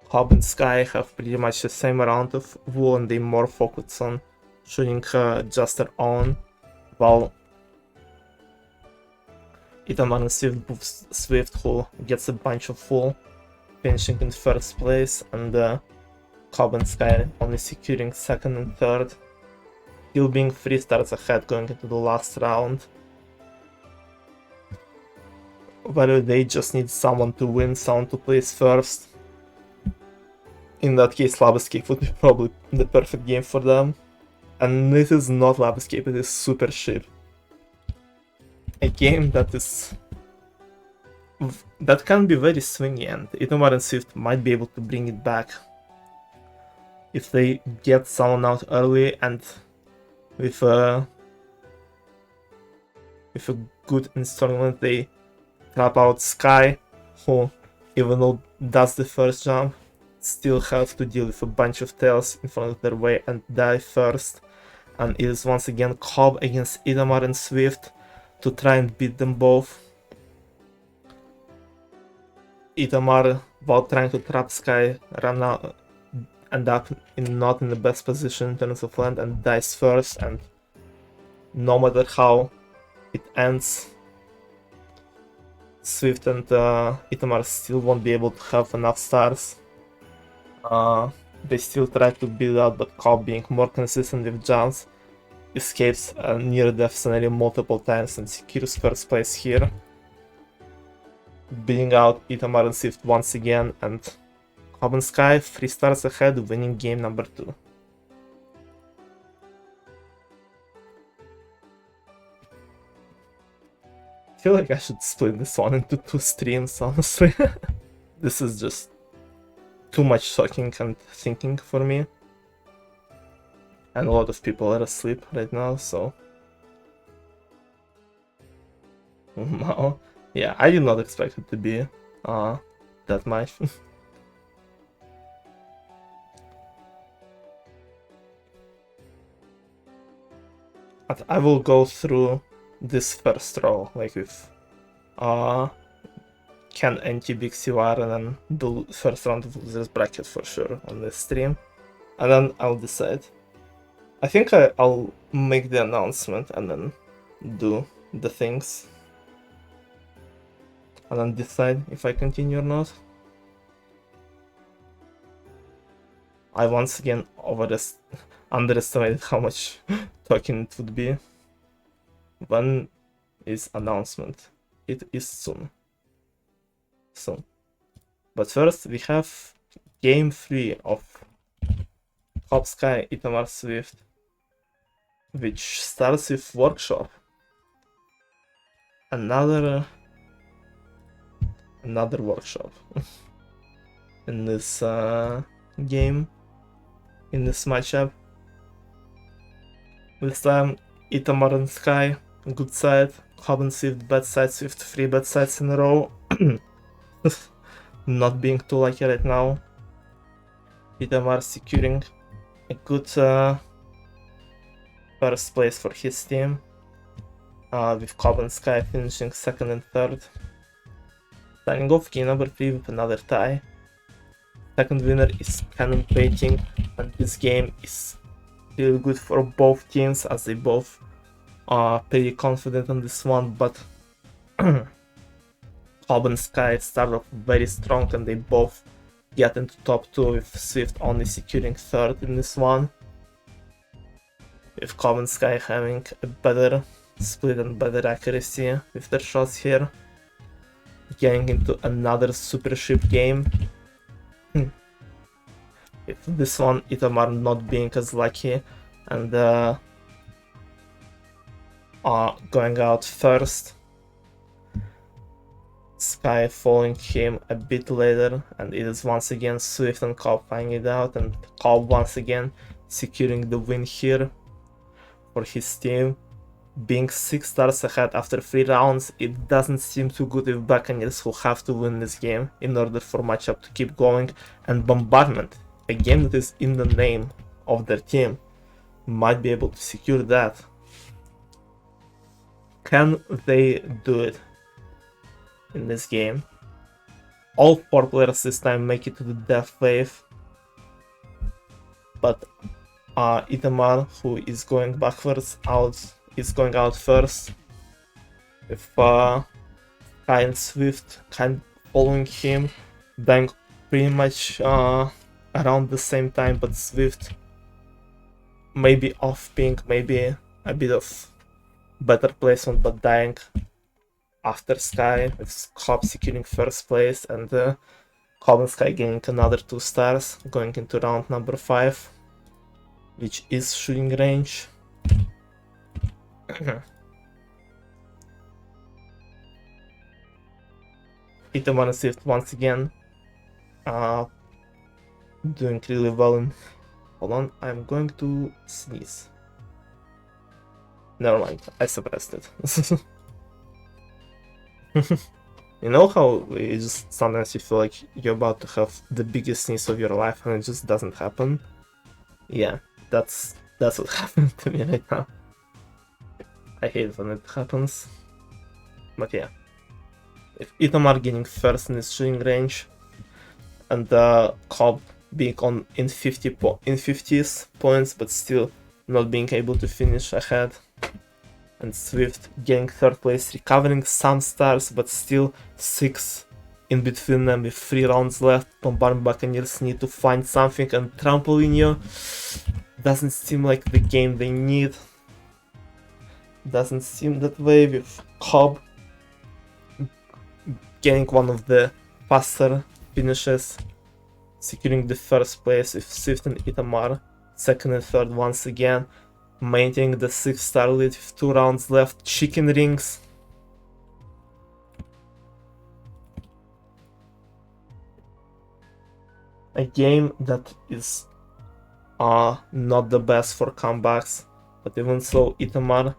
Cobb and Skye have pretty much the same amount of wool and they more focus on shooting just their own, while Itamar and Swift who gets a bunch of wool, finishing in first place, and Cobb and Skye only securing second and third, still being 3 stars ahead going into the last round. Whether they just need someone to win, someone to place first. In that case, Lavascape would be probably the perfect game for them. And this is not Lavascape, it is Super Ship. A game that can be very swingy, and Itamar and Swift might be able to bring it back if they get someone out early and with a good installment they trap out Skye, who even though does the first jump, still have to deal with a bunch of tails in front of their way and die first. And it is once again Cobb against Itamar and Swift to try and beat them both. Itamar, while trying to trap Skye, end up not in the best position in terms of land and dies first, and no matter how it ends, Swift and Itamar still won't be able to have enough stars. They still try to beat out, but Cobb, being more consistent with jumps, escapes a near-death scenario multiple times and secures first place here, beating out Itamar and Swift once again, and Cobb and Skye 3 stars ahead, winning game number 2. I feel like I should split this one into 2 streams, honestly. This is just too much talking and thinking for me. And a lot of people are asleep right now, so... Wow. Yeah, I did not expect it to be that much. But I will go through this first row, like with Ken and BigWire, and then the first round of losers bracket for sure on this stream, and then I'll decide. I think I'll make the announcement and then do the things, and then decide if I continue or not. I once again underestimated how much talking it would be. When is announcement? It is soon. But first we have game 3 of Cobb, Skye, Itamar, Swift, which starts with Workshop. Another Workshop in this game, in this matchup. This time Itamar and Skye, good side, Cobb and Swift, bad side, Swift 3 bad sides in a row. Not being too lucky right now. Itamar securing a good first place for his team, with Cobb and Skye finishing second and third. Starting off game number 3 with another tie. Second winner is Cannon Painting, and this game is really good for both teams as they both are pretty confident on this one, but Cobb and Skye start off very strong and they both get into top 2 with Swift only securing 3rd in this one. With Cobb and Skye having a better split and better accuracy with their shots here. Getting into another super ship game. With this one, Itamar not being as lucky and going out first. Skye following him a bit later, and it is once again Swift and Cobb finding it out, and Cobb once again securing the win here for his team. Being 6 stars ahead after 3 rounds, it doesn't seem too good with Buccaneers, who have to win this game in order for matchup to keep going, and Bombardment, a game that is in the name of their team, might be able to secure that. Can they do it in this game? All 4 players this time make it to the death wave, but Itamar, who is going backwards, is going out first, with Skye and Swift kind of following him, dying pretty much around the same time, but Swift maybe off pink, maybe a bit of better placement, but dying after Skye, with Cobb securing 1st place, and Cobb and Skye gaining another 2 stars, going into round number 5, which is shooting range. Itamar and Swift once again doing really well in... Hold on, I'm going to sneeze. Never mind, I suppressed it. You know how you just sometimes you feel like you're about to have the biggest sneeze of your life and it just doesn't happen? Yeah, that's what happened to me right now. I hate when it happens. But yeah. If Itamar getting 1st in his shooting range, and Cobb being in 50s points, but still not being able to finish ahead, and Swift getting 3rd place, recovering some stars, but still 6 in between them with 3 rounds left. Bombardment Buccaneers need to find something, and Trampolinio doesn't seem like the game they need. Doesn't seem that way, with Cobb getting one of the faster finishes, securing the 1st place, with Swift and Itamar 2nd and 3rd once again, maintaining the 6-star lead with 2 rounds left. Chicken rings. A game that is not the best for comebacks, but even so, Itamar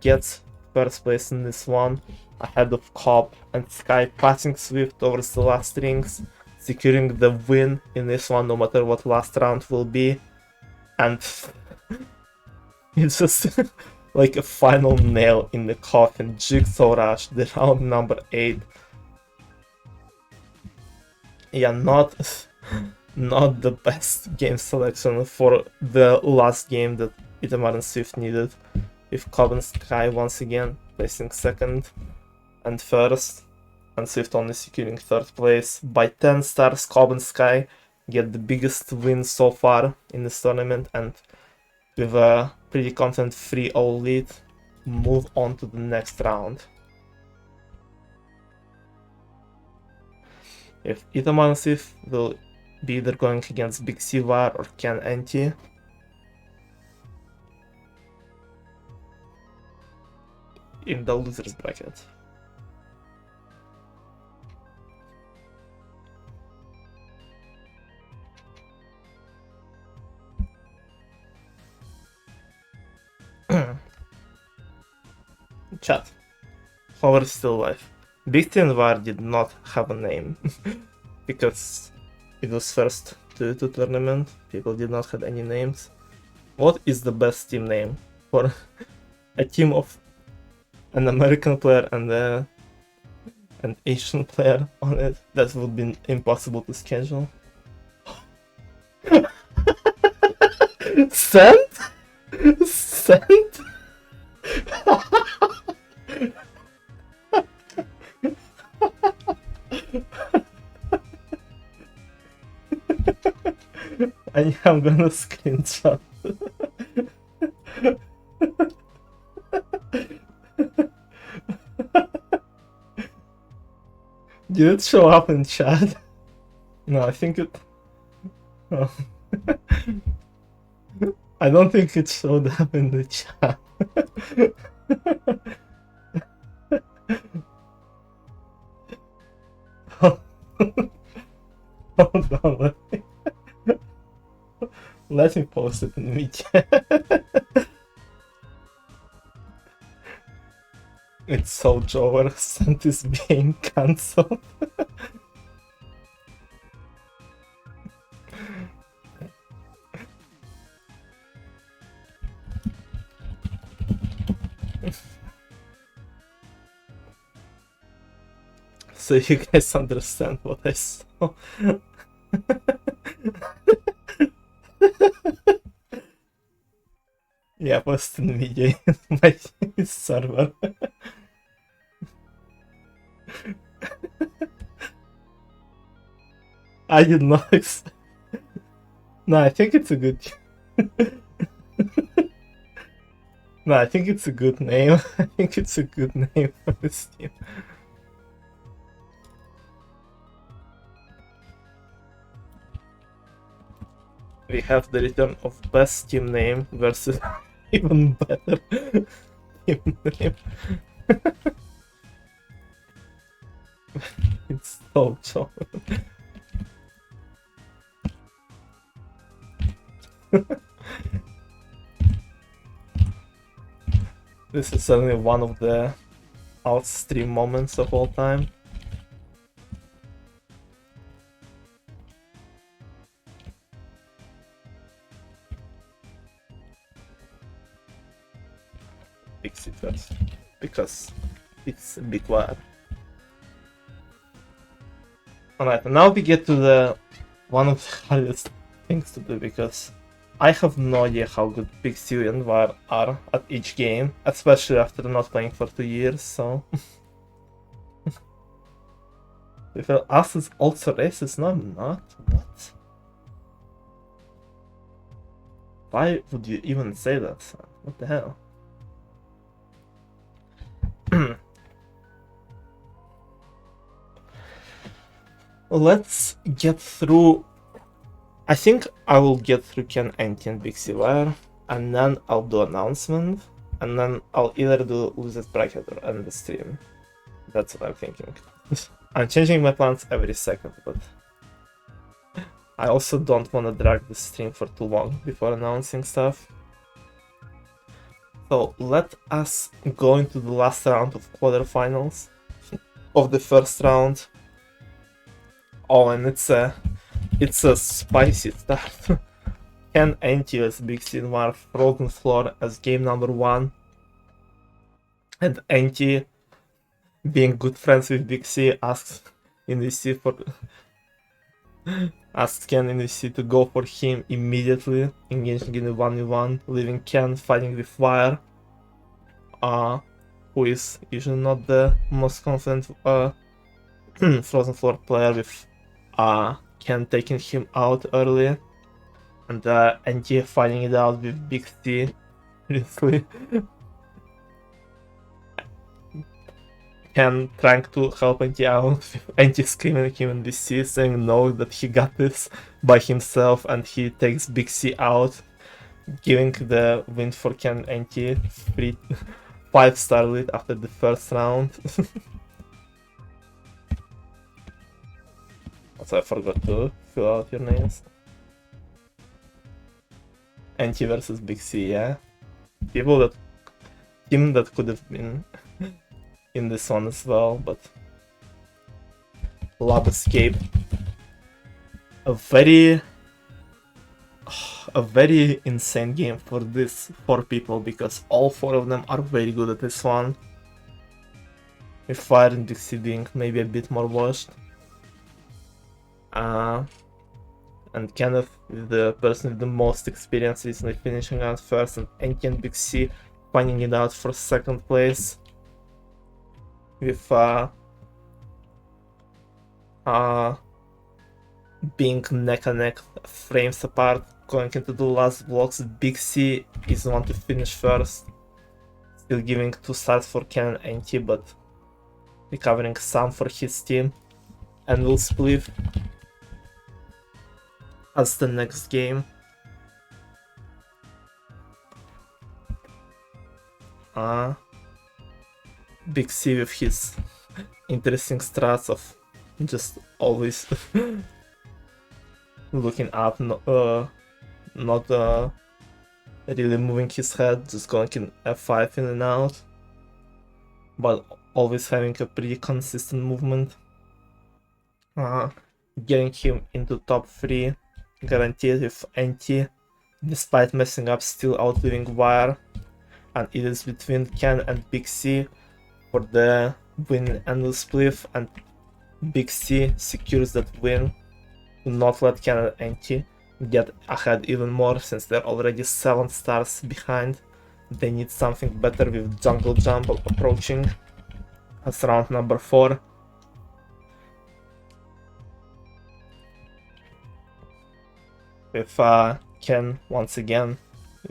gets 1st place in this one, ahead of Cobb and Skye, passing Swift over the last rings, securing the win in this one no matter what last round will be. And it's just like a final nail in the coffin. Jigsaw Rush, the round number 8. Yeah, not the best game selection for the last game that Itamar and Swift needed, with Cobb and Skye once again placing 2nd and 1st, and Swift only securing 3rd place. By 10 stars, Cobb and Skye get the biggest win so far in this tournament, and with a pretty confident 3-0 lead, move on to the next round. If Itamar and Swift will be either going against BigWire or Ken NT. In the losers bracket. Chat. Howard is still alive. Big T and Wire did not have a name because it was first to the tournament. People did not have any names. What is the best team name for a team of an American player and an Asian player on it? That would be impossible to schedule. Sent? Sent? I'm gonna screenshot. Did it show up in chat? No, I think it... Oh. I don't think it showed up in the chat. Hold on, let me post it in the chat. It's so Joe sent is being cancelled. So you guys understand what I saw. Yeah, post in video in my server. I did not No, I think it's a good... No, I think it's a good name. I think it's a good name for this team. We have the return of best team name versus even better team name. It's so Joe. This is certainly one of the outstream moments of all time. Fix it first, because it's BigWire. Alright, now we get to the one of the hardest things to do, because I have no idea how good Pixie and Wire are at each game, especially after not playing for 2 years, so... If us is also racist, no I'm not, what? Why would you even say that, son? What the hell? Let's get through... I think I will get through Ken, Anti, and BigWire, and then I'll do announcement, and then I'll either do Losers Bracket or end the stream. That's what I'm thinking. I'm changing my plans every second, but I also don't want to drag the stream for too long before announcing stuff. So let us go into the last round of quarterfinals of the first round. Oh, and it's a spicy start. Ken Anti as Big C War, Frozen Floor as game number 1. And Anti, being good friends with Big C, asks Ken in the C to go for him immediately, engaging in a 1v1, leaving Ken fighting with Wire, who is usually not the most confident Frozen Floor player, with Ken taking him out early, and Anti fighting it out with Big C. Seriously. Ken trying to help Anti out, Anti screaming at him in the C, saying no, that he got this by himself, and he takes Big C out, giving the win for Ken Anti, 5-star lead after the first round. Also, I forgot to fill out your names. Anti versus Big C, yeah? Team that could have been in this one as well, but Lab Escape. A very insane game for these 4 people, because all 4 of them are very good at this one. With Fire and Big C being maybe a bit more washed. And Kenneth is the person with the most experience, recently finishing out first, and Anki and Big C finding it out for 2nd place. With being neck and neck, frames apart, going into the last blocks. Big C is the one to finish first, still giving 2 stars for Ken and NT, but recovering some for his team, and will split as the next game. Big C with his interesting strats of just always looking up, not really moving his head, just going in F5 in and out, but always having a pretty consistent movement. Getting him into top 3 guaranteed with NT, despite messing up, still outliving Wire, and it is between Ken and Big C for the win and will spliff, and Big C secures that win to not let Ken and NT get ahead even more, since they're already 7 stars behind. They need something better with Jungle Jump approaching as round number 4. With Ken once again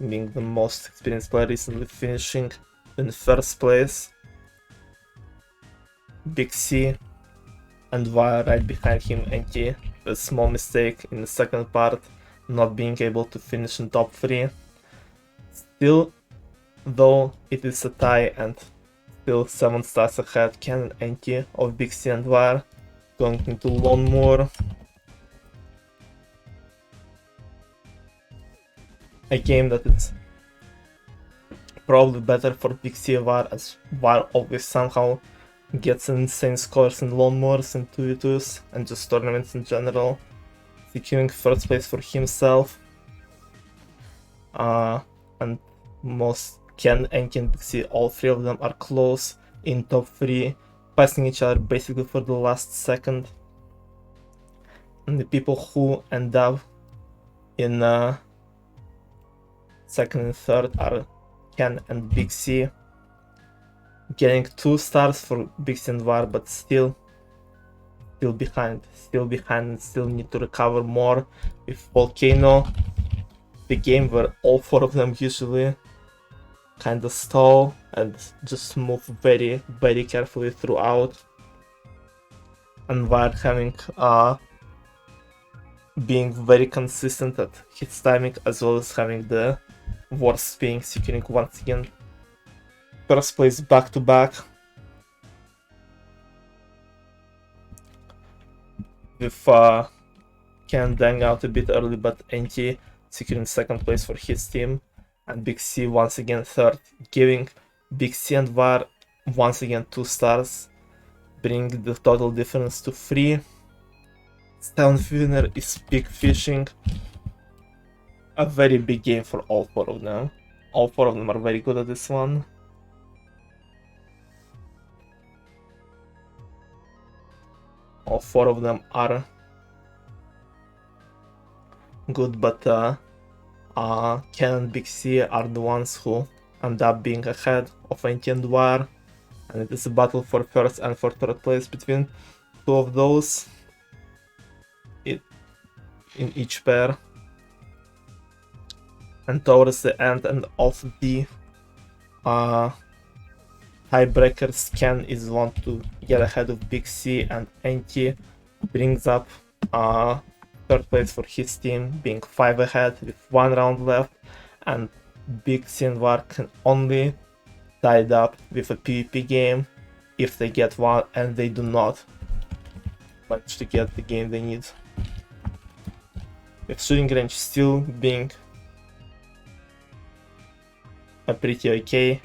being the most experienced player recently, finishing in first place. Big C and Wire right behind him, NT. A small mistake in the second part, not being able to finish in top 3. Still, though it is a tie and still 7 stars ahead, Ken and NT of Big C and Wire, going into Lawnmower. A game that is probably better for Big C and Wire, as Wire always somehow gets insane scores in Lawnmowers and 2v2s and just tournaments in general, securing first place for himself. And most Ken and Big C, all 3 of them are close in top 3, passing each other basically for the last second. And the people who end up in second and third are Ken and Big C, getting 2 stars for Big C and Wire, but still behind, and still need to recover more with Volcano, the game where all 4 of them usually kinda stall and just move very, very carefully throughout, and Wire having being very consistent at his timing, as well as having the worst being, securing once again first place back to back, with Ken dying out a bit early, but NT securing second place for his team, and Big C once again third, giving Big C and Wire once again 2 stars, bringing the total difference to 3. 7th winner is Big Fishing. A very big game for all 4 of them. All 4 of them are very good at this one. All 4 of them are good, but Ken and Big C are the ones who end up being ahead of NT and Wire, and it is a battle for first and for third place between 2 of those in each pair. And towards the end and of the tiebreakers, Ken is one to get ahead of Big C, and NT brings up third place for his team, being 5 ahead with 1 round left, and Big C and Wire can only tie it up with a PvP game if they get one, and they do not manage to get the game they need. With shooting range still being a pretty okay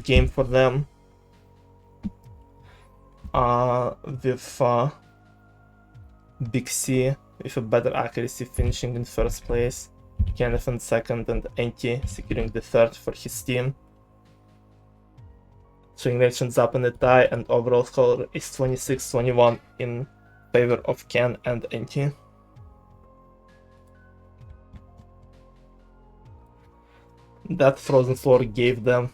game for them, with Big C with a better accuracy finishing in first place, Kenneth in second, and NT securing the third for his team. Shooting range ends up in a tie, and overall score is 26-21 in favor of Ken and NT. That frozen floor gave them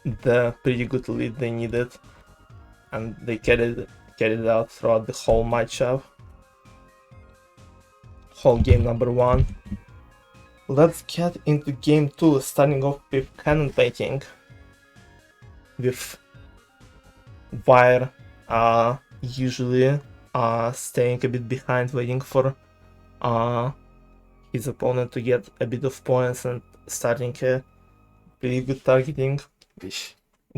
the pretty good lead they needed, and they carried it out throughout the whole matchup. whole game number 1. Let's get into game 2, starting off with cannon painting, with Wire usually staying a bit behind, waiting for his opponent to get a bit of points and starting a pretty good targeting, which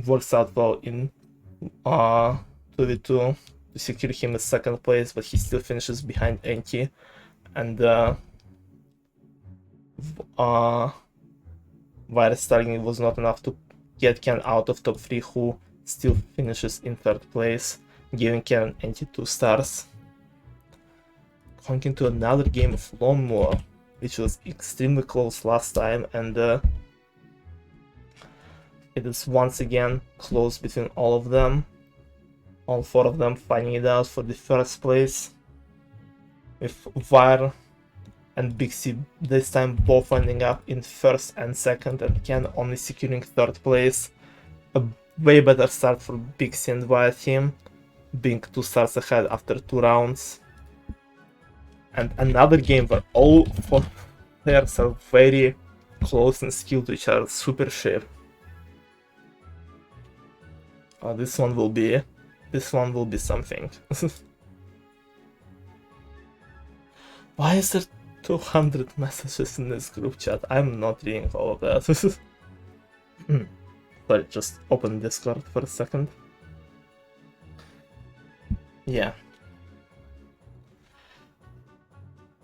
works out well in 2v2 to secure him in second place, but he still finishes behind NT, and Wire's targeting was not enough to get Ken out of top 3, who still finishes in third place, giving Ken NT 2 stars. Going into another game of Lawnmower, which was extremely close last time, and it is once again close between all of them. All 4 of them fighting it out for the first place, with Wire and Big C this time both ending up in first and second, and Ken only securing third place. A way better start for Big C and Wire team, being 2 stars ahead after 2 rounds. And another game where all 4 players are very close and skilled to each other, super shape. This one will be something. Why is there 200 messages in this group chat? I'm not reading all of that. Sorry, just open Discord for a second. Yeah.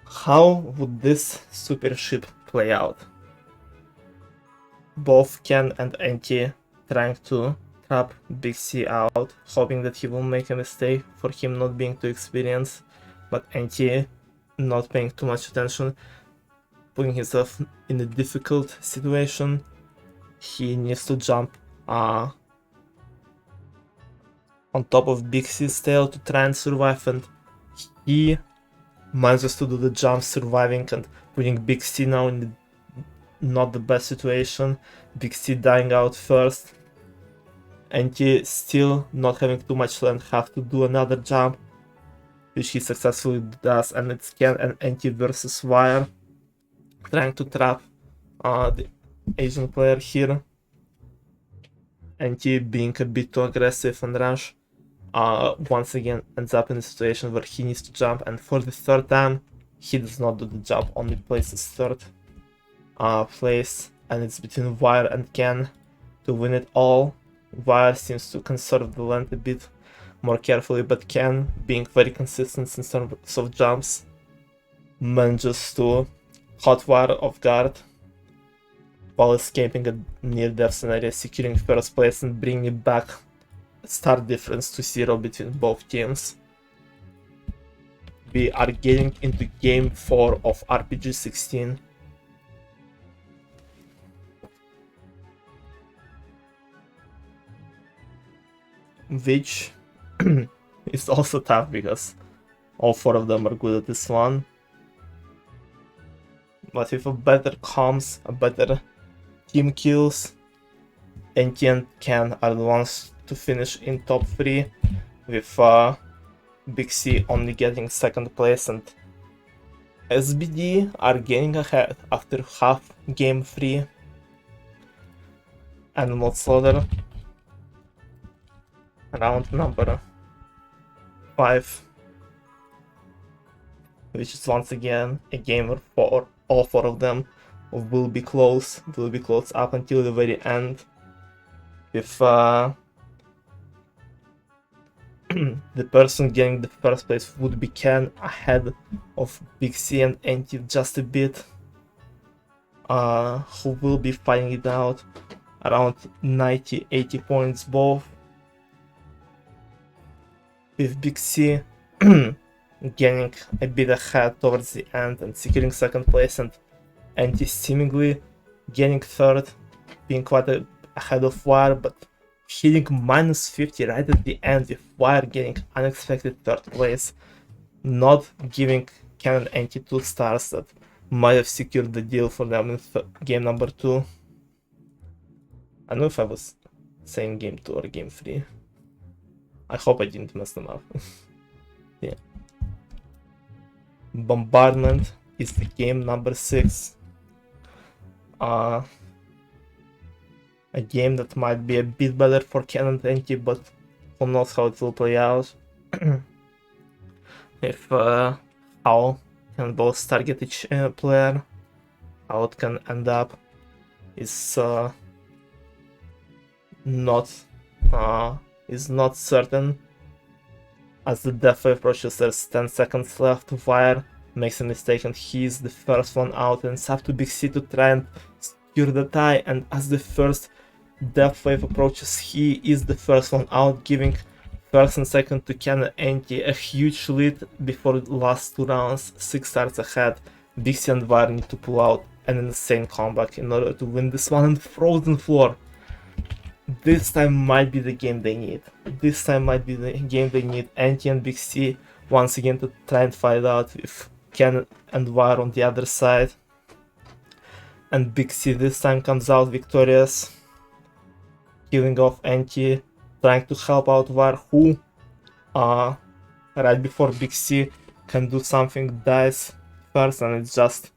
How would this super ship play out? Both Ken and NT trying to trap Big C out, hoping that he will make a mistake for him not being too experienced, but NT not paying too much attention, putting himself in a difficult situation. He needs to jump on top of Big C's tail to try and survive, and he manages to do the jump, surviving and putting Big C now in the not the best situation. Big C dying out first, and he still not having too much land, have to do another jump, which he successfully does, and it's Ken and NT versus Wire, trying to trap the Asian player here. NT being a bit too aggressive and rush, once again ends up in a situation where he needs to jump, and for the third time he does not do the jump, only places third place, and it's between Wire and Ken to win it all. Wire seems to conserve the land a bit more carefully, but Ken, being very consistent in terms of jumps, manages to hot Wire off guard while escaping a near-death scenario, securing first place and bringing back start difference to 0 between both teams. We are getting into game 4 of RPG 16. Which is also tough because all 4 of them are good at this one. But with a better comms, a better team kills, NT and Ken are the ones to finish in top 3, with Big C only getting second place, and SBD are getting ahead after half game 3. Animal Slaughter, round number 5, which is once again a game where all 4 of them will be close up until the very end, with the person getting the first place would be Ken, ahead of Big C and NT just a bit, who will be fighting it out around 90-80 points both, with Big C getting a bit ahead towards the end and securing second place, and NT seemingly getting third, being quite ahead of Wire, but hitting -50 right at the end, with Wire getting unexpected third place, not giving Ken and NT 2 stars that might have secured the deal for them in game number 2. I don't know if I was saying game 2 or game 3. I hope I didn't mess them up. Yeah. Bombardment is the game number 6. A game that might be a bit better for Ken and Anti, but who knows how it will play out. If how can both target each player, how it can end up is not certain. As the death wave approaches, there's 10 seconds left. Wire makes a mistake and he's the first one out, and it's up to Big C to try and secure the tie. And as the first death wave approaches, he is the first one out, giving first and second to Ken and Anti a huge lead before the last 2 rounds. 6 starts ahead. Big C and Wire need to pull out an insane comeback in order to win this one. And Frozen Floor, this time might be the game they need. This time might be the game they need. Anti and Big C once again to try and fight out with Ken and Wire on the other side. And Big C this time comes out victorious, killing off Anti, trying to help out Wire, who right before Big C can do something, dies first, and it's just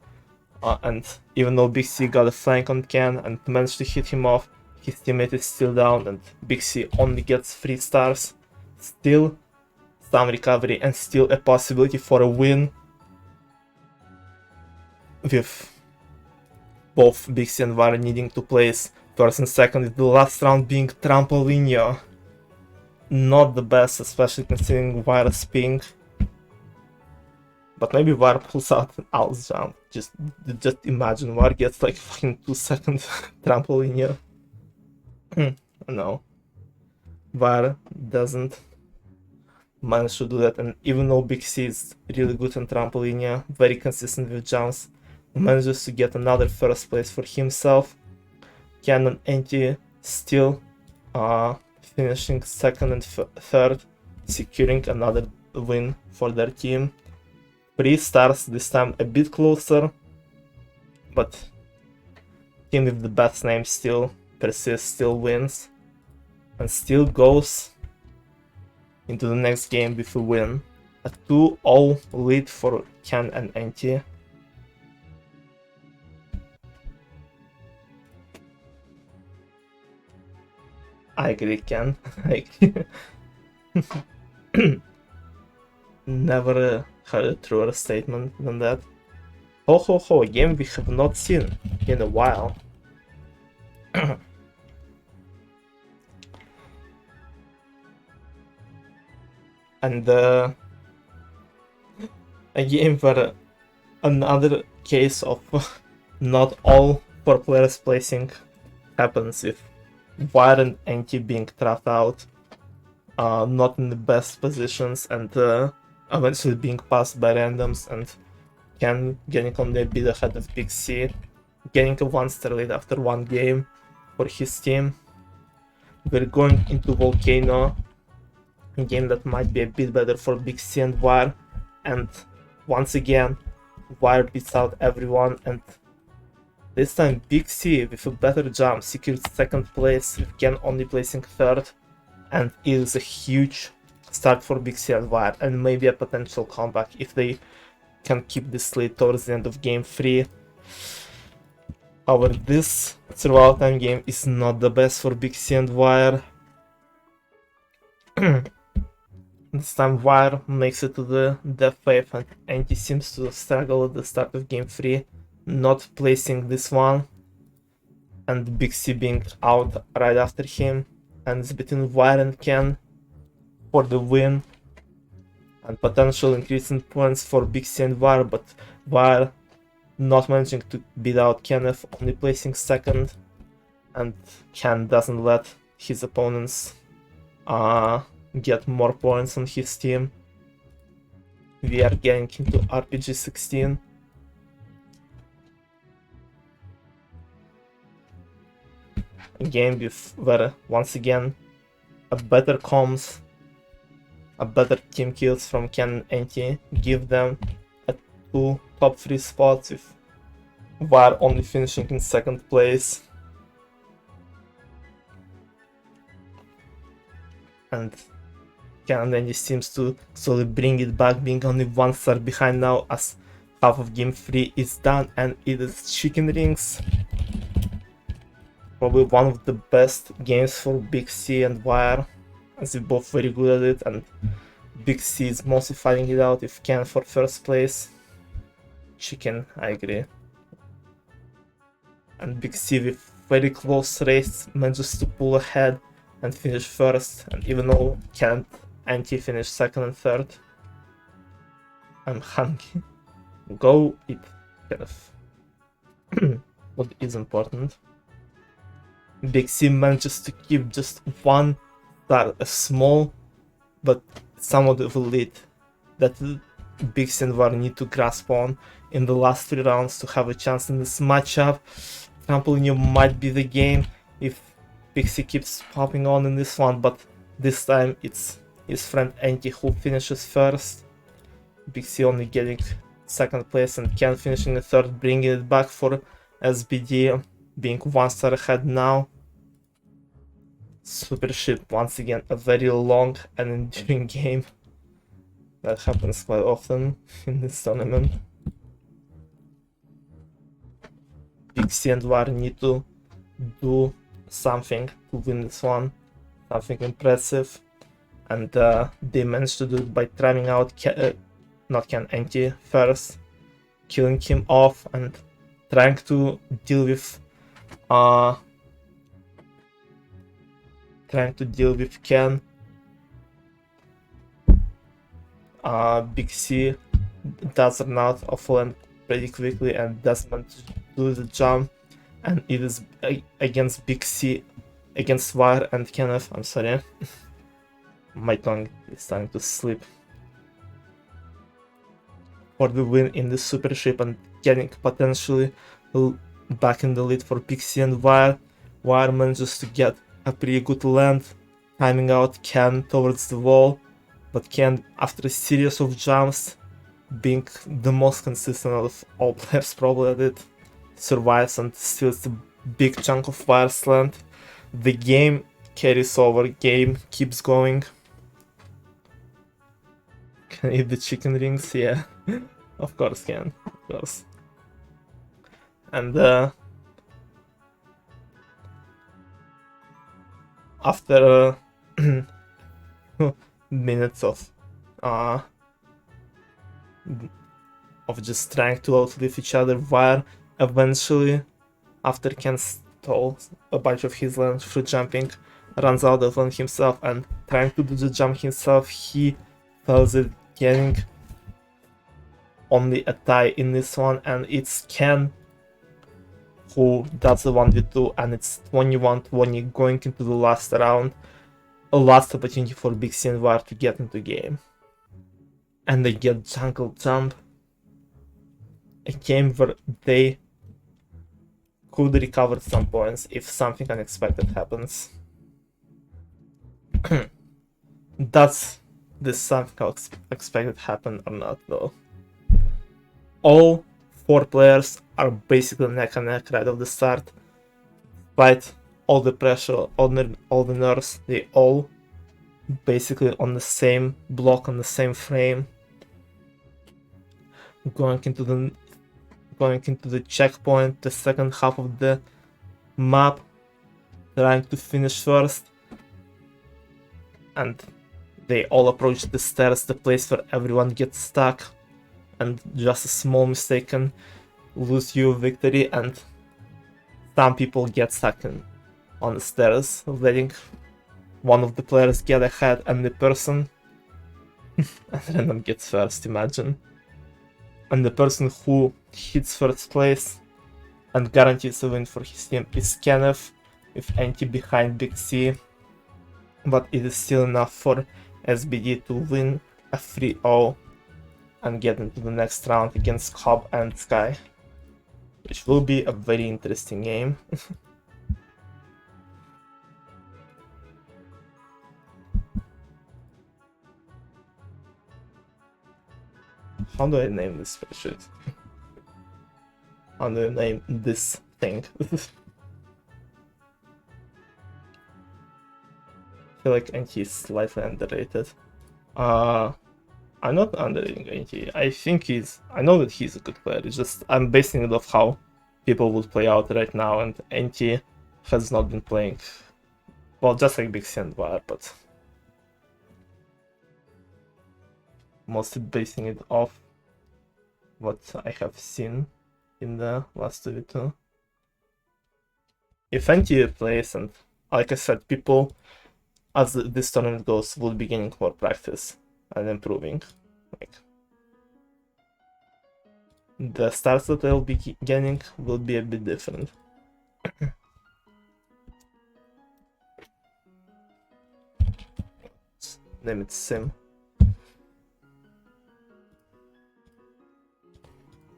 and even though Big C got a flank on Ken and managed to hit him off, his teammate is still down and Big C only gets 3 stars. Still some recovery and still a possibility for a win, with both Big C and Wire needing to place first and second, with the last round being Trampolinio. Not the best, especially considering Wire's ping. But maybe Wire pulls out an Owl's jump. Just imagine Wire gets like fucking 2-second Trampolinio. No. Wire doesn't manage to do that, and even though Big C is really good on Trampolinio, very consistent with jumps, manages to get another first place for himself. Ken and Anti still finishing second and third, securing another win for their team. 3 stars, this time a bit closer, but team with the best name still persists, still wins, and still goes into the next game with a win. A 2-0 lead for Ken and Anti. I agree, Ken. I agree. Never heard a truer statement than that. Ho ho ho, a game we have not seen in a while. And a game where another case of not all 4 players placing happens, with Wire and Anti being trapped out, not in the best positions, and eventually being passed by randoms, and Ken getting on the bit ahead of Big C, getting a 1-star lead after 1 game for his team. We're going into Volcano, a game that might be a bit better for Big C and Wire, and once again Wire beats out everyone, and this time Big C with a better jump secured 2nd place, with Ken only placing 3rd, and it is a huge start for Big C and Wire, and maybe a potential comeback if they can keep this lead towards the end of game 3. However, this survival time game is not the best for Big C and Wire. This time Wire makes it to the death wave, and Anti seems to struggle at the start of game 3, not placing this one, and Big C being out right after him, and it's between Wire and Ken for the win, and potential increase in points for Big C and Wire, but Wire not managing to beat out Kenneth, only placing 2nd, and Ken doesn't let his opponents get more points on his team. We are getting into RPG 16. A game with where once again a better comms, a better team kills from Ken and Anti give them a 2 top 3 spots, with Wire only finishing in 2nd place. And Ken and Anti seems to slowly bring it back, being only 1 star behind now, as half of game 3 is done, and it is chicken rings. Probably one of the best games for Big C and Wire, as they're both very good at it, and Big C is mostly fighting it out if can for first place. Chicken, I agree. And Big C with very close race manages to pull ahead and finish first, and even though can't anti-finish second and third. I'm hungry. Go eat, kind of. What is important. Big C manages to keep just one star, a small but somewhat of a lead that Big C and War need to grasp on in the last 3 rounds to have a chance in this matchup. Trampoline might be the game if Big C keeps popping on in this one, but this time it's his friend Anki who finishes first. Big C only getting second place and Ken finishing the third, bringing it back for SBD, being 1 star ahead now. Super ship, once again, a very long and enduring game. That happens quite often in this tournament. Big C and War need to do something to win this one, something impressive, and they managed to do it by trying out Anti first, killing him off and trying to deal with Ken. Big C does run out of land pretty quickly and does manage to do the jump, and it is against Big C, against Wire and Kenneth. I'm sorry, my tongue is starting to slip. For the win in the super ship and getting potentially back in the lead for Big C and Wire. Wire manages to get a pretty good land, timing out Ken towards the wall, but Ken, after a series of jumps, being the most consistent of all players probably at it, survives and steals a big chunk of Wire's land. The game carries over, game keeps going. Can I eat the chicken rings? Yeah, of course can, of course. And after minutes of just trying to outlive each other, Wire eventually, after Ken stole a bunch of his land through jumping, runs out of land himself and trying to do the jump himself, he fails it, getting only a tie in this one, and it's Ken who does the 1v2, and it's 21-20 going into the last round. A last opportunity for Big C and Wire to get into game. And they get Jungle Jump. A game where they could recover some points if something unexpected happens. Does this something unexpected happen or not though? All 4 players are basically neck and neck right off the start. Despite all the pressure, all the nerves, they all basically on the same block, on the same frame. Going into the checkpoint, the second half of the map, trying to finish first. And they all approach the stairs, the place where everyone gets stuck, and just a small mistake can lose you victory, and some people get stuck on the stairs, letting one of the players get ahead, and the person and random gets first, imagine. And the person who hits first place and guarantees a win for his team is Kenneth, with Anti behind Big C, but it is still enough for SBD to win a 3-0 and get into the next round against Cobb and Skye, which will be a very interesting game. How do I name this spreadsheet? How do I name this thing? I feel like Anki is slightly underrated. I'm not underrating NT. I think I know that he's a good player. It's just I'm basing it off how people would play out right now, and NT has not been playing well, just like Big Sandwire, but mostly basing it off what I have seen in the last 2v2. If NT plays, and like I said, people as this tournament goes will be gaining more practice and improving. Like the starts that they'll be gaining will be a bit different. Name it Sim.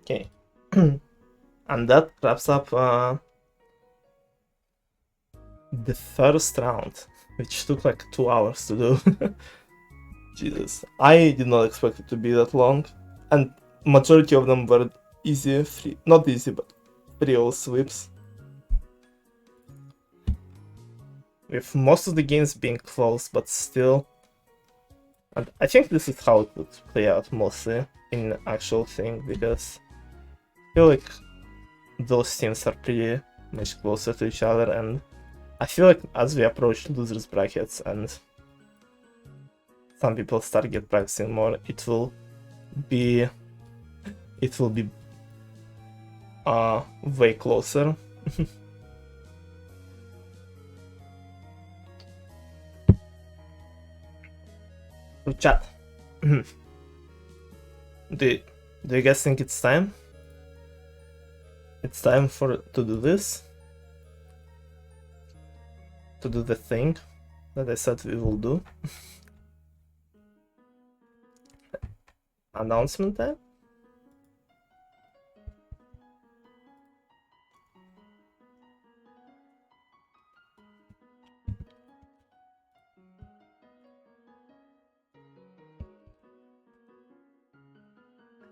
Okay. And that wraps up the first round, which took like 2 hours to do. Jesus. I did not expect it to be that long. And majority of them were easy, free, not easy, but 3-0 sweeps. With most of the games being close, but still. And I think this is how it would play out mostly in actual thing, because I feel like those teams are pretty much closer to each other, and I feel like as we approach losers brackets and some people start get practicing more, it will be way closer. Chat. Do you guys think it's time? It's time to do this? To do the thing that I said we will do? Announcement time?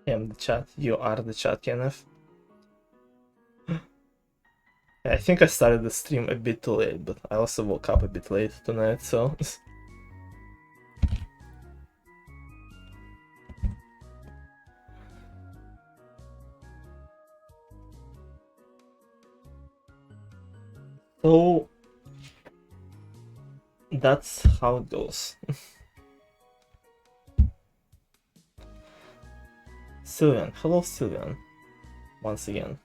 I am the chat. You are the chat, Kenneth. I think I started the stream a bit too late, but I also woke up a bit late tonight, so... So... that's how it goes. Sylvian. Hello, Sylvian. Once again.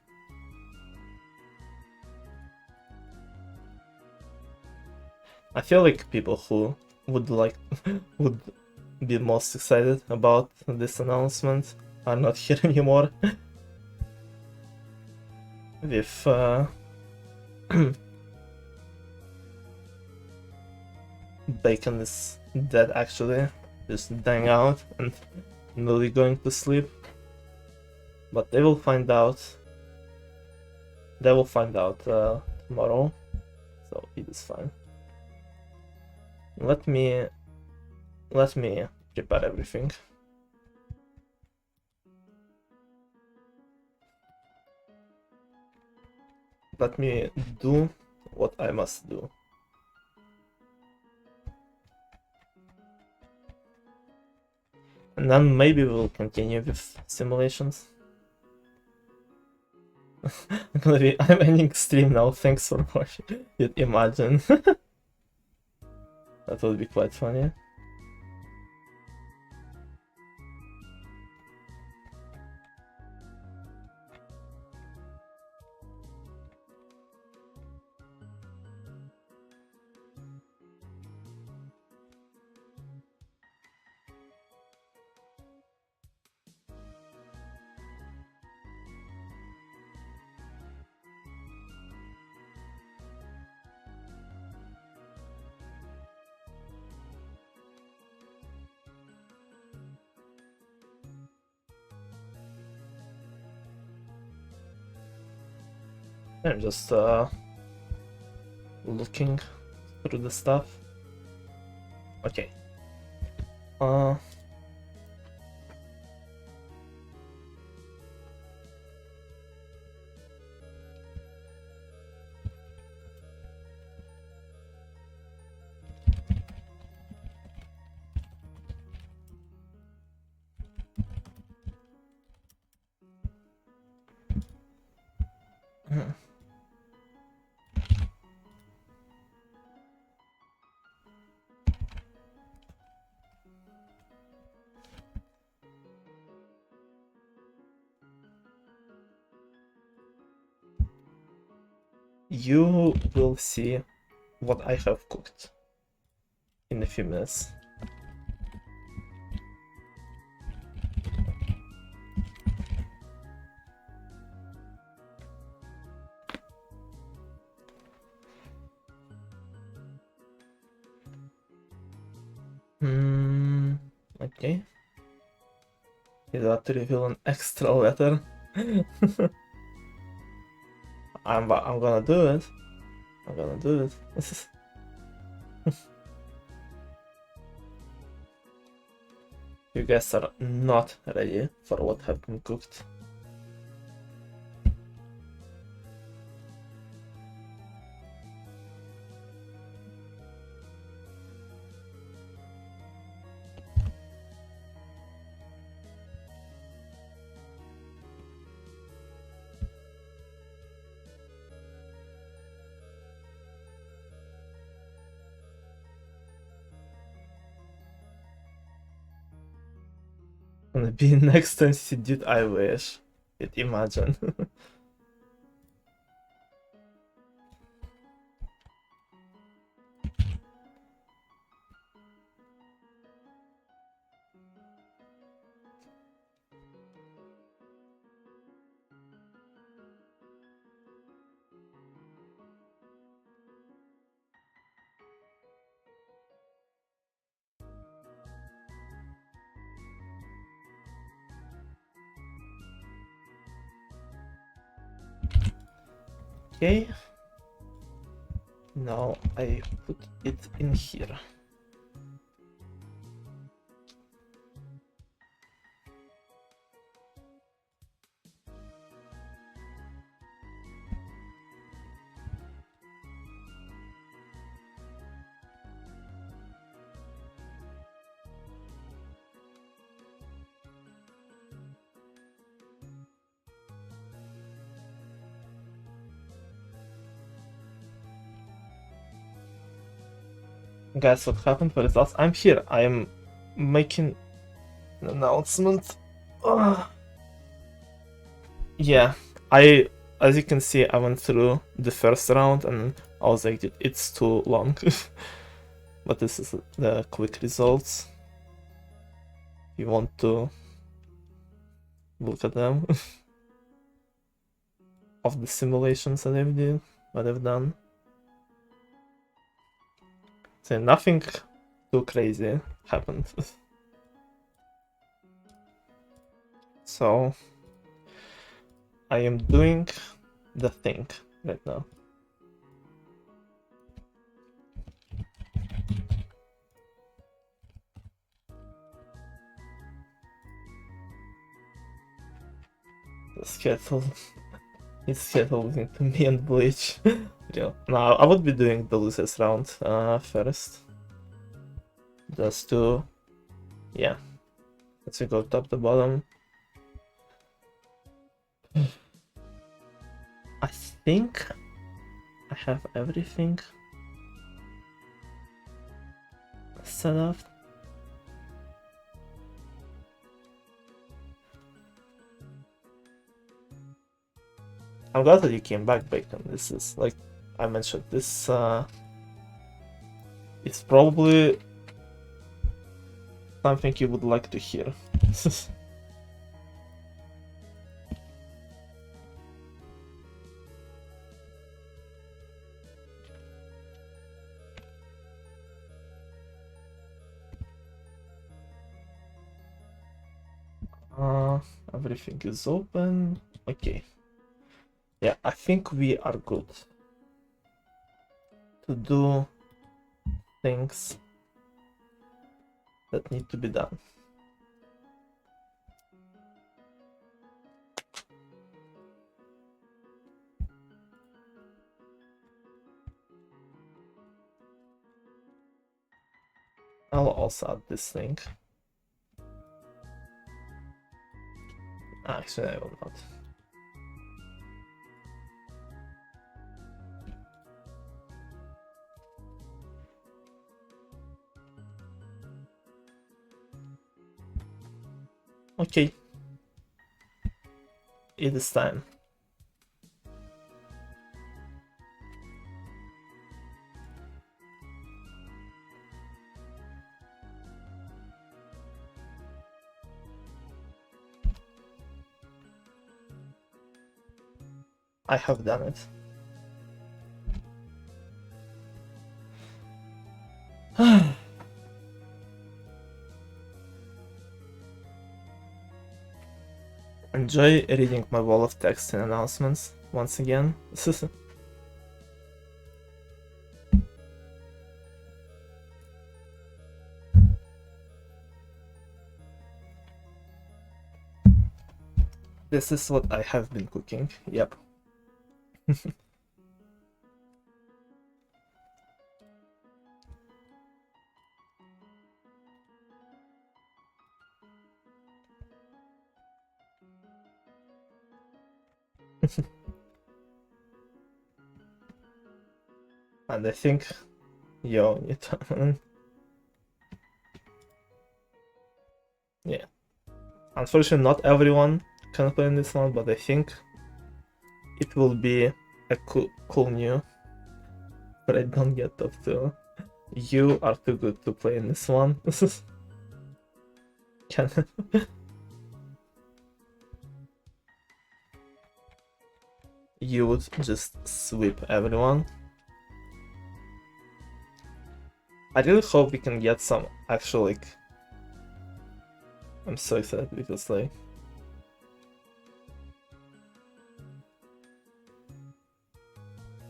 I feel like people who would would be most excited about this announcement are not here anymore. With Bacon is dead actually, just dying out and nearly going to sleep. But they will find out. They will find out tomorrow, so it is fine. Let me prepare everything. Let me do what I must do. And then maybe we'll continue with simulations. I'm ending stream now, thanks for watching. You'd imagine. That would be quite funny. I'm just looking through the stuff. Okay. You will see what I have cooked in a few minutes. Okay. He's about to reveal an extra letter. I'm gonna do it. I'm gonna do it. You guys are not ready for what have been cooked. Gonna be next time, dude. I wish. Imagine. Okay. Now I put it in here. Guys, what happened for results? I'm here. I am making an announcement. Yeah, as you can see, I went through the first round and I was like, it's too long. But this is the quick results. You want to look at them of the simulations that I've done. So nothing too crazy happened. So I am doing the thing right now. The schedule is scheduling to me and Bleach. Yeah. Now I would be doing the losers round first. Just to, yeah. Let's go top to bottom. I think I have everything set up. I'm glad that you came back, Bacon. This is, like I mentioned, this is probably something you would like to hear. Everything is open. Okay. Yeah, I think we are good to do things that need to be done. I'll also add this thing. Actually, I will not. Okay. It is time. I have done it. Enjoy reading my wall of text and announcements once again. This is what I have been cooking, yep. And I think, yo, yeah. Unfortunately, not everyone can play in this one, but I think it will be a cool new. But I don't get top 2. You are too good to play in this one. Can you would just sweep everyone. I really hope we can get some actual, like... I'm so excited because, like...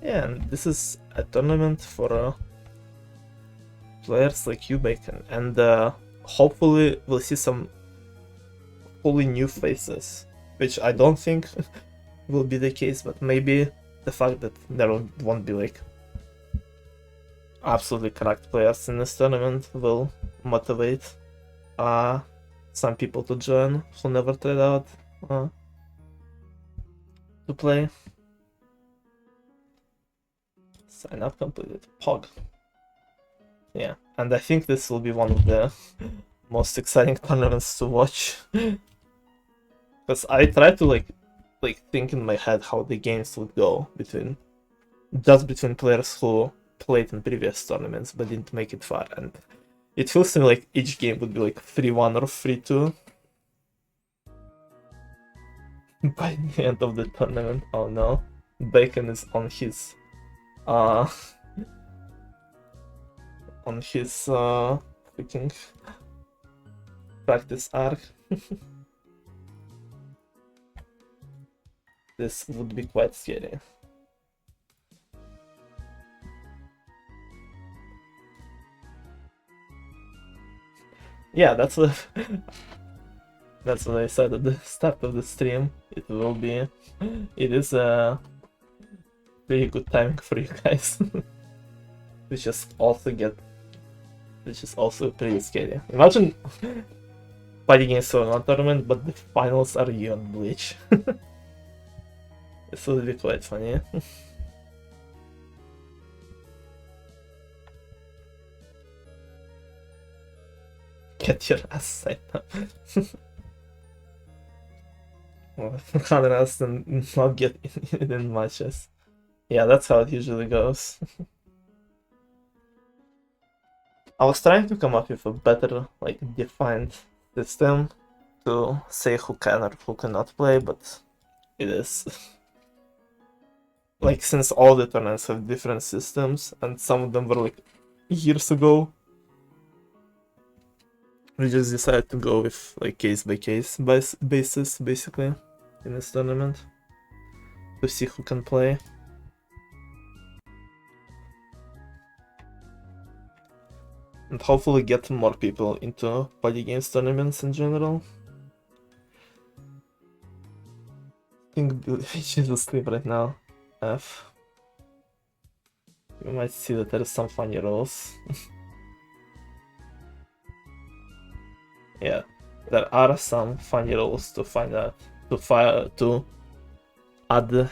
Yeah, and this is a tournament for players like you, Bacon, and hopefully we'll see some fully new faces, which I don't think will be the case, but maybe the fact that there won't be like absolutely correct players in this tournament will motivate some people to join who never tried out to play. Sign up completed. Pog. Yeah, and I think this will be one of the most exciting tournaments to watch. Because I tried to like think in my head how the games would go between players who played in previous tournaments but didn't make it far, and it feels to me like each game would be like 3-1 or 3-2 by the end of the tournament. Oh no, Bacon is on his freaking practice arc. This would be quite scary. Yeah, that's what I said at the start of the stream. It is a pretty good timing for you guys. Which is also pretty scary. Imagine fighting against one tournament, but the finals are you and Bleach. This would be quite funny. Get your ass signed up. Well, rather else than not get in matches. Yeah, that's how it usually goes. I was trying to come up with a better, like, defined system to say who can or who cannot play, but it is... like, since all the tournaments have different systems, and some of them were, like, years ago, we just decided to go with, like, case-by-case basis, basically, in this tournament, to see who can play. And hopefully get more people into party games tournaments in general. I think she's asleep right now. F. You might see that there is some funny rolls. Yeah, there are some funny rolls to find out, to add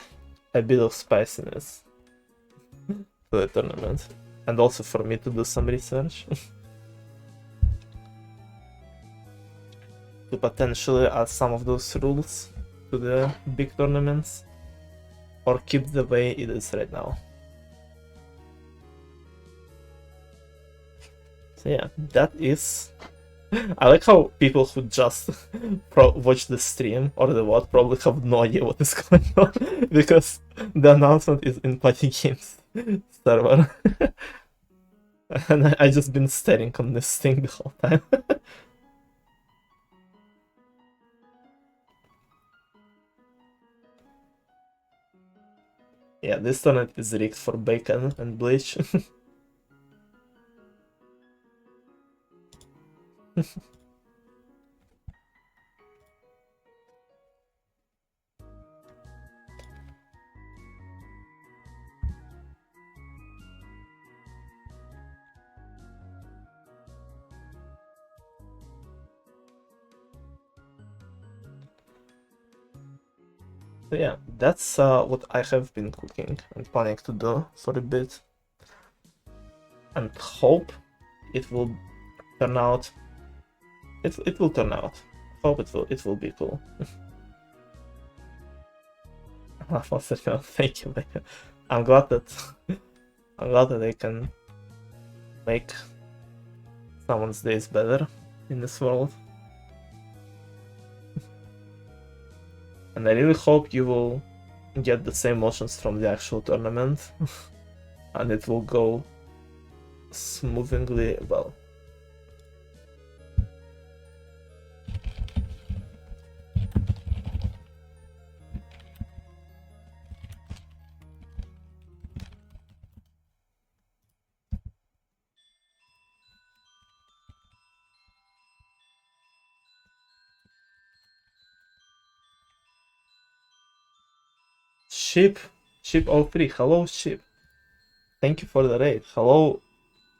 a bit of spiciness to the tournament. And also for me to do some research. to potentially add some of those rules to the big tournaments, or keep the way it is right now. So yeah, that is... I like how people who just watch the stream or the what probably have no idea what is going on, because the announcement is in Party Games server. And I just been staring on this thing the whole time. Yeah, this tournament is rigged for bacon and bleach. So yeah, that's what I have been cooking and planning to do for a bit, and hope it will turn out. It will turn out. Hope it will be cool. Thank you. I'm glad that I can make someone's days better in this world. And I really hope you will get the same motions from the actual tournament and it will go smoothly well. Ship 03, hello Ship. Thank you for the raid. Hello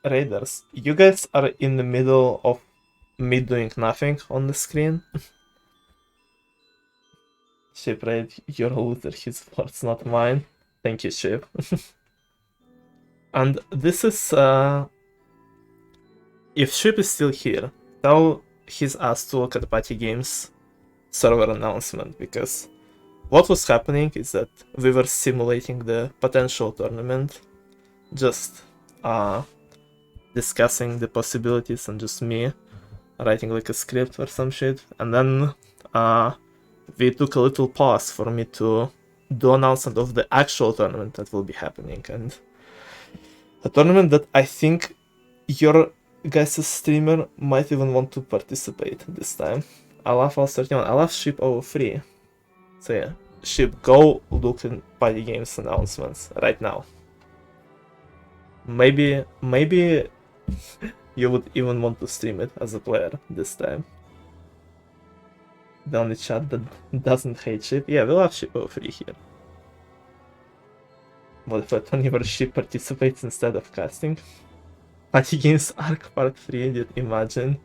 raiders. You guys are in the middle of me doing nothing on the screen. Ship raid, you're a loser, his words not mine. Thank you, Ship. And this is if Ship is still here, tell his ass to look at Party Games server announcement, because what was happening is that we were simulating the potential tournament, just discussing the possibilities and just me writing like a script or some shit, and then we took a little pause for me to do announcement of the actual tournament that will be happening, and a tournament that I think your guys' streamer might even want to participate this time. I love Al31, I love Ship 03. So yeah, Ship, go look in Party Games announcements right now. Maybe you would even want to stream it as a player this time. The only chat that doesn't hate Ship. Yeah, we love Ship 03 here. What if a tournament where Ship participates instead of casting? Party Games Arc Part 3, did imagine.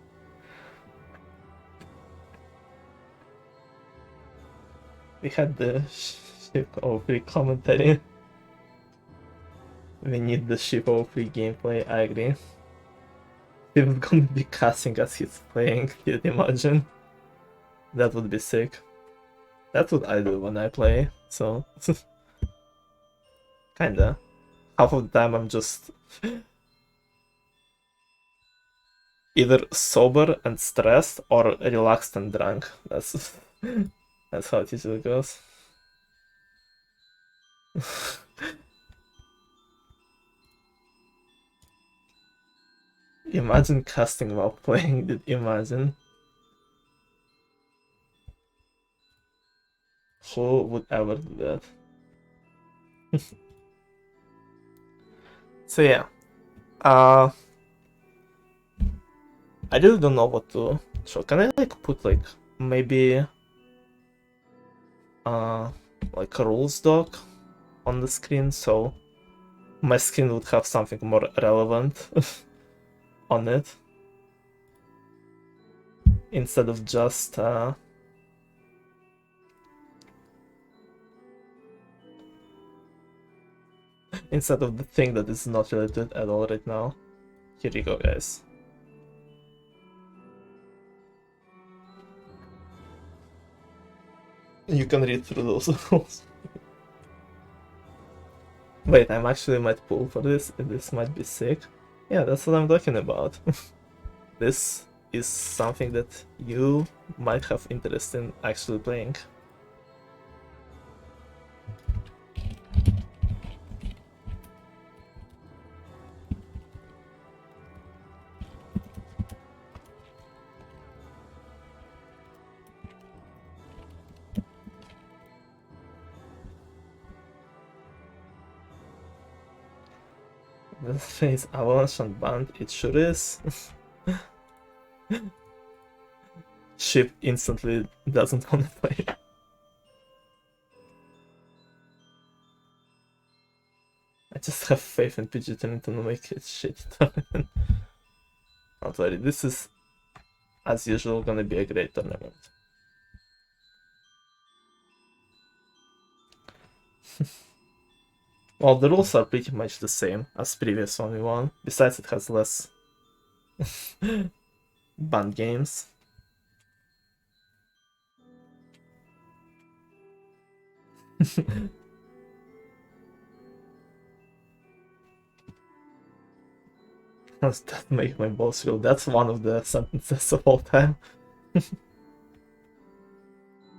We had the Ship 03 commentary. We need the Ship 03 gameplay, I agree. Ship's gonna be casting as he's playing, you'd imagine. That would be sick. That's what I do when I play, so... Kinda. Half of the time I'm just... either sober and stressed, or relaxed and drunk. That's how it usually goes. Imagine casting while playing, did imagine. Who would ever do that? So yeah. I really don't know what to show. Can I like put like maybe like a rules doc on the screen, so my screen would have something more relevant on it instead of just instead of the thing that is not related at all right now. Here you go, guys. You can read through those rules. Wait, I'm actually might pull for this. This might be sick. Yeah, that's what I'm talking about. This is something that you might have interest in actually playing. This face avalanche and band, it sure is. Ship instantly doesn't want to play. I just have faith in PG to make it shit. Not worry, this is, as usual, gonna be a great tournament. Well, the rules are pretty much the same as previous 1v1. Besides, it has less banned games. Does that make my balls feel? That's one of the sentences of all time.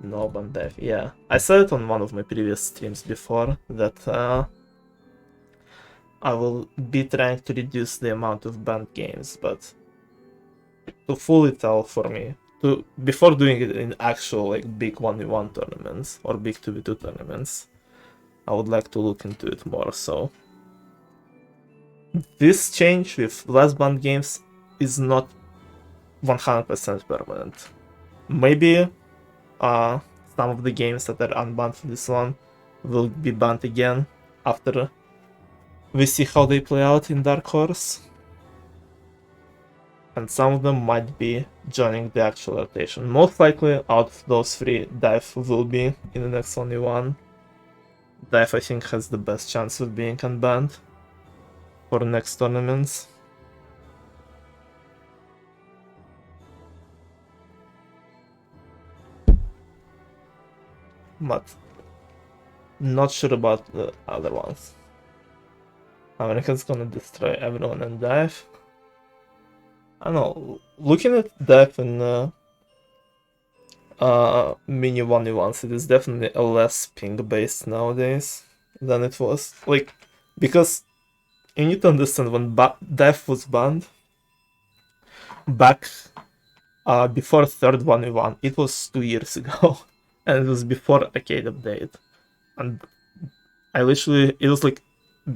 No ban death. Yeah, I said it on one of my previous streams before that I will be trying to reduce the amount of banned games, but to fully tell for me, before doing it in actual like big 1v1 tournaments or big 2v2 tournaments, I would like to look into it more. So this change with less banned games is not 100% permanent. Maybe some of the games that are unbanned for this one will be banned again after we see how they play out in Dark Horse. And some of them might be joining the actual rotation. Most likely, out of those three, Dive will be in the next only one. Dive, I think, has the best chance of being unbanned for the next tournaments. But not sure about the other ones. American's gonna destroy everyone and Dive. I don't know, looking at Dive in mini 1v1s, it is definitely a less ping based nowadays than it was. Like, because you need to understand when Dive was banned back before third 1v1, it was 2 years ago. And it was before Arcade Update. And I literally, it was like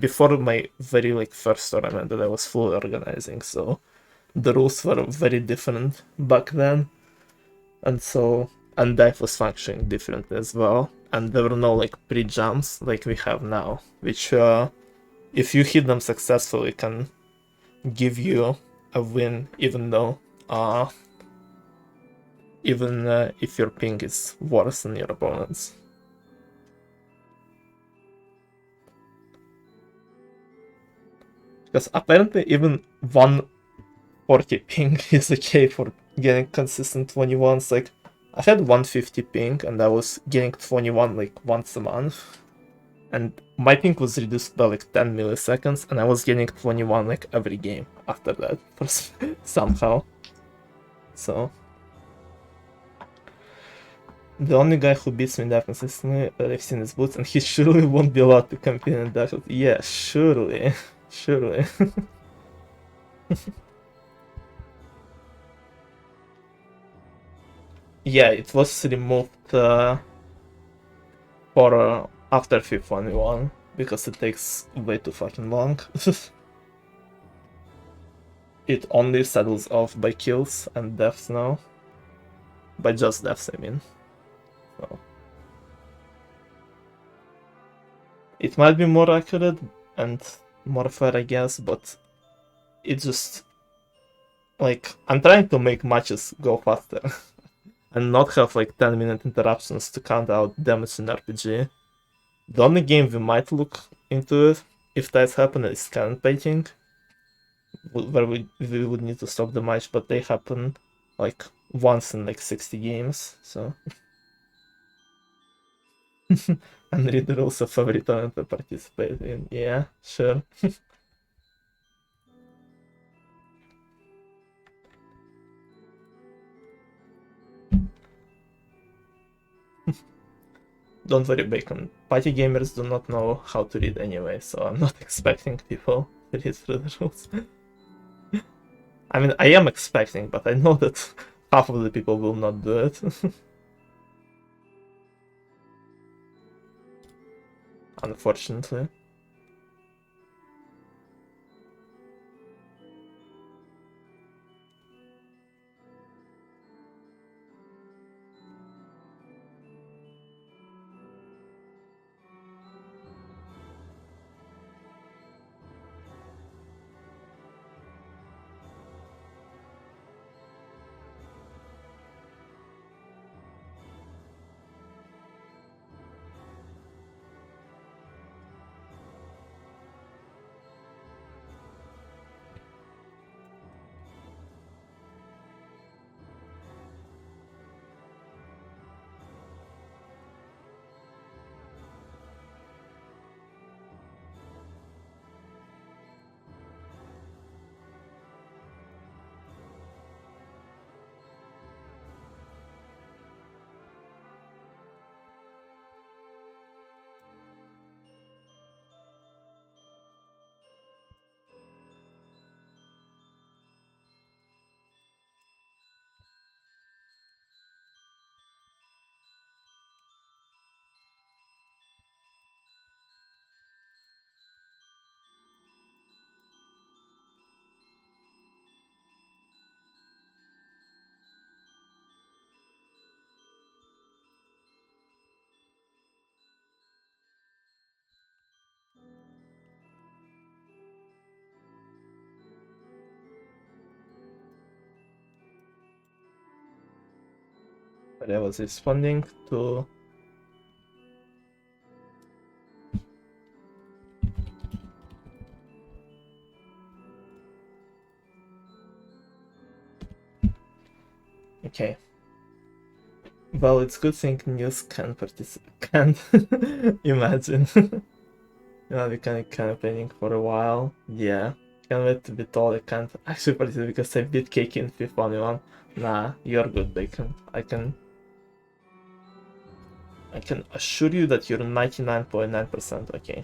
before my very like first tournament that I was fully organizing, so the rules were very different back then. And so, and Dive was functioning differently as well. And there were no like pre-jumps like we have now, which if you hit them successfully can give you a win even though even if your ping is worse than your opponent's. Because apparently even 140 ping is okay for getting consistent 21s. Like, I had 150 ping and I was getting 21 like once a month. And my ping was reduced by like 10 milliseconds and I was getting 21 like every game after that somehow. So the only guy who beats me in that consistently that I've seen is Boots, and he surely won't be allowed to compete in that. Yeah, surely. Surely. Yeah, it was removed for after 5th 1v1 because it takes way too fucking long. It only settles off by kills and deaths now. By just deaths, I mean. So. It might be more accurate and more fair, I guess, but it just... Like, I'm trying to make matches go faster. And not have like 10-minute interruptions to count out damage in RPG. The only game we might look into it, if that happens, is cannon painting, where we would need to stop the match, but they happen like once in like 60 games, so... And read the rules of every tournament to participate in. Yeah, sure. Don't worry, Bacon. Party gamers do not know how to read anyway, so I'm not expecting people to read through the rules. I mean, I am expecting, but I know that half of the people will not do it. Unfortunately. But I was responding to... Okay. Well, it's good thing News can participate. Can't imagine. Yeah, we can campaigning for a while. Yeah. Can't wait to be told I can't actually participate because I beat Cake in FIFA only one. Nah, you're good, Bacon. I can assure you that you're 99.9% okay.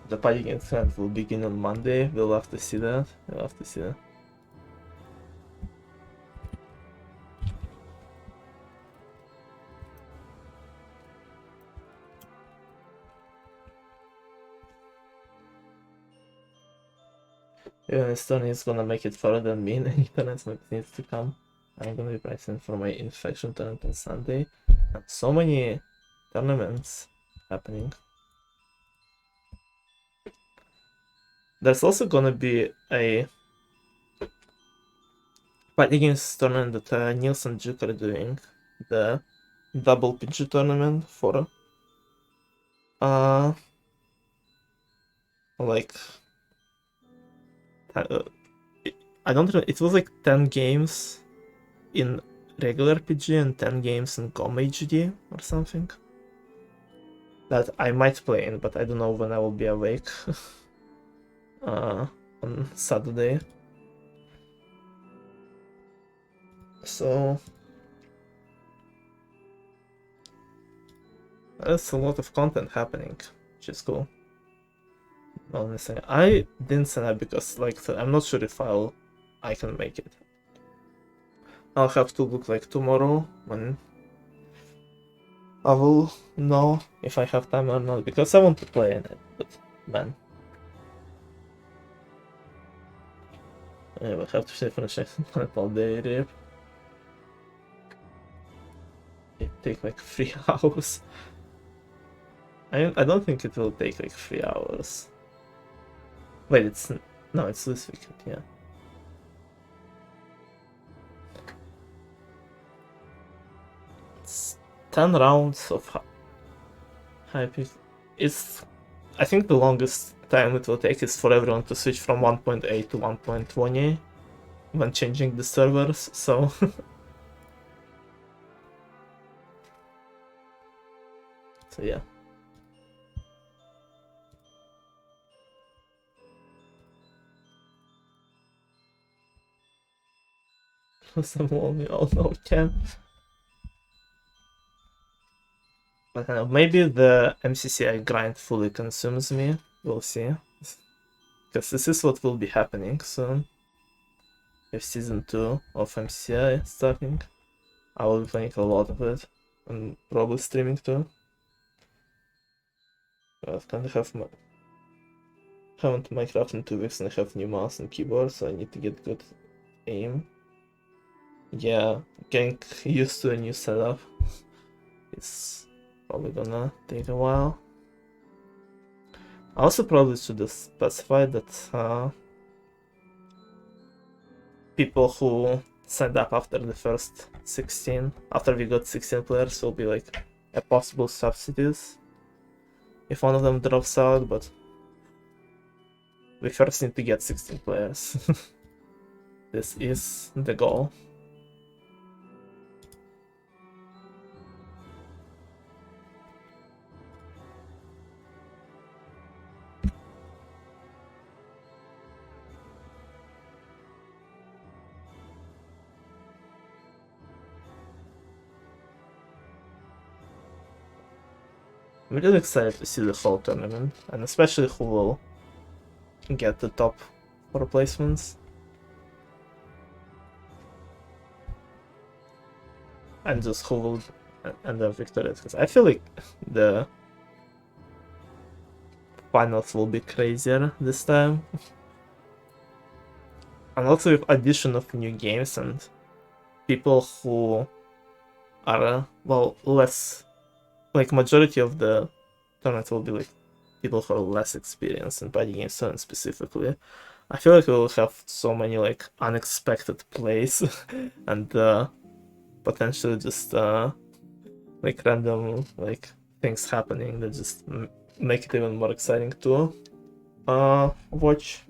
The party against Hunt will begin on Monday. We'll have to see that. We'll have to see that. Even Estonia is gonna make it further than me in any tournaments that needs to come. I'm gonna be pricing for my infection tournament on Sunday. And so many tournaments happening. There's also gonna be a fighting games tournament that Niels and Juke are doing. The double PG tournament for like I don't know, it was like 10 games in regular PG and 10 games in Com HD or something. That I might play in, but I don't know when I will be awake on Saturday. So there's a lot of content happening, which is cool. Honestly, I didn't sign up because, like, I'm not sure if I can make it. I'll have to look like tomorrow when I will know if I have time or not, because I want to play in it, but man. I will have to finish it all day, rip. It take like 3 hours. I don't think it will take like 3 hours. Wait, it's No, it's this weekend, yeah. It's 10 rounds of Hypixel. It's, I think the longest time it will take is for everyone to switch from 1.8 to 1.20 when changing the servers, so... So yeah. Some we all know can. But I don't know, maybe the MCCI grind fully consumes me. We'll see. Because this is what will be happening soon. If season 2 of MCCI starting, I will be playing a lot of it. And probably streaming too. I kind of haven't Minecraft in 2 weeks and I have new mouse and keyboard, so I need to get good aim. Yeah, getting used to a new setup. It's probably gonna take a while. I also probably should have specified that people who signed up after the first 16, after we got 16 players, will be like a possible substitute if one of them drops out, but we first need to get 16 players. This is the goal. I'm really excited to see the whole tournament, and especially who will get the top 4 placements. And just who will end up victorious, because I feel like the finals will be crazier this time. And also with addition of new games and people who are, well, less... Like, majority of the tournament will be like people who are less experienced in fighting games specifically. I feel like we will have so many like unexpected plays and potentially just like random like things happening that just make it even more exciting to watch.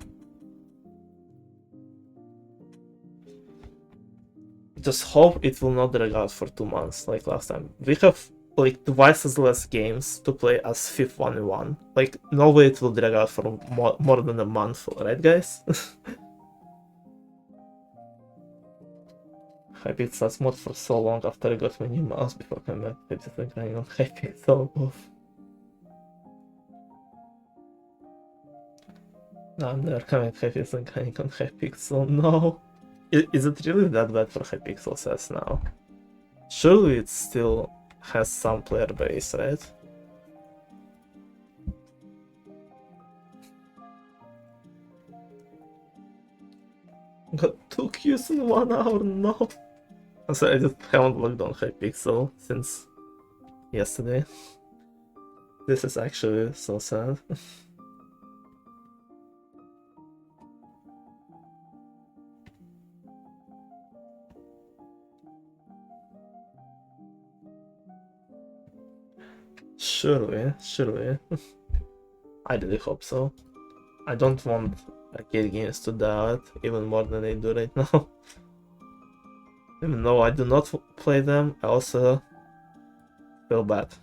Just hope it will not drag out for 2 months like last time. We have like twice as less games to play as FIF 1v1. Like, no way it will drag out for more than a month, right guys? Hypixel mod for so long after I got my new mouse before coming back. I just like running on Hypixel. No, I'm never coming to Hypixel and running on Hypixel, no. Is it really that bad for Hypixel says now? Surely it still has some player base, right? Got 2 queues in 1 hour, no! So I just haven't logged on Hypixel since yesterday. This is actually so sad. Surely. I really hope so. I don't want arcade games to die out even more than they do right now. Even though I do not play them, I also feel bad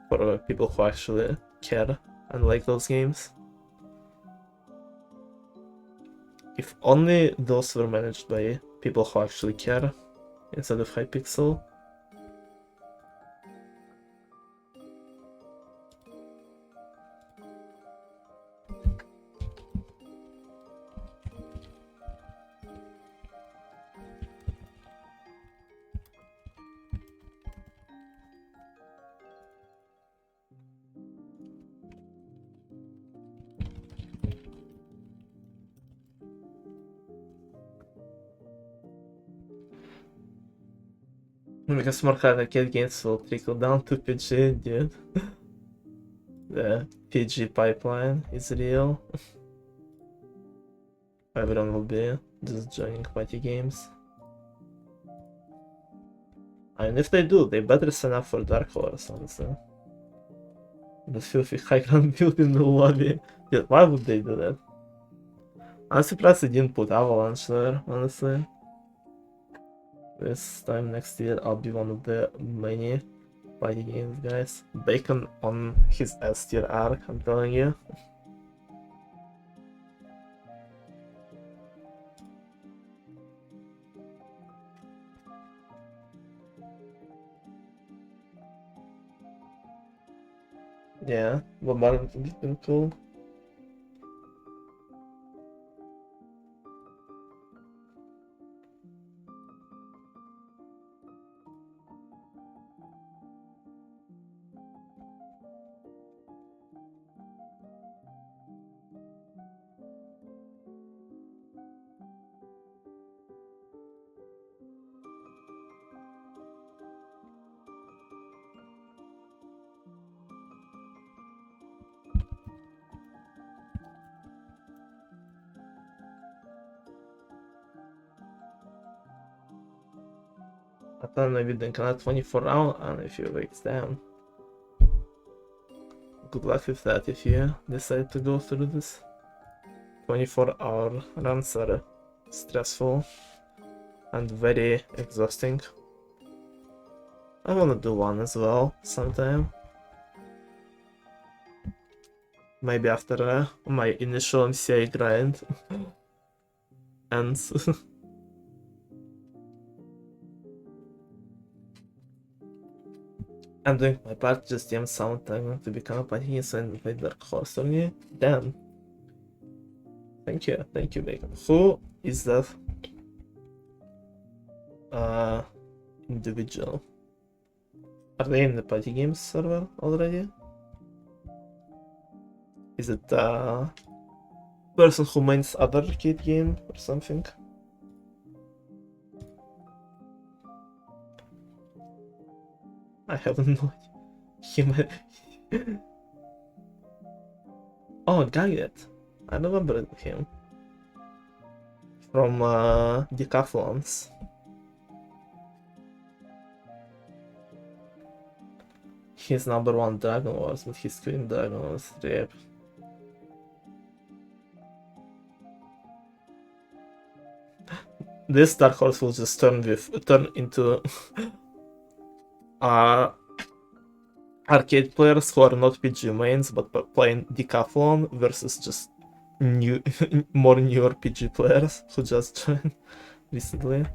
for people who actually care and like those games. If only those were managed by people who actually care instead of Hypixel. Because more arcade games will trickle down to PG, dude. The PG pipeline is real. everyone will be just joining party games. And if they do, they better sign up for Dark Horse, honestly. The filthy high ground build in the lobby. Yeah, why would they do that? I'm surprised they didn't put Avalanche there, honestly. This time next year, I'll be one of the many party games guys. Bacon on his S tier arc, I'm telling you. Yeah, Bombardment would have been cool. I thought maybe they cannot 24 round and if you wakes down. Good luck with that if you decide to go through this. 24-hour runs are stressful and very exhausting. I wanna do one as well sometime. Maybe after my initial MCA grind ends. I'm doing my part, just DM sometime to become a party and play Dark Horse only. Damn. Thank you, Bacon. Who is that individual? Are they in the party games server already? Is it a person who mains other arcade game or something? I have no idea. Oh, Gagget. I remember him. From Decathlons. His #1 Dragon Wars, but his Queen Dragon Wars rip. This Dark Horse will just turn into arcade players who are not PG mains but playing Decathlon versus just more newer PG players who just joined recently.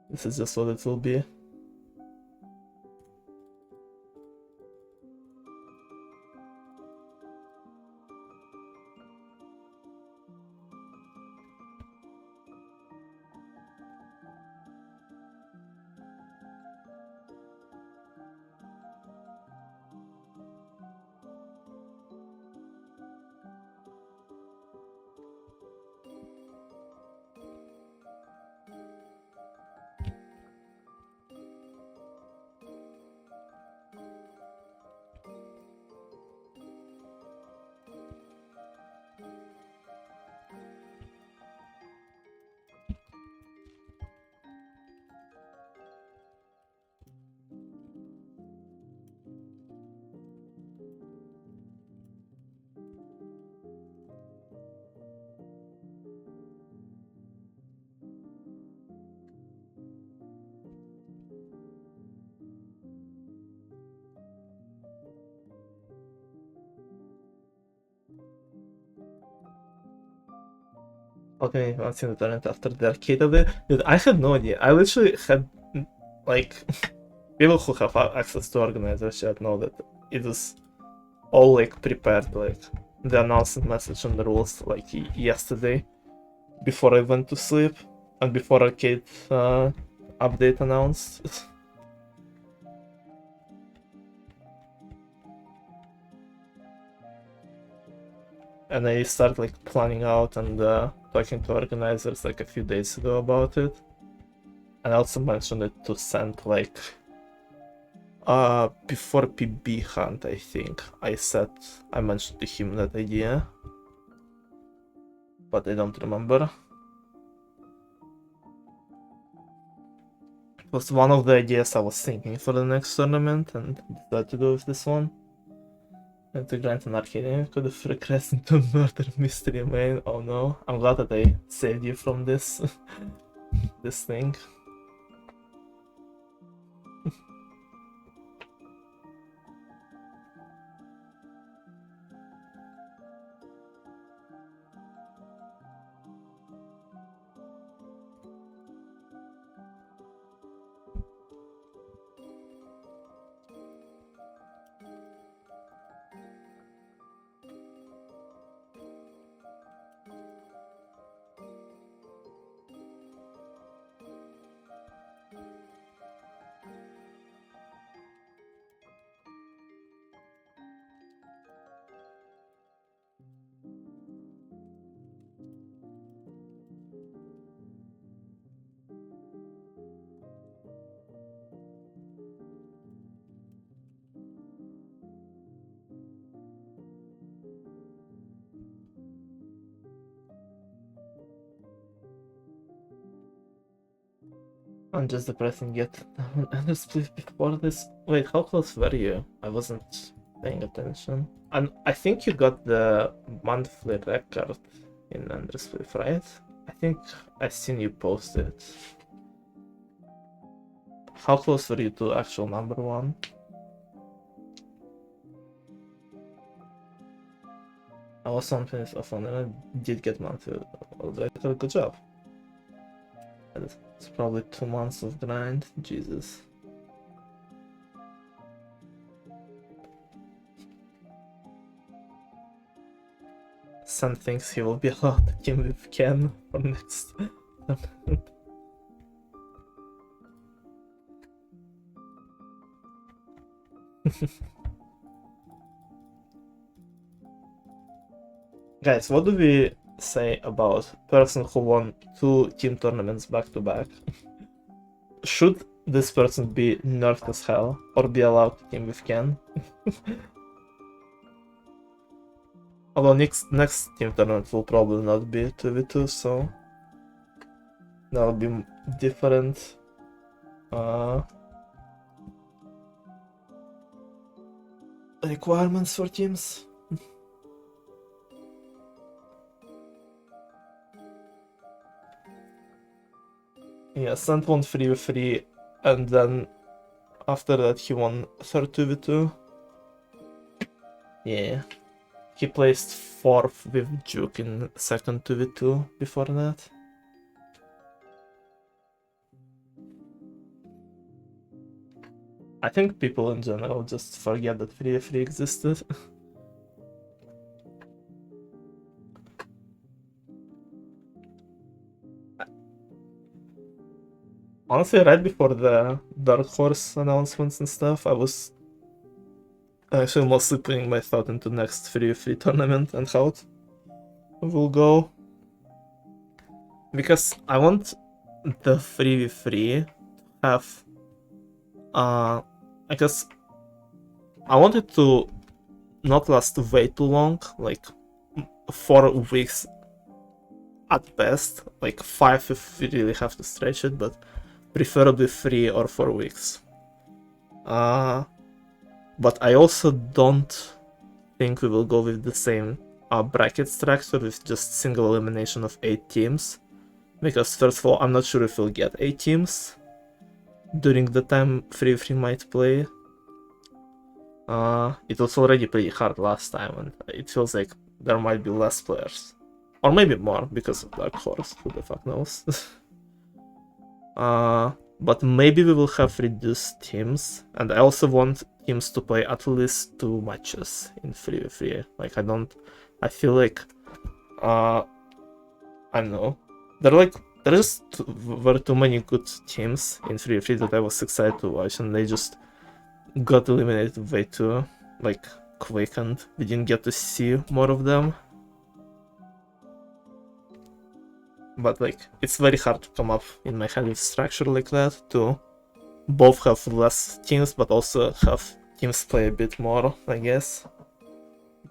This is just what it will be. Okay, once in the tournament after the arcade update. Dude, I had no idea. I literally had, like, people who have access to organizers should know that it was all, like, prepared, like, the announcement message and the rules, like, yesterday, before I went to sleep, and before arcade update announced. And I started, like, planning out and talking to organizers like a few days ago about it. And I also mentioned it to send like before PB hunt, I think. I mentioned to him that idea. but I don't remember. It was one of the ideas I was thinking for the next tournament, and decided to go with this one. And to grant an arcade could have regressed into a murder mystery main. Oh no, I'm glad that I saved you from this this thing. I'm just depressing yet. And split before this. Wait, how close were you? I wasn't paying attention. And I think you got the monthly record in Undersplit, right? I think I seen you post it. How close were you to actual number one? I was on finish off and I did get monthly record. Good job. It's probably 2 months of grind. Jesus. Sun thinks he will be allowed to team with Ken for next. Guys, what do we say about person who won 2 team tournaments back to back? Should this person be nerfed as hell or be allowed to team with Ken? Although next team tournament will probably not be 2v2, so that'll be different. Requirements for teams. Yeah, Sant won 3v3, and then after that he won third 2v2. Yeah. He placed 4th with Juke in second 2v2 before that. I think people in general just forget that 3v3 existed. Honestly, right before the Dark Horse announcements and stuff, I was actually mostly putting my thought into next 3v3 tournament and how it will go. Because I want the 3v3 to have... I guess... I want it to not last way too long, like 4 weeks at best, like 5 if we really have to stretch it, but preferably 3 or 4 weeks. But I also don't think we will go with the same bracket structure with just single elimination of 8 teams. Because first of all, I'm not sure if we'll get 8 teams during the time 3v3 might play. It was already pretty hard last time, and it feels like there might be less players. Or maybe more, because of Dark Horse, who the fuck knows. But maybe we will have reduced teams, and I also want teams to play at least 2 matches in 3v3. Like, I feel like, I don't know, there just were too many good teams in 3v3 that I was excited to watch, and they just got eliminated way too, like, quick, and we didn't get to see more of them. But like, it's very hard to come up in my head with structure like that, to both have less teams, but also have teams play a bit more, I guess.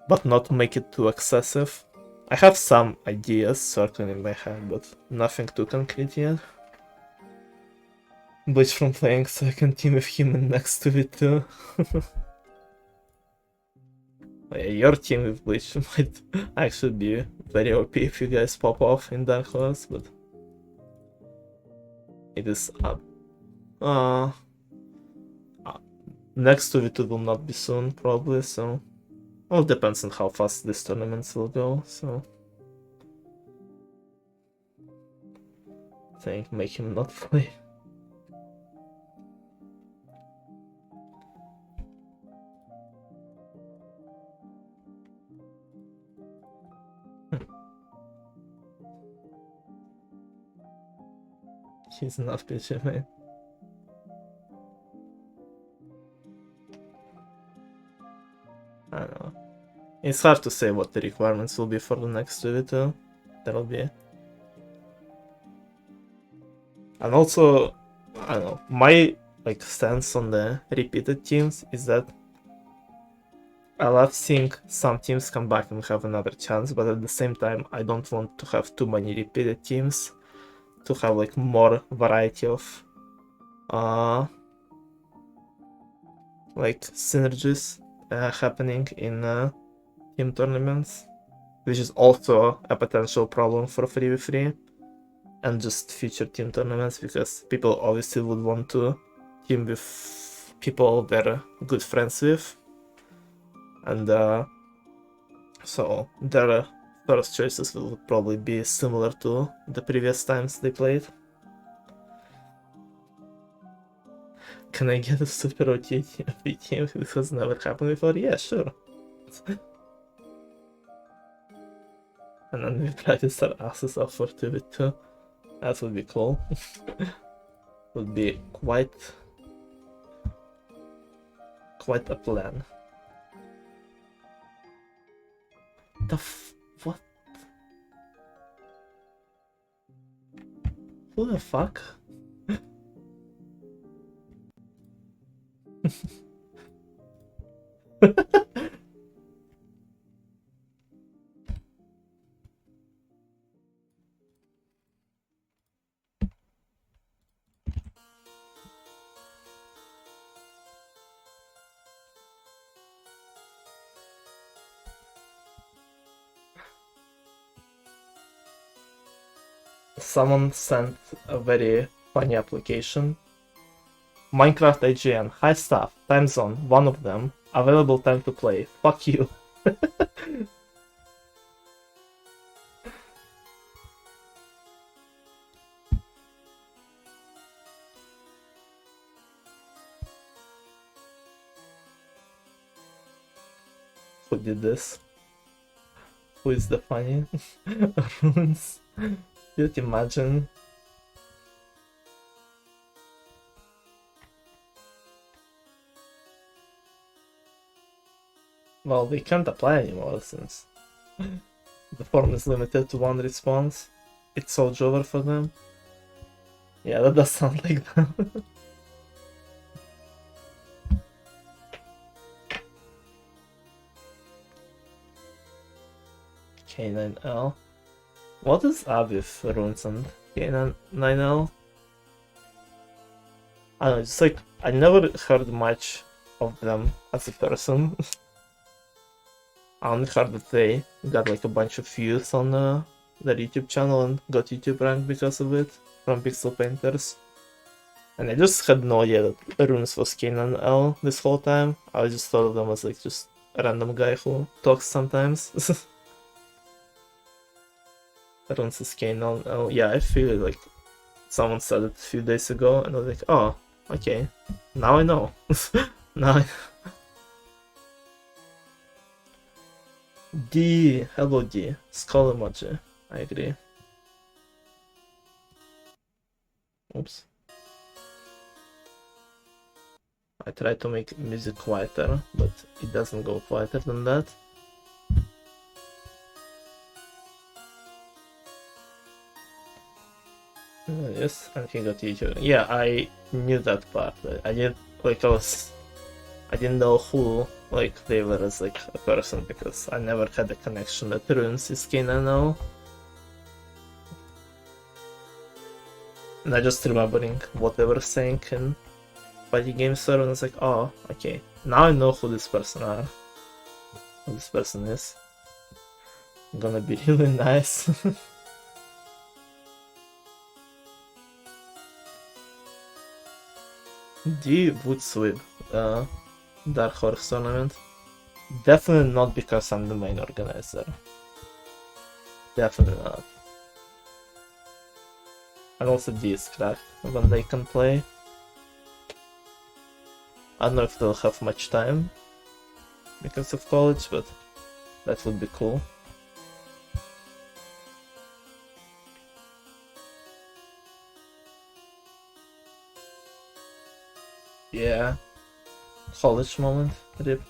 But not make it too excessive. I have some ideas circling in my head, but nothing too concrete yet. Bleach from playing, so I can team with him in next to it too. Yeah, your team with Bleach might actually be very OP if you guys pop off in Dark Horse, but it is up. Next to it will not be soon, probably, so... Well, it depends on how fast these tournaments will go, so... I think make him not play. He's not PG, man. I don't know. It's hard to say what the requirements will be for the next Vito. That'll be. And also, I don't know, my like stance on the repeated teams is that I love seeing some teams come back and have another chance, but at the same time, I don't want to have too many repeated teams to have like more variety of like synergies happening in team tournaments, which is also a potential problem for 3v3 and just future team tournaments, because people obviously would want to team with people they're good friends with, and so their first choices will probably be similar to the previous times they played. Can I get a super OT team? This has never happened before? Yeah, sure. And then we practice our asses off for 2v2. That would be cool. Would be quite a plan. What? Who the fuck? Someone sent a very funny application. Minecraft IGN, hi staff, time zone, one of them, available time to play, fuck you. Who did this? Who is the funny? Runes? Did you imagine? Well, they can't apply anymore since the form is limited to one response. It's so over for them. Yeah, that does sound like them. K9L. What is up with runes and K9L? I don't know, it's like I never heard much of them as a person. I only heard that they got like a bunch of views on their YouTube channel and got YouTube rank because of it from Pixel Painters. And I just had no idea that Runes was K9L this whole time. I just thought of them as like just a random guy who talks sometimes. Runes is K9L. Yeah, I feel like someone said it a few days ago and I was like, oh, okay, now I know. Now D, hello D, skull emoji, I agree. Oops. I try to make music quieter, but it doesn't go quieter than that. Yes, and he got YouTube. Yeah, I knew that part. I did, like, I was I didn't know who like they were as like a person because I never had a connection that ruins Iskina now. And I just remembering what they were saying in Fighting Game Server, and I was like, oh, okay, now I know who this person are. Who this person is. Gonna be really nice. D would sweep Dark Horse tournament. Definitely not because I'm the main organizer. Definitely not. And also D is cracked when they can play. I don't know if they'll have much time because of college, but that would be cool. Yeah. College moment, rip.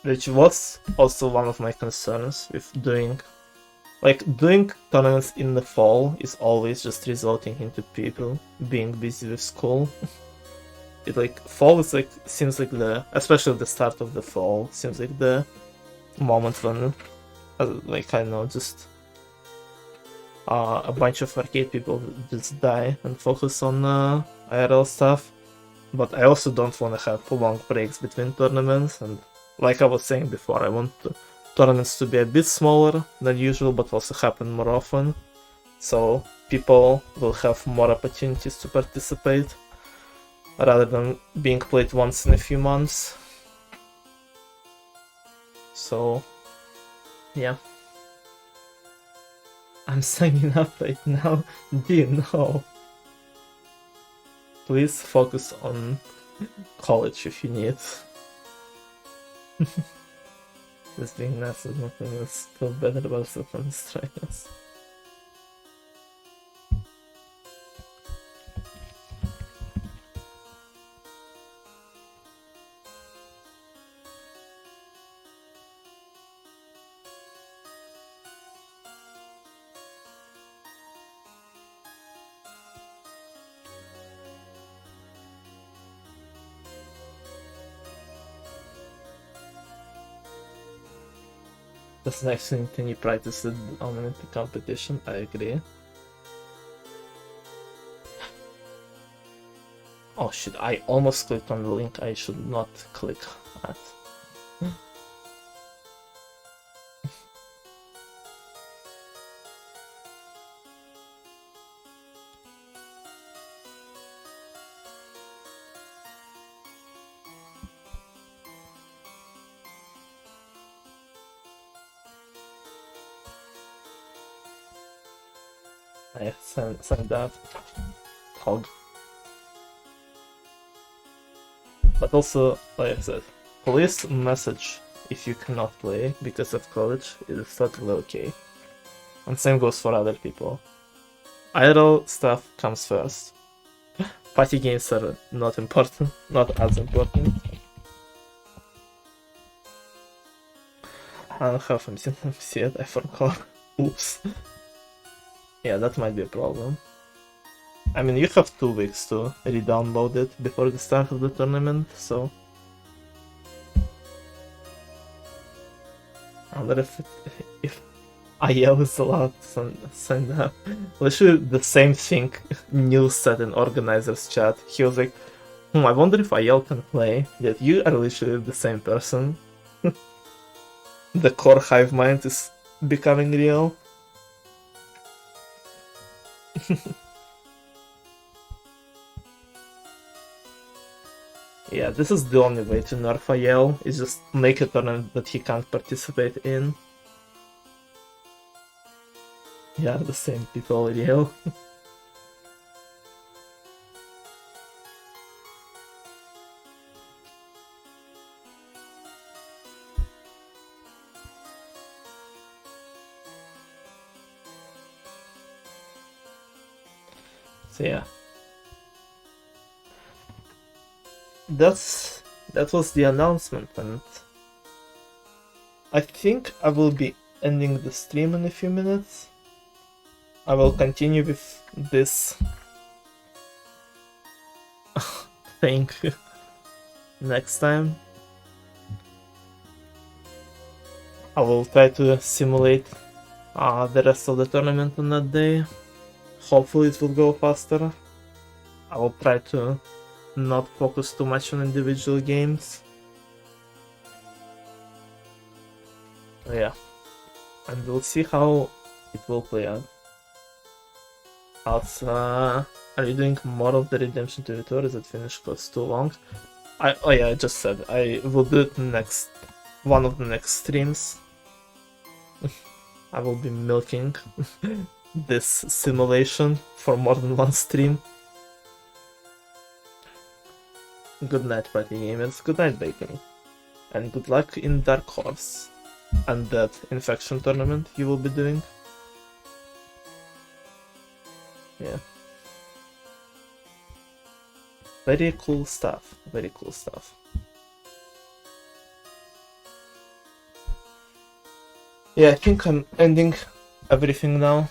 Which was also one of my concerns with doing tournaments in the fall is always just resulting into people being busy with school. It like fall is like seems like especially the start of the fall seems like the moment when like I don't know, just a bunch of arcade people just die and focus on IRL stuff. But I also don't want to have long breaks between tournaments, and like I was saying before, I want tournaments to be a bit smaller than usual but also happen more often, so people will have more opportunities to participate rather than being played once in a few months. So yeah, I'm signing up right now. Do you know? Please focus on college if you need. This being nice is nothing else. Feel better about yourself and strikers. That's an excellent thing you practice it on the competition, I agree. Oh shit, I almost clicked on the link I should not click at. I signed up. Hog. But also, like I said, please message if you cannot play because of college. It is totally okay. And same goes for other people. Idle stuff comes first. Party games are not important, not as important. I don't have MCMC yet, I forgot. Oops. Yeah, that might be a problem. I mean, you have 2 weeks to re-download it before the start of the tournament, so... I wonder if IL is allowed to send up. Literally the same thing Neil said in organizer's chat. He was like, I wonder if IL can play, yet you are literally the same person. The core hive mind is becoming real. Yeah, this is the only way to nerf IL, is just make a tournament that he can't participate in. Yeah, the same people, IL. So yeah. That was the announcement, and I think I will be ending the stream in a few minutes. I will continue with this think next time I will try to simulate the rest of the tournament on that day. Hopefully it will go faster. I will try to not focus too much on individual games. Yeah, and we'll see how it will play out. Are you doing more of the Redemption 2 tour? Is it finished? Cause too long? Oh yeah, I just said I will do it next one of the next streams. I will be milking this simulation for more than one stream. Good night, party gamers. Good night, Bacon. And good luck in Dark Horse and that infection tournament you will be doing. Yeah. Very cool stuff. Very cool stuff. Yeah, I think I'm ending everything now.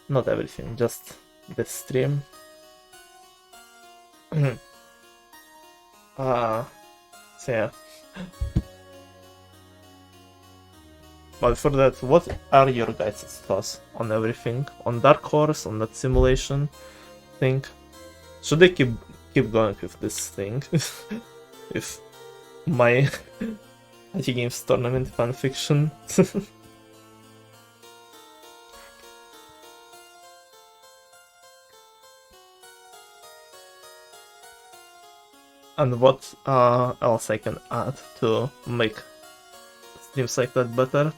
Not everything, just this stream. So yeah. But for that, what are your guys' thoughts on everything? On Dark Horse, on that simulation thing? Should they keep going with this thing? With my IT Games tournament fanfiction? And what else I can add to make streams like that better?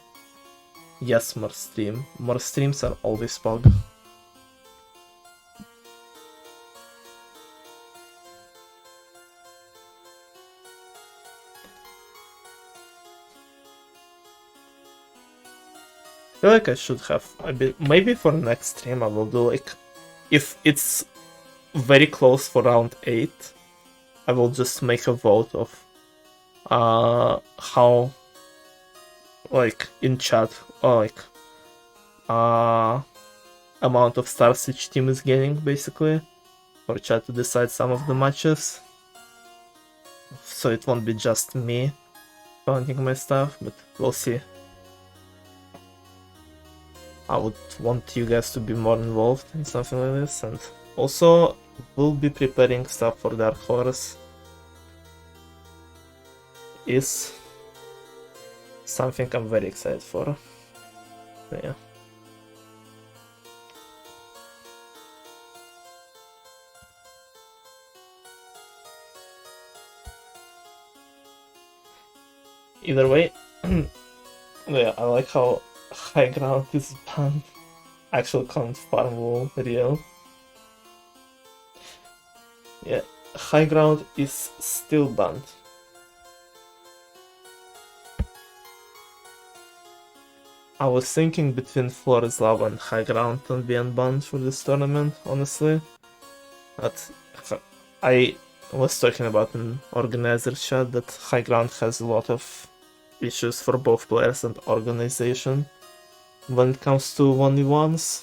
Yes, more stream. More streams are always pog. I feel like I should have a bit. Maybe for next stream I will do like, if it's very close for round 8, I will just make a vote of how, like in chat, or like amount of stars each team is getting, basically, for chat to decide some of the matches. So it won't be just me counting my stuff, but we'll see. I would want you guys to be more involved in something like this, and also we'll be preparing stuff for Dark Horse. Is something I'm very excited for. Yeah. Either way, yeah, I like how High Ground is banned. Actual count farm wall real. Yeah, High Ground is still banned. I was thinking between Flores Lava and High Ground on being banned for this tournament, honestly. But I was talking about in organizer chat that High Ground has a lot of issues for both players and organization when it comes to 1v1s.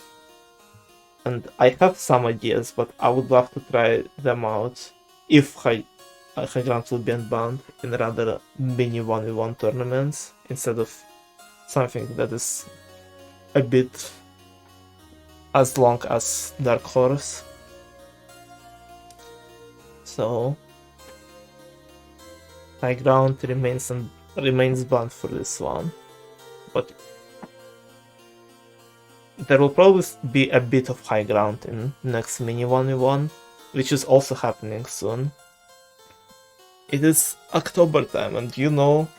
And I have some ideas, but I would love to try them out if High Ground will be banned in rather mini 1v1 tournaments instead of something that is a bit as long as Dark Horse. So High Ground remains banned for this one, but there will probably be a bit of High Ground in next mini 1v1, which is also happening soon. It is October time, and you know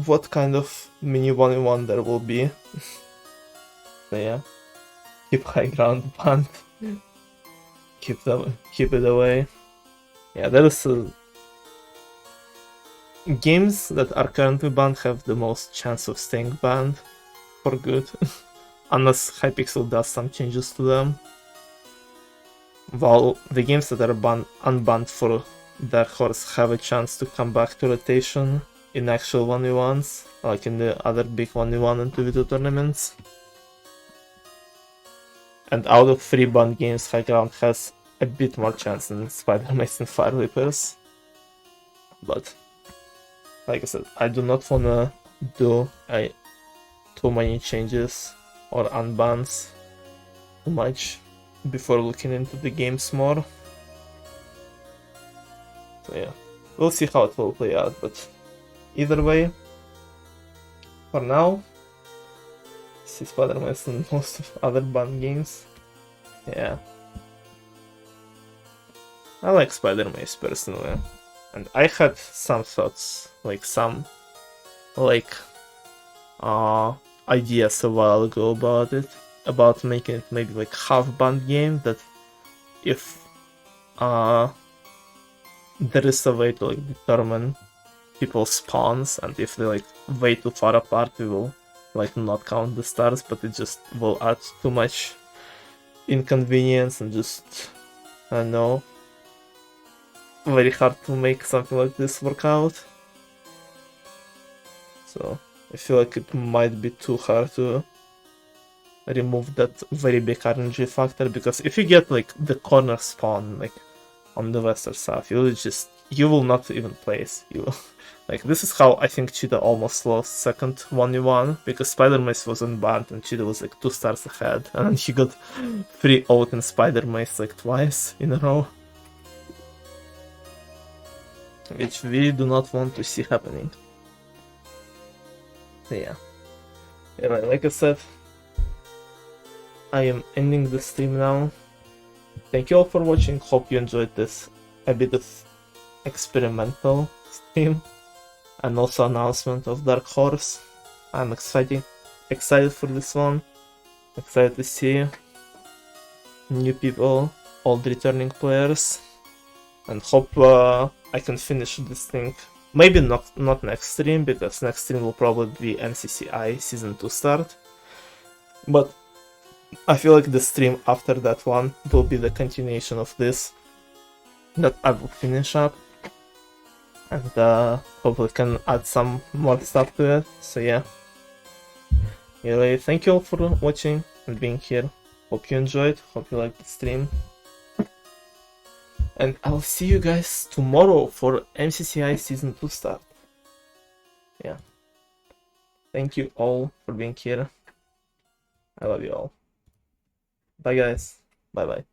what kind of mini 1v1 there will be. So yeah, keep High Ground banned. Keep it away. Yeah, there is games that are currently banned have the most chance of staying banned for good, unless Hypixel does some changes to them. While the games that are unbanned for Dark Horse have a chance to come back to rotation in actual 1v1s, like in the other big 1v1 and 2v2 tournaments. And out of 3 banned games, High Ground has a bit more chance than Spider-Mace and Fire Leapers. But like I said, I do not wanna do too many changes or unbans too much before looking into the games more. So yeah, we'll see how it will play out, but either way, for now, see Spider-Mace and most of other banned games. Yeah. I like Spider-Mace personally, and I had some thoughts, like some ideas a while ago about it, about making it maybe like half-banned game, that if there is a way to like determine people's spawns, and if they're like way too far apart, we will like not count the stars, but it just will add too much inconvenience and just, I don't know, very hard to make something like this work out. So I feel like it might be too hard to remove that very big RNG factor, because if you get like the corner spawn like on the western south, you will not even place. Like, this is how I think Cheetah almost lost second 1v1, because Spider-Mace was unbanned and Cheetah was like 2 stars ahead, and then he got 3-0 in Spider-Mace like twice in a row, which we do not want to see happening. So yeah. Anyway, like I said, I am ending the stream now. Thank you all for watching, hope you enjoyed this a bit of experimental stream and also announcement of Dark Horse. I'm excited for this one, excited to see new people, old returning players, and hope I can finish this thing. Maybe not next stream, because next stream will probably be MCCI Season 2 start, but I feel like the stream after that one will be the continuation of this, that I will finish up, and hopefully can add some more stuff to it. So yeah, anyway, thank you all for watching and being here. Hope you enjoyed, hope you liked the stream, and I'll see you guys tomorrow for MCCI Season 2 start. Yeah, thank you all for being here. I love you all. Bye guys, bye bye.